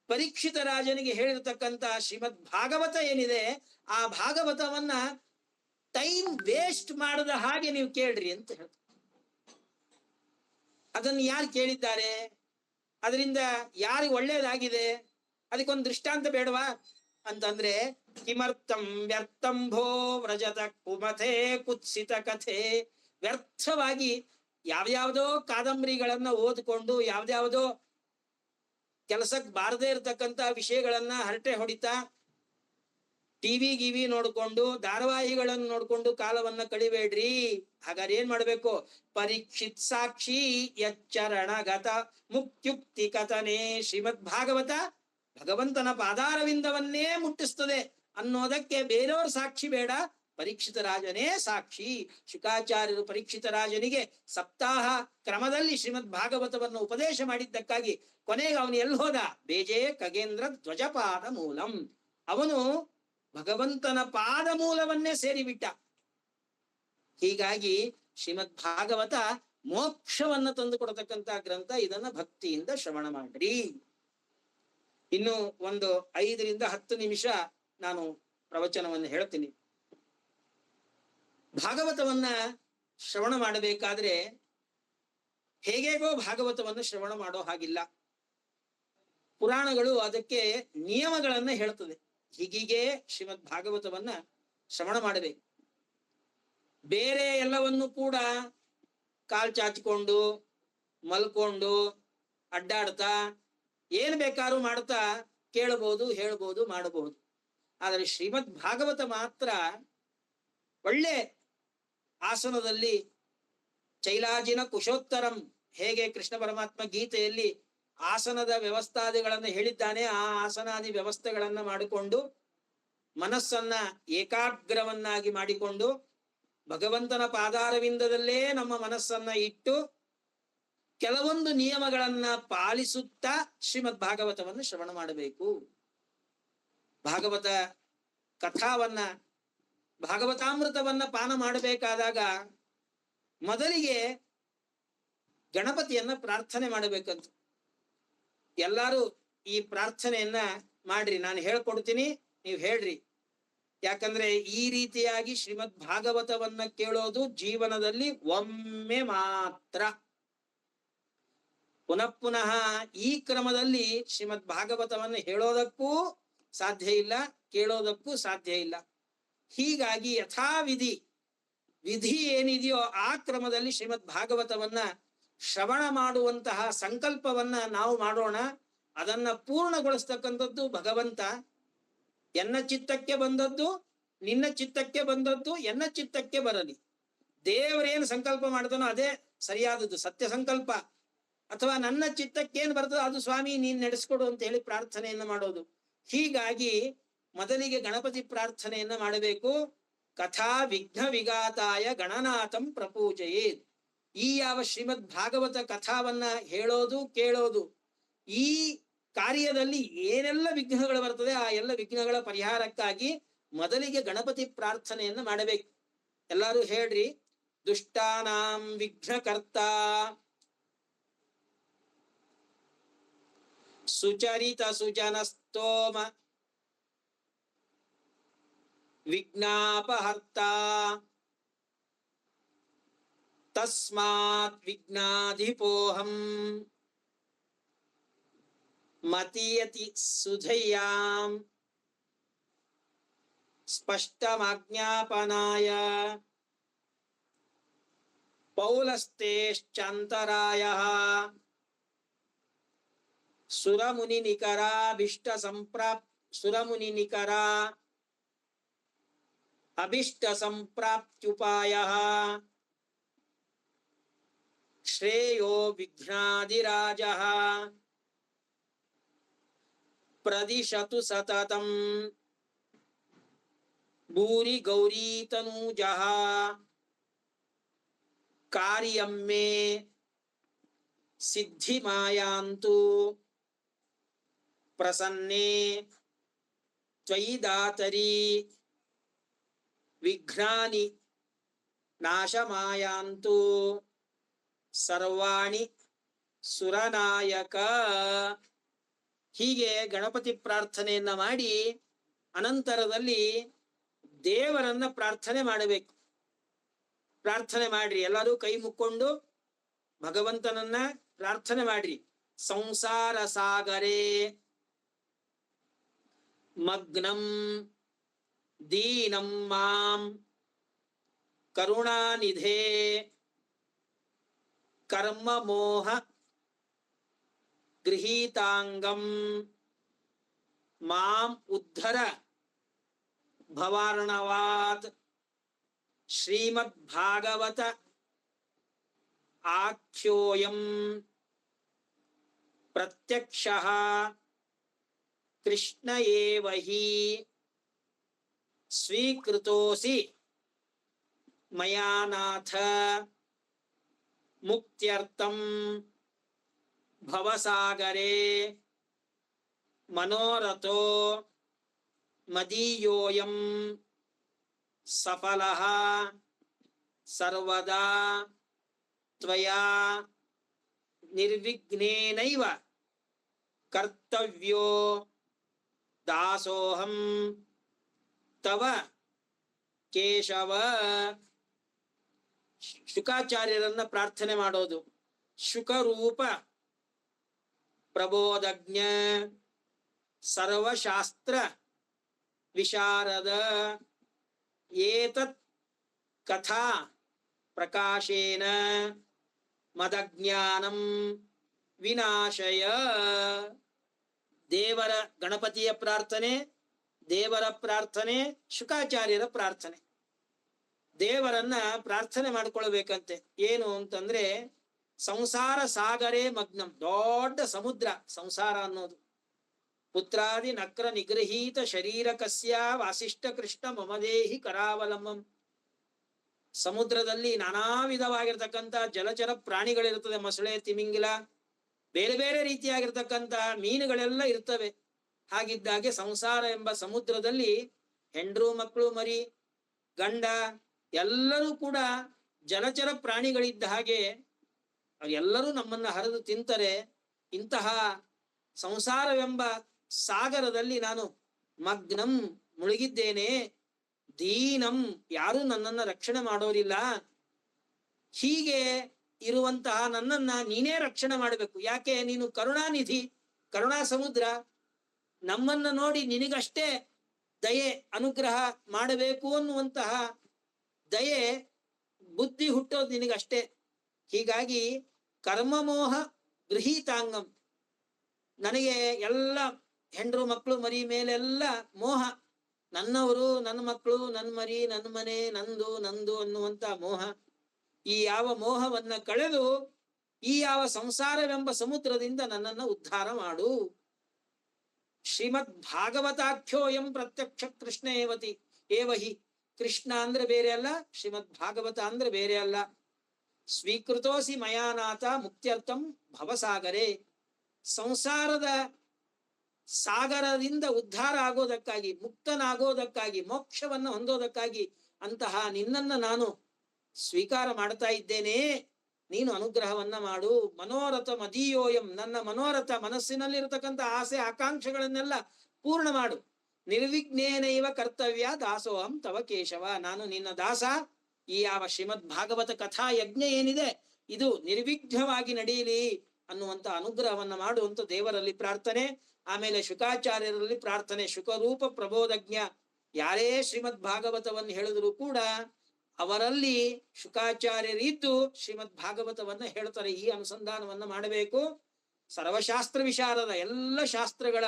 ಪರೀಕ್ಷಿತ ರಾಜನಿಗೆ ಹೇಳಿರ್ತಕ್ಕಂಥ ಶ್ರೀಮದ್ ಭಾಗವತ ಏನಿದೆ, ಆ ಭಾಗವತವನ್ನ ಟೈಮ್ ವೇಸ್ಟ್ ಮಾಡದ ಹಾಗೆ ನೀವು ಕೇಳ್ರಿ ಅಂತ ಹೇಳ್ತಾರೆ. ಅದನ್ನು ಯಾರು ಕೇಳಿದ್ದಾರೆ? ಅದರಿಂದ ಯಾರಿಗೆ ಒಳ್ಳೇದಾಗಿದೆ? ಅದಕ್ಕೊಂದು ದೃಷ್ಟಾಂತ ಬೇಡವಾ ಅಂತಂದ್ರೆ, ಕಿಮರ್ಥಂ ವ್ಯರ್ಥಂ ಭೋ ವ್ರಜತ ಕುಮಥೆ ಕುತ್ಸಿತ ಕಥೆ. ವ್ಯರ್ಥವಾಗಿ ಯಾವ್ಯಾವ್ದೋ ಕಾದಂಬರಿಗಳನ್ನ ಓದ್ಕೊಂಡು, ಯಾವ್ದ್ಯಾವ್ದೋ ಕೆಲಸಕ್ಕೆ ಬಾರದೇ ಇರತಕ್ಕಂತ ವಿಷಯಗಳನ್ನ ಹರಟೆ ಹೊಡಿತಾ, ಟಿವಿ ನೋಡ್ಕೊಂಡು, ಧಾರಾವಾಹಿಗಳನ್ನು ನೋಡ್ಕೊಂಡು ಕಾಲವನ್ನ ಕಳಿಬೇಡ್ರಿ. ಹಾಗಾದ್ರೆ ಏನ್ ಮಾಡ್ಬೇಕು? ಪರೀಕ್ಷಿತ್ ಸಾಕ್ಷಿ ಯಚ್ಚರಣ ಗತ ಮುಕ್ಯುಕ್ತಿ ಕಥನೆ. ಶ್ರೀಮದ್ ಭಾಗವತ ಭಗವಂತನ ಪಾದಾರವಿಂದವನ್ನೇ ಮುಟ್ಟಿಸ್ತದೆ ಅನ್ನೋದಕ್ಕೆ ಬೇರೆಯವ್ರ ಸಾಕ್ಷಿ ಬೇಡ, ಪರೀಕ್ಷಿತ ರಾಜನೇ ಸಾಕ್ಷಿ. ಶುಕಾಚಾರ್ಯರು ಪರೀಕ್ಷಿತ ರಾಜನಿಗೆ ಸಪ್ತಾಹ ಕ್ರಮದಲ್ಲಿ ಶ್ರೀಮದ್ ಭಾಗವತವನ್ನು ಉಪದೇಶ ಮಾಡಿದ್ದಕ್ಕಾಗಿ ಕೊನೆಗೆ ಅವನು ಎಲ್ಲಿ ಹೋದ? ಬೇಜೆ ಖಗೇಂದ್ರ ಧ್ವಜಪಾದ ಮೂಲಂ. ಅವನು ಭಗವಂತನ ಪಾದ ಮೂಲವನ್ನೇ ಸೇರಿಬಿಟ್ಟ. ಹೀಗಾಗಿ ಶ್ರೀಮದ್ ಭಾಗವತ ಮೋಕ್ಷವನ್ನ ತಂದು ಕೊಡತಕ್ಕಂತ ಗ್ರಂಥ. ಇದನ್ನ ಭಕ್ತಿಯಿಂದ ಶ್ರವಣ ಮಾಡ್ರಿ. ಇನ್ನು ಒಂದು 5 ರಿಂದ 10 ನಿಮಿಷ ನಾನು ಪ್ರವಚನವನ್ನು ಹೇಳ್ತೀನಿ. ಭಾಗವತವನ್ನ ಶ್ರವಣ ಮಾಡಬೇಕಾದ್ರೆ ಹೇಗೇಗೋ ಭಾಗವತವನ್ನು ಶ್ರವಣ ಮಾಡೋ ಹಾಗಿಲ್ಲ. ಪುರಾಣಗಳು ಅದಕ್ಕೆ ನಿಯಮಗಳನ್ನ ಹೇಳ್ತದೆ. ಹೀಗೀಗೆ ಶ್ರೀಮದ್ ಭಾಗವತವನ್ನ ಶ್ರವಣ ಮಾಡಬೇಕು. ಬೇರೆ ಎಲ್ಲವನ್ನು ಕೂಡ ಕಾಲ್ ಚಾಚಿಕೊಂಡು, ಮಲ್ಕೊಂಡು, ಅಡ್ಡಾಡ್ತಾ, ಏನ್ ಬೇಕಾದ್ರೂ ಮಾಡ್ತಾ ಕೇಳಬಹುದು, ಹೇಳ್ಬೋದು, ಮಾಡಬಹುದು. ಆದರೆ ಶ್ರೀಮದ್ ಭಾಗವತ ಮಾತ್ರ ಒಳ್ಳೆ ಆಸನದಲ್ಲಿ ಚೈಲಾಜಿನ ಕುಶೋತ್ತರಂ, ಹೇಗೆ ಕೃಷ್ಣ ಪರಮಾತ್ಮ ಗೀತೆಯಲ್ಲಿ ಆಸನದ ವ್ಯವಸ್ಥಾದಿಗಳನ್ನು ಹೇಳಿದ್ದಾನೆ, ಆ ಆಸನಾದಿ ವ್ಯವಸ್ಥೆಗಳನ್ನ ಮಾಡಿಕೊಂಡು ಮನಸ್ಸನ್ನ ಏಕಾಗ್ರವನ್ನಾಗಿ ಮಾಡಿಕೊಂಡು ಭಗವಂತನ ಪಾದಾರವಿಂದದಲ್ಲೇ ನಮ್ಮ ಮನಸ್ಸನ್ನ ಇಟ್ಟು ಕೆಲವೊಂದು ನಿಯಮಗಳನ್ನ ಪಾಲಿಸುತ್ತಾ ಶ್ರೀಮದ್ ಭಾಗವತವನ್ನು ಶ್ರವಣ ಮಾಡಬೇಕು. ಭಾಗವತ ಕಥಾವನ್ನ, ಭಾಗವತಾಮೃತವನ್ನ ಪಾನ ಮಾಡಬೇಕಾದಾಗ ಮೊದಲಿಗೆ ಗಣಪತಿಯನ್ನ ಪ್ರಾರ್ಥನೆ ಮಾಡಬೇಕಂತ. ಎಲ್ಲಾರು ಈ ಪ್ರಾರ್ಥನೆಯನ್ನ ಮಾಡ್ರಿ, ನಾನು ಹೇಳ್ಕೊಡ್ತೀನಿ, ನೀವು ಹೇಳ್ರಿ. ಯಾಕಂದ್ರೆ ಈ ರೀತಿಯಾಗಿ ಶ್ರೀಮದ್ ಭಾಗವತವನ್ನ ಕೇಳೋದು ಜೀವನದಲ್ಲಿ ಒಮ್ಮೆ ಮಾತ್ರ. ಪುನಃ ಈ ಕ್ರಮದಲ್ಲಿ ಶ್ರೀಮದ್ ಭಾಗವತವನ್ನು ಹೇಳೋದಕ್ಕೂ ಸಾಧ್ಯ ಇಲ್ಲ, ಕೇಳೋದಕ್ಕೂ ಸಾಧ್ಯ ಇಲ್ಲ. ಹೀಗಾಗಿ ಯಥಾವಿಧಿ ವಿಧಿ ಏನಿದೆಯೋ ಆ ಕ್ರಮದಲ್ಲಿ ಶ್ರೀಮದ್ ಭಾಗವತವನ್ನ ಶ್ರವಣ ಮಾಡುವಂತಹ ಸಂಕಲ್ಪವನ್ನ ನಾವು ಮಾಡೋಣ. ಅದನ್ನ ಪೂರ್ಣಗೊಳಿಸ್ತಕ್ಕಂಥದ್ದು ಭಗವಂತ. ಎನ್ನ ಚಿತ್ತಕ್ಕೆ ಬಂದದ್ದು ನಿನ್ನ ಚಿತ್ತಕ್ಕೆ ಬಂದದ್ದು ಎನ್ನ ಚಿತ್ತಕ್ಕೆ ಬರಲಿ. ದೇವರೇನು ಸಂಕಲ್ಪ ಮಾಡ್ತಾನೋ ಅದೇ ಸರಿಯಾದದ್ದು, ಸತ್ಯ ಸಂಕಲ್ಪ. ಅಥವಾ ನನ್ನ ಚಿತ್ತಕ್ಕೇನು ಬರ್ತದೋ ಅದು ಸ್ವಾಮಿ ನೀನ್ ನಡೆಸ್ಕೊಡು ಅಂತ ಹೇಳಿ ಪ್ರಾರ್ಥನೆಯನ್ನ ಮಾಡೋದು. ಹೀಗಾಗಿ ಮೊದಲಿಗೆ ಗಣಪತಿ ಪ್ರಾರ್ಥನೆಯನ್ನ ಮಾಡಬೇಕು. ಕಥಾ ವಿಘ್ನ ವಿಘಾತಾಯ ಗಣನಾಥಂ ಪ್ರಪೂಜಯೇತ್. ಈ ಯಾವ ಶ್ರೀಮದ್ ಭಾಗವತ ಕಥಾವನ್ನ ಹೇಳೋದು, ಕೇಳೋದು, ಈ ಕಾರ್ಯದಲ್ಲಿ ಏನೆಲ್ಲ ವಿಘ್ನಗಳು ಬರ್ತದೆ ಆ ಎಲ್ಲ ವಿಘ್ನಗಳ ಪರಿಹಾರಕ್ಕಾಗಿ ಮೊದಲಿಗೆ ಗಣಪತಿ ಪ್ರಾರ್ಥನೆಯನ್ನ ಮಾಡಬೇಕು. ಎಲ್ಲಾರು ಹೇಳ್ರಿ. ದುಷ್ಟಾನಾಂ ವಿಘ್ನಕರ್ತ ಸುಚರಿತ ಸುಜನಸ್ತೋಮ ವಿಘ್ನಾಪಹರ್ತ ತಸ್ಮಾತ್ ವಿಘ್ನಾಧಿಪೋಹಂ ಮತೀಯತಿ ಸುಧಯ್ಯಾಂ ಸ್ಪಷ್ಟಮಾಜ್ಞಾಪನಾಯ ಪೌಲಸ್ತೇಶ್ಚಾಂತರಾಯಃ ಸುರಮುನಿನಿಕರ ಅಭಿಷ್ಟ ಸಂಪ್ರಾಪ್ತ್ಯುಪಾಯಃ ಶ್ರೇಯೋ ವಿಘ್ನಾದಿರಾಜಃ ಪ್ರದಿಶತು ಸತತಂ ಭೂರಿ ಗೌರೀತನೂಜಃ ಕಾರ್ಯಂ ಮೇ ಸಿದ್ಧಿಮಾಯಾಂತು ಪ್ರಸನ್ನೇ ತ್ವಯಿ ದಾತರಿ ವಿಘ್ನಾನಿ ನಾಶಮಾಯಾಂತು ಸರ್ವಾಣಿ ಸುರನಾಯಕ. ಹೀಗೆ ಗಣಪತಿ ಪ್ರಾರ್ಥನೆಯನ್ನ ಮಾಡಿ ಅನಂತರದಲ್ಲಿ ದೇವರನ್ನ ಪ್ರಾರ್ಥನೆ ಮಾಡಬೇಕು. ಪ್ರಾರ್ಥನೆ ಮಾಡ್ರಿ, ಎಲ್ಲರೂ ಕೈ ಮುಕ್ಕೊಂಡು ಭಗವಂತನನ್ನ ಪ್ರಾರ್ಥನೆ ಮಾಡ್ರಿ. ಸಂಸಾರ ಸಾಗರೇ ಮಗ್ನಂ ದೀನಂ ಮಾಂ ಕರುಣಾನಿಧೇ ಕರ್ಮ ಮೋಹ ಗೃಹೀತಾಂಗಂ ಮಾಂ ಉದ್ಧರ ಭವಾರ್ಣವಾತ್. ಶ್ರೀಮದ್ ಭಾಗವತ ಆಖ್ಯೋಯಂ ಪ್ರತ್ಯಕ್ಷಃ ಕೃಷ್ಣ ಏವ ಹಿ ಸ್ವೀಕೃತೋಸಿ ಮಯಾ ನಾಥ ಮುಕ್ತ್ಯರ್ಥಂ ಭವಸಾಗರೇ ಮನೋರಥೋ ಮದೀಯೋಯಂ ಸಫಲಃ ಸರ್ವದಾ ತ್ವಯಾ ನಿರ್ವಿಘ್ನೇನೈವ ಕರ್ತವ್ಯೋ ದಾಸೋಹಂ ತವ ಕೇಶವ. ಶುಕಾಚಾರ್ಯರನ್ನ ಪ್ರಾರ್ಥನೆ ಮಾಡೋದು. ಶುಕರೂಪ ಪ್ರಬೋಧಜ್ಞ ಸರ್ವಶಾಸ್ತ್ರ ವಿಶಾರದ ಏತತ್ ಕಥಾ ಪ್ರಕಾಶೇನ ಮದಜ್ಞಾನಂ ವಿನಾಶಯ. ದೇವರ ಗಣಪತಿಯ ಪ್ರಾರ್ಥನೆ, ದೇವರ ಪ್ರಾರ್ಥನೆ, ಶುಕಾಚಾರ್ಯರ ಪ್ರಾರ್ಥನೆ. ದೇವರನ್ನ ಪ್ರಾರ್ಥನೆ ಮಾಡ್ಕೊಳ್ಬೇಕಂತೆ. ಏನು ಅಂತಂದ್ರೆ ಸಂಸಾರ ಸಾಗರೇ ಮಗ್ನಂ, ದೊಡ್ಡ ಸಮುದ್ರ ಸಂಸಾರ ಅನ್ನೋದು. ಪುತ್ರಾದಿ ನಕ್ರ ನಿಗೃಹೀತ ಶರೀರಕಸ್ಯ ವಾಸಿಷ್ಠ ಕೃಷ್ಣ ಮಮದೇಹಿ ಕರಾವಲಂಬಂ. ಸಮುದ್ರದಲ್ಲಿ ನಾನಾ ವಿಧವಾಗಿರ್ತಕ್ಕಂಥ ಜಲಚರ ಪ್ರಾಣಿಗಳಿರ್ತದೆ. ಮೊಸಳೆ, ತಿಮಿಂಗಿಲ, ಬೇರೆ ಬೇರೆ ರೀತಿಯಾಗಿರ್ತಕ್ಕಂಥ ಮೀನುಗಳೆಲ್ಲ ಇರ್ತವೆ. ಹಾಗಿದ್ದಾಗೆ ಸಂಸಾರ ಎಂಬ ಸಮುದ್ರದಲ್ಲಿ ಹೆಂಡ್ರು ಮಕ್ಕಳು ಮರಿ ಗಂಡ ಎಲ್ಲರೂ ಕೂಡ ಜಲಚರ ಪ್ರಾಣಿಗಳಿದ್ದ ಹಾಗೆ ಎಲ್ಲರೂ ನಮ್ಮನ್ನ ಹರಿದು ತಿಂತಾರೆ. ಇಂತಹ ಸಂಸಾರವೆಂಬ ಸಾಗರದಲ್ಲಿ ನಾನು ಮಗ್ನಂ ಮುಳುಗಿದ್ದೇನೆ. ದೀನಂ, ಯಾರೂ ನನ್ನನ್ನ ರಕ್ಷಣೆ ಮಾಡೋರಿಲ್ಲ. ಹೀಗೆ ಇರುವಂತಹ ನನ್ನನ್ನ ನೀನೇ ರಕ್ಷಣೆ ಮಾಡಬೇಕು. ಯಾಕೆ? ನೀನು ಕರುಣಾನಿಧಿ, ಕರುಣಾ ಸಮುದ್ರ. ನಮ್ಮನ್ನ ನೋಡಿ ನಿನಗಷ್ಟೇ ದಯೆ ಅನುಗ್ರಹ ಮಾಡಬೇಕು ಅನ್ನುವಂತಹ ದಯೆ ಬುದ್ಧಿ ಹುಟ್ಟೋದು ನಿನಗಷ್ಟೇ. ಹೀಗಾಗಿ ಕರ್ಮಮೋಹ ಗೃಹೀತಾಂಗಂ, ನನಗೆ ಎಲ್ಲ ಹೆಂಡ್ರು ಮಕ್ಕಳು ಮರಿ ಮೇಲೆಲ್ಲ ಮೋಹ. ನನ್ನವರು, ನನ್ನ ಮಕ್ಕಳು, ನನ್ನ ಮರಿ, ನನ್ನ ಮನೆ, ನಂದು ನಂದು ಅನ್ನುವಂತ ಮೋಹ. ಈ ಯಾವ ಮೋಹವನ್ನ ಕಳೆದು ಈ ಯಾವ ಸಂಸಾರವೆಂಬ ಸಮುದ್ರದಿಂದ ನನ್ನನ್ನು ಉದ್ಧಾರ ಮಾಡು. ಶ್ರೀಮದ್ ಭಾಗವತಾಖ್ಯೋಯಂ ಪ್ರತ್ಯಕ್ಷ ಕೃಷ್ಣ ಏವಹಿ. ಕೃಷ್ಣ ಅಂದ್ರೆ ಬೇರೆ ಅಲ್ಲ, ಶ್ರೀಮದ್ ಭಾಗವತ ಅಂದ್ರೆ ಬೇರೆ ಅಲ್ಲ. ಸ್ವೀಕೃತೋಸಿ ಮಯಾನಾಥ ಮುಕ್ತ್ಯರ್ಥಂ ಭವಸಾಗರೇ. ಸಂಸಾರದ ಸಾಗರದಿಂದ ಉದ್ಧಾರ ಆಗೋದಕ್ಕಾಗಿ, ಮುಕ್ತನಾಗೋದಕ್ಕಾಗಿ, ಮೋಕ್ಷವನ್ನು ಹೊಂದೋದಕ್ಕಾಗಿ ಅಂತಹ ನಿನ್ನನ್ನ ನಾನು ಸ್ವೀಕಾರ ಮಾಡ್ತಾ ಇದ್ದೇನೆ, ನೀನು ಅನುಗ್ರಹವನ್ನ ಮಾಡು. ಮನೋರಥ ಮದೀಯೋಯಂ, ನನ್ನ ಮನೋರಥ ಮನಸ್ಸಿನಲ್ಲಿರತಕ್ಕಂಥ ಆಸೆ ಆಕಾಂಕ್ಷೆಗಳನ್ನೆಲ್ಲ ಪೂರ್ಣ ಮಾಡು. ನಿರ್ವಿಘ್ನೇನೈವ ಕರ್ತವ್ಯ ದಾಸೋಹಂ ತವ ಕೇಶವ, ನಾನು ನಿನ್ನ ದಾಸ. ಈ ಯಾವ ಶ್ರೀಮದ್ ಭಾಗವತ ಕಥಾ ಯಜ್ಞ ಏನಿದೆ ಇದು ನಿರ್ವಿಘ್ನವಾಗಿ ನಡೆಯಲಿ ಅನ್ನುವಂತ ಅನುಗ್ರಹವನ್ನ ಮಾಡುವಂತ ದೇವರಲ್ಲಿ ಪ್ರಾರ್ಥನೆ. ಆಮೇಲೆ ಶುಕಾಚಾರ್ಯರಲ್ಲಿ ಪ್ರಾರ್ಥನೆ. ಶುಕರೂಪ ಪ್ರಬೋಧಜ್ಞ, ಯಾರೇ ಶ್ರೀಮದ್ ಭಾಗವತವನ್ನು ಹೇಳಿದ್ರು ಕೂಡ ಅವರಲ್ಲಿ ಶುಕಾಚಾರ್ಯರಿದ್ದು ಶ್ರೀಮದ್ ಭಾಗವತವನ್ನ ಹೇಳ್ತಾರೆ. ಈ ಅನುಸಂಧಾನವನ್ನ ಮಾಡಬೇಕು. ಸರ್ವಶಾಸ್ತ್ರ ವಿಶಾರದ, ಎಲ್ಲ ಶಾಸ್ತ್ರಗಳ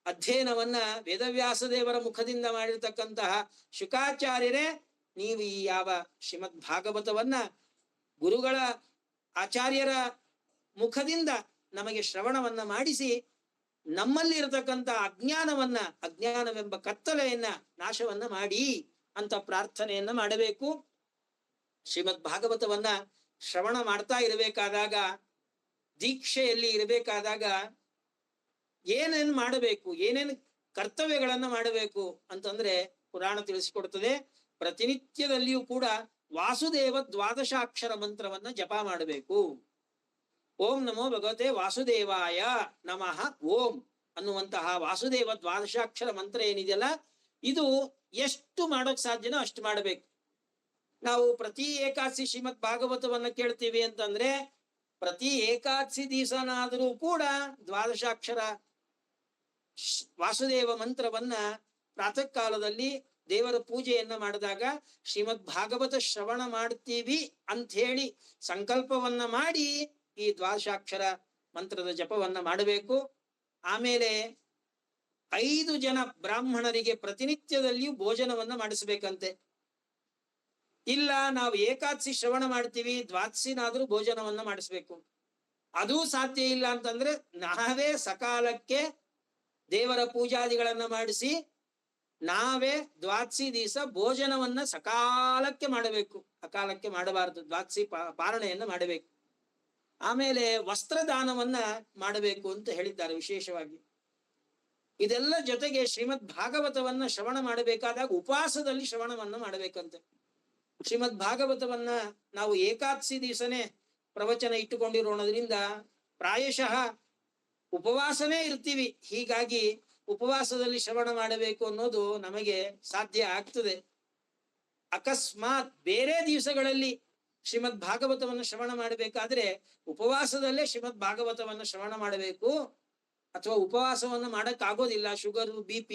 ಅಧ್ಯಯನವನ್ನ ವೇದವ್ಯಾಸ ದೇವರ ಮುಖದಿಂದ ಮಾಡಿರ್ತಕ್ಕಂತಹ ಶುಕಾಚಾರ್ಯರೇ ನೀವು ಈ ಯಾವ ಶ್ರೀಮದ್ ಭಾಗವತವನ್ನ ಗುರುಗಳ ಆಚಾರ್ಯರ ಮುಖದಿಂದ ನಮಗೆ ಶ್ರವಣವನ್ನ ಮಾಡಿಸಿ ನಮ್ಮಲ್ಲಿ ಇರತಕ್ಕಂಥ ಅಜ್ಞಾನವೆಂಬ ಕತ್ತಲೆಯನ್ನ ನಾಶವನ್ನ ಮಾಡಿ ಅಂತ ಪ್ರಾರ್ಥನೆಯನ್ನ ಮಾಡಬೇಕು. ಶ್ರೀಮದ್ ಭಾಗವತವನ್ನ ಶ್ರವಣ ಮಾಡ್ತಾ ಇರಬೇಕಾದಾಗ, ದೀಕ್ಷೆಯಲ್ಲಿ ಇರಬೇಕಾದಾಗ ಏನೇನು ಮಾಡಬೇಕು, ಏನೇನು ಕರ್ತವ್ಯಗಳನ್ನ ಮಾಡಬೇಕು ಅಂತಂದ್ರೆ ಪುರಾಣ ತಿಳಿಸಿಕೊಡ್ತದೆ. ಪ್ರತಿನಿತ್ಯದಲ್ಲಿಯೂ ಕೂಡ ವಾಸುದೇವ ದ್ವಾದಶಾಕ್ಷರ ಮಂತ್ರವನ್ನ ಜಪ ಮಾಡಬೇಕು. ಓಂ ನಮೋ ಭಗವತೆ ವಾಸುದೇವಾಯ ನಮಃ ಓಂ ಅನ್ನುವಂತಹ ವಾಸುದೇವ ದ್ವಾದಶಾಕ್ಷರ ಮಂತ್ರ ಏನಿದೆಯಲ್ಲ, ಇದು ಎಷ್ಟು ಮಾಡೋಕ್ ಸಾಧ್ಯನೋ ಅಷ್ಟು ಮಾಡಬೇಕು. ನಾವು ಪ್ರತಿ ಏಕಾದಶಿ ಶ್ರೀಮದ್ ಭಾಗವತವನ್ನ ಕೇಳ್ತೀವಿ ಅಂತಂದ್ರೆ ಪ್ರತಿ ಏಕಾದಶಿ ದಿವಸನಾದರೂ ಕೂಡ ದ್ವಾದಶಾಕ್ಷರ ವಾಸುದೇವ ಮಂತ್ರವನ್ನ ಪ್ರಾತಃ ಕಾಲದಲ್ಲಿ ದೇವರ ಪೂಜೆಯನ್ನ ಮಾಡಿದಾಗ ಶ್ರೀಮದ್ ಭಾಗವತ ಶ್ರವಣ ಮಾಡ್ತೀವಿ ಅಂತ ಹೇಳಿ ಸಂಕಲ್ಪವನ್ನ ಮಾಡಿ ಈ ದ್ವಾದಶಾಕ್ಷರ ಮಂತ್ರದ ಜಪವನ್ನ ಮಾಡಬೇಕು. ಆಮೇಲೆ 5 ಜನ ಬ್ರಾಹ್ಮಣರಿಗೆ ಪ್ರತಿನಿತ್ಯದಲ್ಲಿಯೂ ಭೋಜನವನ್ನ ಮಾಡಿಸ್ಬೇಕಂತೆ. ಇಲ್ಲ ನಾವು ಏಕಾದಶಿ ಶ್ರವಣ ಮಾಡ್ತೀವಿ, ದ್ವಾದಶಿನಾದ್ರೂ ಭೋಜನವನ್ನ ಮಾಡಿಸ್ಬೇಕು. ಅದೂ ಸಾಧ್ಯ ಇಲ್ಲ ಅಂತಂದ್ರೆ ನಾವೇ ಸಕಾಲಕ್ಕೆ ದೇವರ ಪೂಜಾದಿಗಳನ್ನ ಮಾಡಿಸಿ ನಾವೇ ದ್ವಾದಶಿ ದಿವಸ ಭೋಜನವನ್ನ ಸಕಾಲಕ್ಕೆ ಮಾಡಬೇಕು, ಅಕಾಲಕ್ಕೆ ಮಾಡಬಾರದು. ದ್ವಾದಶಿ ಪಾರಣೆಯನ್ನ ಮಾಡಬೇಕು. ಆಮೇಲೆ ವಸ್ತ್ರದಾನವನ್ನ ಮಾಡಬೇಕು ಅಂತ ಹೇಳಿದ್ದಾರೆ ವಿಶೇಷವಾಗಿ. ಇದೆಲ್ಲ ಜೊತೆಗೆ ಶ್ರೀಮದ್ ಭಾಗವತವನ್ನ ಶ್ರವಣ ಮಾಡಬೇಕಾದಾಗ ಉಪವಾಸದಲ್ಲಿ ಶ್ರವಣವನ್ನ ಮಾಡಬೇಕಂತೆ. ಶ್ರೀಮದ್ ಭಾಗವತವನ್ನ ನಾವು ಏಕಾದಶಿ ದಿವಸನೇ ಪ್ರವಚನ ಇಟ್ಟುಕೊಂಡಿರೋದ್ರಿಂದ ಪ್ರಾಯಶಃ ಉಪವಾಸನೇ ಇರ್ತೀವಿ. ಹೀಗಾಗಿ ಉಪವಾಸದಲ್ಲಿ ಶ್ರವಣ ಮಾಡಬೇಕು ಅನ್ನೋದು ನಮಗೆ ಸಾಧ್ಯ ಆಗ್ತದೆ. ಅಕಸ್ಮಾತ್ ಬೇರೆ ದಿವಸಗಳಲ್ಲಿ ಶ್ರೀಮದ್ ಭಾಗವತವನ್ನು ಶ್ರವಣ ಮಾಡಬೇಕಾದ್ರೆ ಉಪವಾಸದಲ್ಲೇ ಶ್ರೀಮದ್ ಭಾಗವತವನ್ನು ಶ್ರವಣ ಮಾಡಬೇಕು. ಅಥವಾ ಉಪವಾಸವನ್ನು ಮಾಡಕ್ಕಾಗೋದಿಲ್ಲ, ಶುಗರು, BP,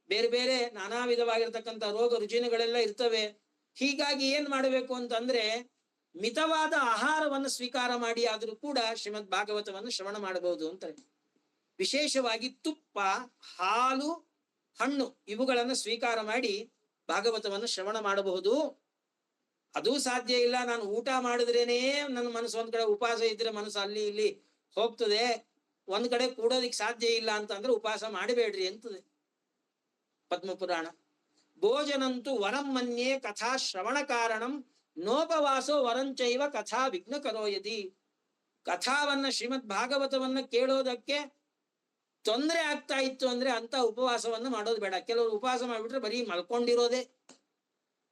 ಬೇರೆ ಬೇರೆ ನಾನಾ ವಿಧವಾಗಿರ್ತಕ್ಕಂಥ ರೋಗ ರುಜಿನಗಳೆಲ್ಲ ಇರ್ತವೆ. ಹೀಗಾಗಿ ಏನ್ ಮಾಡಬೇಕು ಅಂತಂದ್ರೆ ಮಿತವಾದ ಆಹಾರವನ್ನು ಸ್ವೀಕಾರ ಮಾಡಿ ಆದ್ರೂ ಕೂಡ ಶ್ರೀಮದ್ ಭಾಗವತವನ್ನು ಶ್ರವಣ ಮಾಡಬಹುದು ಅಂತಾರೆ. ವಿಶೇಷವಾಗಿ ತುಪ್ಪ, ಹಾಲು, ಹಣ್ಣು ಇವುಗಳನ್ನು ಸ್ವೀಕಾರ ಮಾಡಿ ಭಾಗವತವನ್ನು ಶ್ರವಣ ಮಾಡಬಹುದು. ಅದೂ ಸಾಧ್ಯ ಇಲ್ಲ, ನಾನು ಊಟ ಮಾಡಿದ್ರೇನೆ ನನ್ನ ಮನಸ್ಸು ಒಂದ್ ಕಡೆ, ಉಪವಾಸ ಇದ್ರೆ ಮನಸ್ಸು ಅಲ್ಲಿ ಇಲ್ಲಿ ಹೋಗ್ತದೆ, ಒಂದ್ ಕಡೆ ಕೂಡೋದಿಕ್ ಸಾಧ್ಯ ಇಲ್ಲ ಅಂತಂದ್ರೆ ಉಪವಾಸ ಮಾಡಬೇಡ್ರಿ ಅಂತದೆ ಪದ್ಮಪುರಾಣ. ಭೋಜನಂತೂ ವರಂ ಮನ್ಯೇ ಕಥಾ ಶ್ರವಣ ಕಾರಣಂ ನೋಪವಾಸೋ ವರಂಚೈವ ಕಥಾ ವಿಘ್ನ ಕರೋಯದಿ. ಕಥಾವನ್ನ ಶ್ರೀಮದ್ ಭಾಗವತವನ್ನ ಕೇಳೋದಕ್ಕೆ ತೊಂದರೆ ಆಗ್ತಾ ಇತ್ತು ಅಂದ್ರೆ ಅಂತ ಉಪವಾಸವನ್ನ ಮಾಡೋದು ಬೇಡ. ಕೆಲವರು ಉಪವಾಸ ಮಾಡ್ಬಿಟ್ರೆ ಬರೀ ಮಲ್ಕೊಂಡಿರೋದೆ.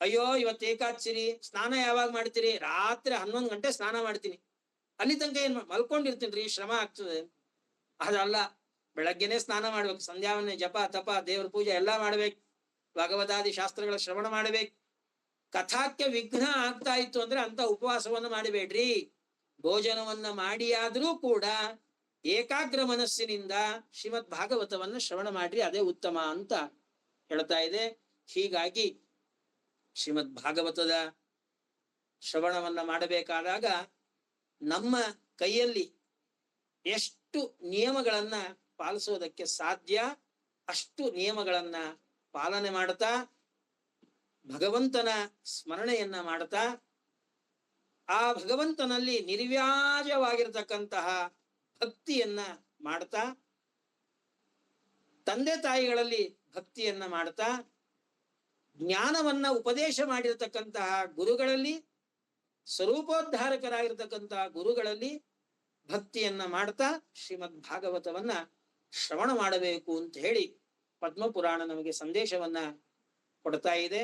ಅಯ್ಯೋ ಇವತ್ತು ಏಕಾದಶಿ, ಸ್ನಾನ ಯಾವಾಗ ಮಾಡ್ತೀರಿ? ರಾತ್ರಿ 11 ಗಂಟೆ ಸ್ನಾನ ಮಾಡ್ತೀನಿ, ಅಲ್ಲಿ ತನಕ ಏನ್ ಮಲ್ಕೊಂಡಿರ್ತೀನಿ ರೀ, ಶ್ರಮ ಆಗ್ತದೆ. ಅದಲ್ಲ, ಬೆಳಗ್ಗೆನೆ ಸ್ನಾನ ಮಾಡ್ಬೇಕು, ಸಂಧ್ಯಾವನ್ನೇ ಜಪ ತಪ ದೇವ್ರ ಪೂಜೆ ಎಲ್ಲಾ ಮಾಡ್ಬೇಕು, ಭಗವದಾದಿ ಶಾಸ್ತ್ರಗಳ ಶ್ರವಣ ಮಾಡ್ಬೇಕು. ಕಥಾಕ್ಕೆ ವಿಘ್ನ ಆಗ್ತಾ ಇತ್ತು ಅಂದ್ರೆ ಅಂತ ಉಪವಾಸವನ್ನ ಮಾಡಬೇಡ್ರಿ. ಭೋಜನವನ್ನ ಮಾಡಿ ಆದ್ರೂ ಕೂಡ ಏಕಾಗ್ರ ಮನಸ್ಸಿನಿಂದ ಶ್ರೀಮದ್ ಭಾಗವತವನ್ನ ಶ್ರವಣ ಮಾಡ್ರಿ, ಅದೇ ಉತ್ತಮ ಅಂತ ಹೇಳ್ತಾ ಇದೆ. ಹೀಗಾಗಿ ಶ್ರೀಮದ್ ಭಾಗವತದ ಶ್ರವಣವನ್ನ ಮಾಡಬೇಕಾದಾಗ ನಮ್ಮ ಕೈಯಲ್ಲಿ ಎಷ್ಟು ನಿಯಮಗಳನ್ನ ಪಾಲಿಸೋದಕ್ಕೆ ಸಾಧ್ಯ ಅಷ್ಟು ನಿಯಮಗಳನ್ನ ಪಾಲನೆ ಮಾಡ್ತಾ ಭಗವಂತನ ಸ್ಮರಣೆಯನ್ನ ಮಾಡ್ತಾ ಆ ಭಗವಂತನಲ್ಲಿ ನಿರ್ವ್ಯಾಜವಾಗಿರತಕ್ಕಂತಹ ಭಕ್ತಿಯನ್ನ ಮಾಡ್ತಾ, ತಂದೆ ತಾಯಿಗಳಲ್ಲಿ ಭಕ್ತಿಯನ್ನ ಮಾಡ್ತಾ, ಜ್ಞಾನವನ್ನ ಉಪದೇಶ ಮಾಡಿರ್ತಕ್ಕಂತಹ ಗುರುಗಳಲ್ಲಿ, ಸ್ವರೂಪೋದ್ಧಾರಕರಾಗಿರ್ತಕ್ಕಂತಹ ಗುರುಗಳಲ್ಲಿ ಭಕ್ತಿಯನ್ನ ಮಾಡ್ತಾ ಶ್ರೀಮದ್ ಭಾಗವತವನ್ನ ಶ್ರವಣ ಮಾಡಬೇಕು ಅಂತ ಹೇಳಿ ಪದ್ಮಪುರಾಣ ನಮಗೆ ಸಂದೇಶವನ್ನ ಕೊಡ್ತಾ ಇದೆ.